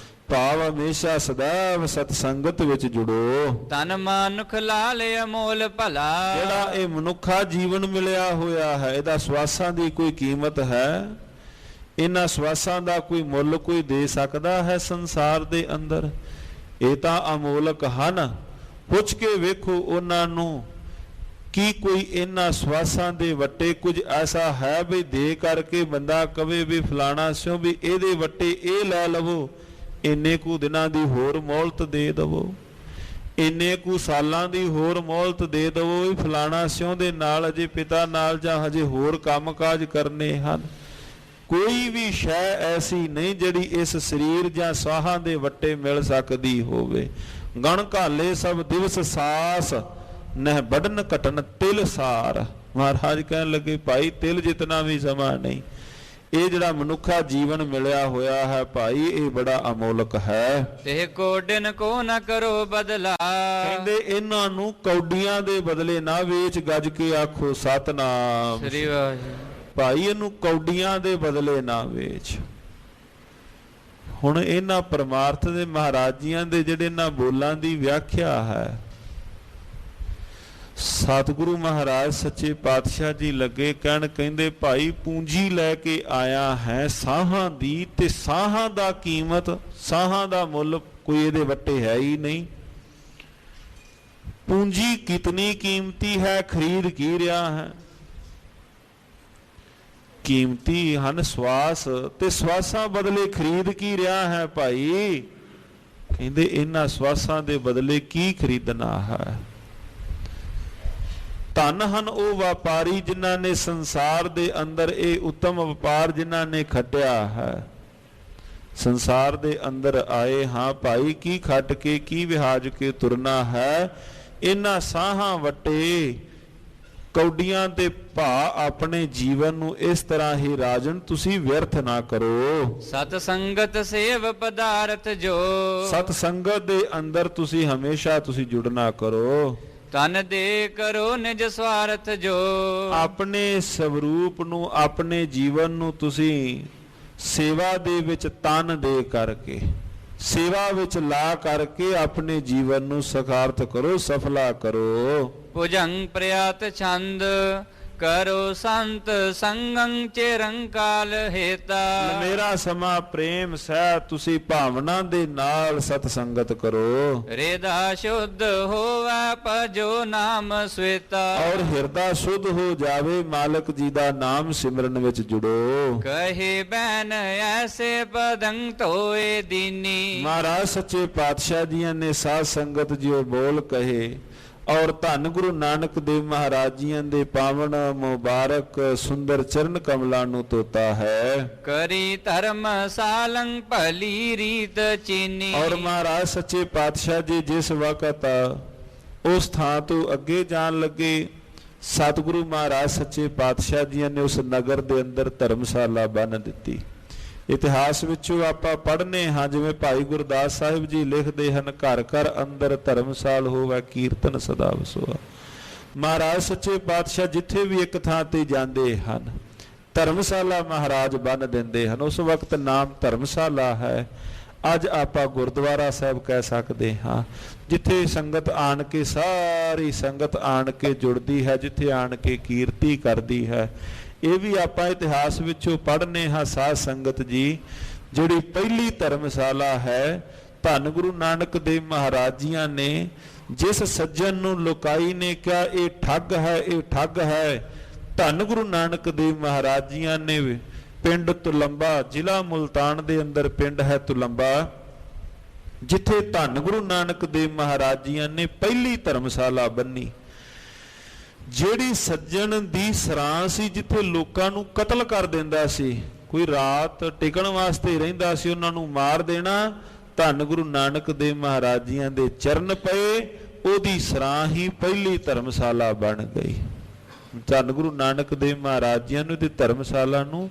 ਭਾਵ ਹਮੇਸ਼ਾ ਸदैव ਸਤ ਸੰਗਤ ਵਿੱਚ ਜੁੜੋ। ਤਨ ਮਨੁਖ ਲਾਲ ਅਮੋਲ ਭਲਾ। ਜਿਹੜਾ ਇਹ ਮਨੁੱਖਾ ਜੀਵਨ ਮਿਲਿਆ ਹੋਇਆ ਹੈ, ਇਹਦਾ ਸਵਾਸਾਂ ਦੀ ਕੋਈ ਕੀਮਤ ਹੈ? ਇਹਨਾਂ ਸਵਾਸਾਂ ਦਾ ਕੋਈ ਮੁੱਲ ਕੋਈ ਦੇ ਸਕਦਾ ਹੈ ਸੰਸਾਰ ਦੇ ਅੰਦਰ? ਇਹ ਤਾਂ ਅਮੋਲਕ ਹਨ। ਪੁੱਛ ਕੇ ਵੇਖੋ ਉਹਨਾਂ ਨੂੰ, ਕੀ ਕੋਈ ਇਹਨਾਂ ਸਵਾਸਾਂ ਦੇ ਵੱਟੇ ਕੁਝ ਐਸਾ ਹੈ ਵੀ ਦੇ ਕਰਕੇ ਬੰਦਾ ਕਵੇ ਵੀ ਫਲਾਣਾ ਸਿਓ ਵੀ ਇਹਦੇ ਵੱਟੇ ਇਹ ਲੈ ਲਵੋ, ਇੰਨੇ ਕੁ ਦਿਨਾਂ ਦੀ ਹੋਰ ਮੌਲਤ ਦੇ ਦਵੋ, ਇੰਨੇ ਕੁ ਸਾਲਾਂ ਦੀ ਹੋਰ ਮੌਲਤ ਦੇ ਦਵੋ, ਵੀ ਫਲਾਣਾ ਸਿਓ ਦੇ ਨਾਲ ਅਜੇ ਪਿਤਾ ਨਾਲ ਜਾਂ ਹਜੇ ਹੋਰ ਕੰਮਕਾਜ ਕਰਨੇ ਹਨ। ਕੋਈ ਵੀ ਸ਼ੈ ਐਸੀ ਨਹੀਂ ਜਿਹੜੀ ਇਸ ਸਰੀਰ ਜਾਂ ਸਾਹਾਂ ਦੇ ਵੱਟੇ ਮਿਲ ਸਕਦੀ ਹੋਵੇ। ਗਣ ਘਾਲੇ ਸਭ ਦਿਵਸ ਸਾਸ, ਨਹਿ ਵੱਢਨ ਘਟਨ ਤਿਲ ਸਾਰ। ਮਹਾਰਾਜ ਕਹਿਣ ਲੱਗੇ ਭਾਈ ਤਿਲ ਜਿਤਨਾ ਵੀ ਸਮਾਂ ਨਹੀਂ, ਇਹ ਜਿਹੜਾ ਮਨੁੱਖਾ ਜੀਵਨ ਮਿਲਿਆ ਹੋਇਆ ਹੈ ਭਾਈ, ਇਹ ਬੜਾ ਅਮੋਲਕ ਹੈ। ਤੇ ਕੋਡਨ ਕੋ ਨ ਕਰੋ ਬਦਲਾ, ਕਹਿੰਦੇ ਇਹਨਾਂ ਨੂੰ ਕੌਡੀਆਂ ਦੇ ਬਦਲੇ ਨਾ ਵੇਚ, ਗੱਜ ਕੇ ਆਖੋ ਸਤਨਾਮ। ਸ੍ਰੀ ਵਾਹਿਗੁਰੂ। ਭਾਈ ਇਹਨੂੰ ਕੌਡੀਆਂ ਦੇ ਬਦਲੇ ਨਾ ਵੇਚ। ਹੁਣ ਇਹਨਾਂ ਪਰਮਾਰਥ ਦੇ ਮਹਾਰਾਜੀਆਂ ਦੇ ਜਿਹੜੇ ਇਹਨਾਂ ਬੋਲਾਂ ਦੀ ਵਿਆਖਿਆ ਹੈ, ਸਤਿਗੁਰੂ ਮਹਾਰਾਜ ਸੱਚੇ ਪਾਤਸ਼ਾਹ ਜੀ ਲੱਗੇ ਕਹਿਣ, ਕਹਿੰਦੇ ਭਾਈ ਪੂੰਜੀ ਲੈ ਕੇ ਆਇਆ ਹੈ ਸਾਹਾਂ ਦੀ, ਤੇ ਸਾਹਾਂ ਦਾ ਕੀਮਤ, ਸਾਹਾਂ ਦਾ ਮੁੱਲ ਕੋਈ ਇਹਦੇ ਵੱਟੇ ਹੈ ਹੀ ਨਹੀਂ। ਪੂੰਜੀ ਕਿਤਨੀ ਕੀਮਤੀ ਹੈ, ਖਰੀਦ ਕੀ ਰਿਹਾ ਹੈ। ਕੀਮਤੀ ਹਨ ਸਵਾਸ, ਤੇ ਸਵਾਸਾਂ ਬਦਲੇ ਖਰੀਦ ਕੀ ਰਿਹਾ ਹੈ ਭਾਈ। ਕਹਿੰਦੇ ਇਹਨਾਂ ਸਵਾਸਾਂ ਦੇ ਬਦਲੇ ਕੀ ਖਰੀਦਣਾ ਹੈ। ਧਨ ਹਨ ਉਹ ਵਪਾਰੀ ਜਿਨ੍ਹਾਂ ਨੇ ਸੰਸਾਰ ਦੇ ਅੰਦਰ ਇਹ ਉੱਤਮ ਵਪਾਰ ਜਿਨ੍ਹਾਂ ਨੇ ਖੱਟਿਆ ਹੈ। ਸੰਸਾਰ ਦੇ ਅੰਦਰ ਆਏ ਹਾਂ ਭਾਈ, ਕੀ ਖੱਟ ਕੇ ਕੀ ਵਿਹਾਜ ਕੇ ਤੁਰਨਾ ਹੈ। ਇਹਨਾਂ ਸਾਹਾਂ ਵਟੇ ਕੌਡੀਆਂ ਦੇ ਭਾ ਆਪਣੇ ਜੀਵਨ ਨੂੰ ਇਸ ਤਰ੍ਹਾਂ ਹੀ ਰਾਜਨ ਤੁਸੀਂ ਵਿਅਰਥ ਨਾ ਕਰੋ। ਸਤ ਸੰਗਤ ਸੇਵ ਪਦਾਰਥ ਜੋ, ਸਤ ਸੰਗਤ ਦੇ ਅੰਦਰ ਤੁਸੀਂ ਹਮੇਸ਼ਾ ਤੁਸੀਂ ਜੁੜਨਾ ਕਰੋ। ਤਨ ਦੇ ਕਰੋ ਨਿਜ ਸਵਾਰਥ ਜੋ, ਆਪਣੇ ਸਵਰੂਪ ਨੂੰ, ਆਪਣੇ ਜੀਵਨ ਨੂੰ ਤੁਸੀਂ ਸੇਵਾ ਦੇ ਵਿੱਚ ਤਨ ਦੇ ਕਰਕੇ, ਸੇਵਾ ਵਿੱਚ ਲਾ ਕਰਕੇ ਆਪਣੇ ਜੀਵਨ ਨੂੰ ਸਕਾਰਤ ਕਰੋ, ਸਫਲਾ ਕਰੋ। ਭੁਜੰਗ ਪ੍ਰਿਆਤ ਛੰਦ ਕਰੋ ਸੰਤ ਸੰਗੰ ਚਿਰੰਕਾਲ ਹੇਤਾ, ਮੇਰਾ ਸਮਾਂ ਪ੍ਰੇਮ ਸਹਿ ਤੁਸੀਂ ਭਾਵਨਾ ਦੇ ਨਾਲ ਸਤ ਸੰਗਤ ਕਰੋ। ਰੇਦਾ ਸ਼ੁੱਧ ਹੋਵੈ ਭਜੋ ਨਾਮ ਸਵੇਤਾ, ਔਰ ਹਿਰਦਾ ਸ਼ੁੱਧ ਹੋ ਜਾਵੇ, ਮਾਲਕ ਜੀ ਦਾ ਨਾਮ ਸਿਮਰਨ ਵਿੱਚ ਜੁੜੋ। ਕਹੇ ਬੈਨ ਐਸੇ ਪਦੰ ਧੋਏ ਦੀਨੀ, ਮਹਾਰਾਜ ਸੱਚੇ ਪਾਤਸ਼ਾਹ ਜੀਆਂ ਨੇ ਸਾਧ ਸੰਗਤ ਜਿਉ ਬੋਲ ਕਹੇ, ਔਰ ਧੰਨ ਗੁਰੂ ਨਾਨਕ ਦੇਵ ਮਹਾਰਾਜ ਜੀਆਂ ਦੇ ਪਾਵਨ ਮੁਬਾਰਕ ਸੁੰਦਰ ਚਰਨ ਕਮਲਾਂ ਨੂੰ ਤੋਤਾ ਹੈ। ਕਰੀ ਧਰਮ ਸਾਲੰ ਭਲੀ ਰੀਤ ਚੀਨੀ, ਔਰ ਮਹਾਰਾਜ ਸੱਚੇ ਪਾਤਸ਼ਾਹ ਜੀ ਜਿਸ ਵਕਤ ਉਸ ਥਾਂ ਤੋਂ ਅੱਗੇ ਜਾਣ ਲੱਗੇ, ਸਤਿਗੁਰੂ ਮਹਾਰਾਜ ਸੱਚੇ ਪਾਤਸ਼ਾਹ ਜੀਆਂ ਨੇ ਉਸ ਨਗਰ ਦੇ ਅੰਦਰ ਧਰਮਸ਼ਾਲਾ ਬੰਨ ਦਿੱਤੀ। ਇਤਿਹਾਸ ਵਿੱਚੋਂ ਆਪਾਂ ਪੜ੍ਹਨੇ ਹਾਂ, ਜਿਵੇਂ ਭਾਈ ਗੁਰਦਾਸ ਸਾਹਿਬ ਜੀ ਲਿਖਦੇ ਹਨ, ਘਰ ਘਰ ਅੰਦਰ ਧਰਮਸਾਲ ਹੋਵੇ ਕੀਰਤਨ ਸਦਾ ਵਸੋਆ। ਮਹਾਰਾਜ ਸੱਚੇ ਪਾਤਸ਼ਾਹ ਜਿੱਥੇ ਵੀ ਇੱਕ ਥਾਂ ਤੇ ਜਾਂਦੇ ਹਨ, ਧਰਮਸ਼ਾਲਾ ਮਹਾਰਾਜ ਬੰਨ ਦਿੰਦੇ ਹਨ। ਉਸ ਵਕਤ ਨਾਮ ਧਰਮਸ਼ਾਲਾ ਹੈ। ਅੱਜ ਆਪਾਂ ਗੁਰਦੁਆਰਾ ਸਾਹਿਬ ਕਹਿ ਸਕਦੇ ਹਾਂ, ਜਿੱਥੇ ਸੰਗਤ ਆਣ ਕੇ, ਸਾਰੀ ਸੰਗਤ ਆਣ ਕੇ ਜੁੜਦੀ ਹੈ, ਜਿੱਥੇ ਆਣ ਕੇ ਕੀਰਤੀ ਕਰਦੀ ਹੈ। ਇਹ ਵੀ ਆਪਾਂ ਇਤਿਹਾਸ ਵਿੱਚੋਂ ਪੜ੍ਹਨੇ ਹਾਂ ਸਾਧ ਸੰਗਤ ਜੀ। ਜਿਹੜੀ ਪਹਿਲੀ ਧਰਮਸ਼ਾਲਾ ਹੈ, ਧੰਨ ਗੁਰੂ ਨਾਨਕ ਦੇਵ ਮਹਾਰਾਜ ਜੀਆਂ ਨੇ ਜਿਸ ਸੱਜਣ ਨੂੰ ਲੋਕਾਈ ਨੇ ਕਿਹਾ ਇਹ ਠੱਗ ਹੈ, ਇਹ ਠੱਗ ਹੈ, ਧੰਨ ਗੁਰੂ ਨਾਨਕ ਦੇਵ ਮਹਾਰਾਜ ਜੀਆਂ ਨੇ ਪਿੰਡ ਤੁਲੰਬਾ, ਜ਼ਿਲ੍ਹਾ ਮੁਲਤਾਨ ਦੇ ਅੰਦਰ ਪਿੰਡ ਹੈ ਤੁਲੰਬਾ, ਜਿੱਥੇ ਧੰਨ ਗੁਰੂ ਨਾਨਕ ਦੇਵ ਮਹਾਰਾਜ ਜੀਆਂ ਨੇ ਪਹਿਲੀ ਧਰਮਸ਼ਾਲਾ ਬੰਨੀ। ਜਿਹੜੀ ਸੱਜਣ ਦੀ ਸਰਾਂ ਸੀ, ਜਿੱਥੇ ਲੋਕਾਂ ਨੂੰ ਕਤਲ ਕਰ ਦਿੰਦਾ ਸੀ, ਕੋਈ ਰਾਤ ਟਿਕਣ ਵਾਸਤੇ ਰਹਿੰਦਾ ਸੀ, ਉਹਨਾਂ ਨੂੰ ਮਾਰ ਦੇਣਾ। ਧੰਨ ਗੁਰੂ ਨਾਨਕ ਦੇਵ ਮਹਾਰਾਜ ਜੀਆਂ ਦੇ ਚਰਨ ਪਏ, ਉਹਦੀ ਸਰਾਂ ਹੀ ਪਹਿਲੀ ਧਰਮਸ਼ਾਲਾ ਬਣ ਗਈ। ਧੰਨ ਗੁਰੂ ਨਾਨਕ ਦੇਵ ਮਹਾਰਾਜ ਜੀਆਂ ਨੂੰ ਦੀ ਧਰਮਸ਼ਾਲਾ ਨੂੰ,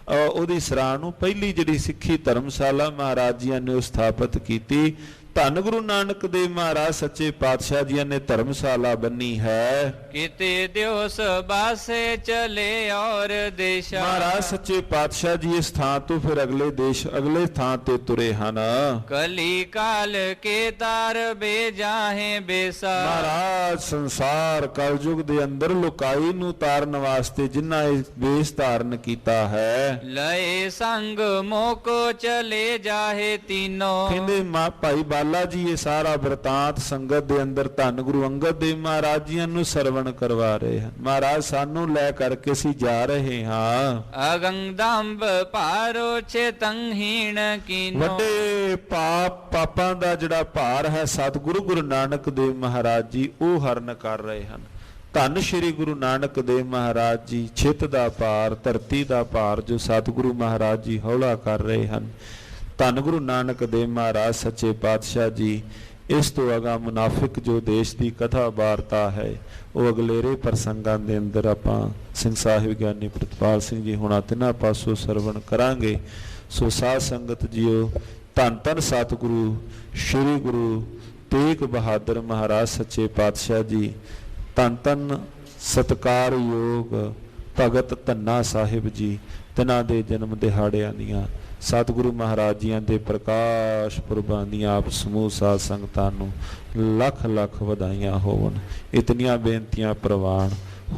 ਉਹਦੀ ਸਰਾਂ ਨੂੰ ਪਹਿਲੀ ਜਿਹੜੀ ਸਿੱਖੀ ਧਰਮਸ਼ਾਲਾ ਮਹਾਰਾਜ ਜੀਆਂ ਨੇ ਸਥਾਪਿਤ ਕੀਤੀ। ਧੰਨ ਗੁਰੂ ਨਾਨਕ ਦੇਵ ਮਹਾਰਾਜ ਸੱਚੇ ਪਾਤਸ਼ਾਹ ਜੀਆਂ ਨੇ ਧਰਮਸ਼ਾਲਾ ਬੰਨੀ ਹੈ। ਕਿਤੇ ਦਿਵਸ ਬਾਸੇ ਚਲੇ ਔਰ ਦੇਸ਼ਾ, ਮਹਾਰਾਜ ਸੱਚੇ ਪਾਤਸ਼ਾਹ ਜੀ ਇਸ ਥਾਂ ਤੋਂ ਫਿਰ ਅਗਲੇ ਦੇਸ਼, ਅਗਲੇ ਥਾਂ ਤੇ ਤੁਰੇ ਹਨ। ਕਲੀ ਕਾਲ ਕੇ ਤਾਰ ਬੇ ਜਾਹੇ ਬੇਸਾ, ਮਹਾਰਾਜ ਸੰਸਾਰ ਕਲਯੁਗ ਦੇ ਅੰਦਰ ਲੁਕਾਈ ਨੂੰ ਤਾਰਨ ਵਾਸਤੇ ਜਿਨ੍ਹਾਂ ਇਹ ਵੇਸ਼ ਧਾਰਨ ਕੀਤਾ ਹੈ। ਲਏ ਸੰਗ ਮੋਕੋ ਚਲੇ ਜਾਹੇ ਤੀਨੋ, ਕਹਿੰਦੇ ਭਾਈ ਬਾਲਾ ਜੀ ਇਹ ਸਾਰਾ ਬਿਰਤਾਂਤ ਸੰਗਤ ਦੇ ਅੰਦਰ ਧੰਨ ਗੁਰੂ ਅੰਗਦ ਦੇਵ ਮਹਾਰਾਜ ਜੀਆਂ ਨੂੰ ਸਰਵਣ ਕਰਵਾ ਰਹੇ ਹਨ। ਮਹਾਰਾਜ ਸਾਨੂੰ ਲੈ ਕਰਕੇ ਅਸੀਂ ਜਾ ਰਹੇ ਹਾਂ। ਅਗੰਗਦੰਬ ਭਾਰੋ ਚੇਤੰਹੀਣ ਕੀਨੋ, ਵੱਡੇ ਪਾਪਾਂ ਦਾ ਜਿਹੜਾ ਭਾਰ ਹੈ ਸਤਿਗੁਰੂ ਗੁਰੂ ਨਾਨਕ ਦੇਵ ਮਹਾਰਾਜ ਜੀ ਉਹ ਹਰਨ ਕਰ ਰਹੇ ਹਨ। ਧੰਨ ਸ਼੍ਰੀ ਗੁਰੂ ਨਾਨਕ ਦੇਵ ਮਹਾਰਾਜ ਜੀ ਚਿੱਤ ਦਾ ਭਾਰ, ਧਰਤੀ ਦਾ ਭਾਰ ਜੋ ਸਤਿਗੁਰੂ ਮਹਾਰਾਜ ਜੀ ਹੌਲਾ ਕਰ ਰਹੇ ਹਨ। ਧੰਨ ਗੁਰੂ ਨਾਨਕ ਦੇਵ ਮਹਾਰਾਜ ਸੱਚੇ ਪਾਤਸ਼ਾਹ ਜੀ ਇਸ ਤੋਂ ਅਗਾ ਮੁਨਾਫਿਕ ਜੋ ਦੇਸ਼ ਦੀ ਕਥਾ ਵਾਰਤਾ ਹੈ ਉਹ ਅਗਲੇਰੇ ਪ੍ਰਸੰਗਾਂ ਦੇ ਅੰਦਰ ਆਪਾਂ ਸਿੰਘ ਸਾਹਿਬ ਗਿਆਨੀ ਪ੍ਰਿਤਪਾਲ ਸਿੰਘ ਜੀ ਹੁਣਾਂ ਤਿੰਨਾਂ ਪਾਸੋਂ ਸਰਵਣ ਕਰਾਂਗੇ। ਸੋ ਸਾਧ ਸੰਗਤ ਜੀਓ, ਧੰਨ ਧੰਨ ਸਤਿਗੁਰੂ ਸ੍ਰੀ ਗੁਰੂ ਤੇਗ ਬਹਾਦਰ ਮਹਾਰਾਜ ਸੱਚੇ ਪਾਤਸ਼ਾਹ ਜੀ, ਧੰਨ ਧੰਨ ਸਤਿਕਾਰਯੋਗ ਭਗਤ ਧੰਨਾ ਸਾਹਿਬ ਜੀ, ਤਿਨਾਂ ਦੇ ਜਨਮ ਦਿਹਾੜਿਆਂ ਦੀਆਂ ਸਤਿਗੁਰੂ ਮਹਾਰਾਜ ਜੀਆਂ ਦੇ ਪ੍ਰਕਾਸ਼ ਪੁਰਬਾਂ ਦੀਆਂ ਆਪ ਸਮੂਹ ਸਾਧ ਸੰਗਤਾਂ ਨੂੰ ਲੱਖ ਲੱਖ ਵਧਾਈਆਂ ਹੋਵਣ। ਇਤਨੀਆਂ ਬੇਨਤੀਆਂ ਪ੍ਰਵਾਨ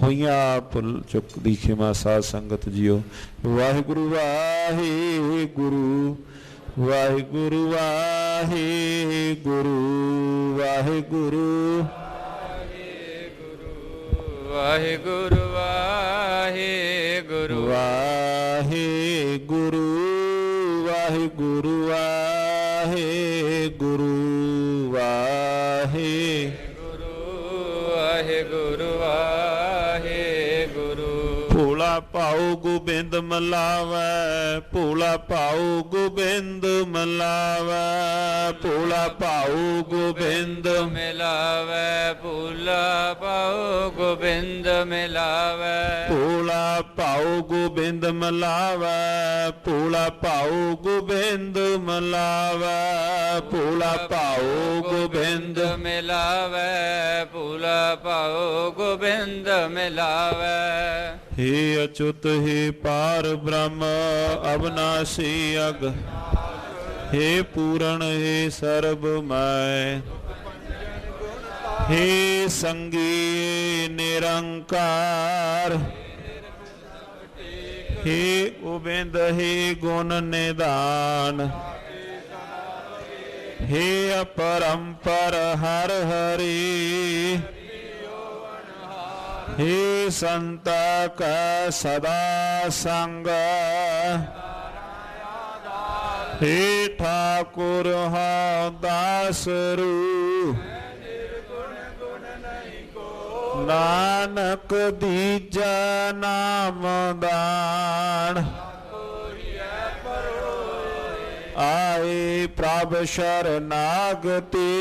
ਹੋਈਆਂ, ਭੁੱਲ ਚੁੱਕ ਦੀ ਖਿਮਾ ਸਾਧ ਸੰਗਤ ਜੀਓ। ਵਾਹਿਗੁਰੂ ਵਾਹਿਗੁਰੂ ਵਾਹਿਗੁਰੂ ਵਾਹਿਗੁਰੂ ਵਾਹਿਗੁਰੂ ਵਾਹਿਗੁਰੂ ਵਾਹਿਗੁਰੂ ਵਾਹਿਗੁਰੂ ਵਾਹਿਗੁਰੂ ਵਾਹਿਗੁਰੂ ਵਾਹਿਗੁਰੂ ਵਾਹਿਗੁਰੂ ਵਾਹਿਗੁਰੂ। ਭੋਲਾ ਭਾਉ ਗੋਬਿੰਦ ਮਲਾਵੈ, ਭੋਲਾ ਭਾਉ ਗੋਬਿੰਦ ਮਲਾਵੈ, ਭੋਲਾ ਭਾਉ ਗੋਬਿੰਦ ਮਿਲਾਵੈ, ਭੋਲਾ ਭਾਉ ਗੋਬਿੰਦ ਮਿਲਾਵੈ, ਭੋਲਾ ਭਾਉ ਗੋਬਿੰਦ ਮਲਾਵੈ, ਭੋਲਾ ਭਾਉ ਗੋਬਿੰਦ ਮਲਾਵੈ, ਭੋਲਾ ਭਾਉ ਗੋਬਿੰਦ ਮਿਲਾਵੈ, ਭੋਲਾ ਭਾਉ ਗੋਬਿੰਦ ਮਿਲਾਵੈ। हे अच्युत हे पार ब्रह्म अविनाशी अग, हे पूरण हे सर्वमय, हे संगी निरंकार, हे गोबिंद हे गुण निदान, हे अपरंपर हर हरि, हे संता का सदा संग, हे ठाकुर हो दासरू, नानक दीजा नाम दान, आए प्रभ शरणागति,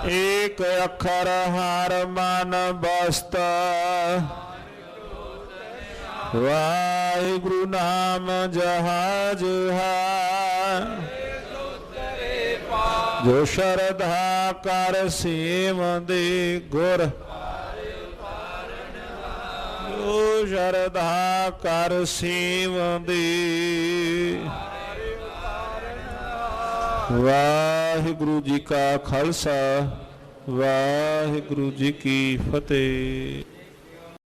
एक अखर हार मन बस्त, वाहिगुरु नाम जहाज है, जो श्रद्धा कर सेव दे गुर, जो श्रद्धा कर सेव दे। वाहिगुरु जी का खालसा, वाहिगुरु जी की फतेह।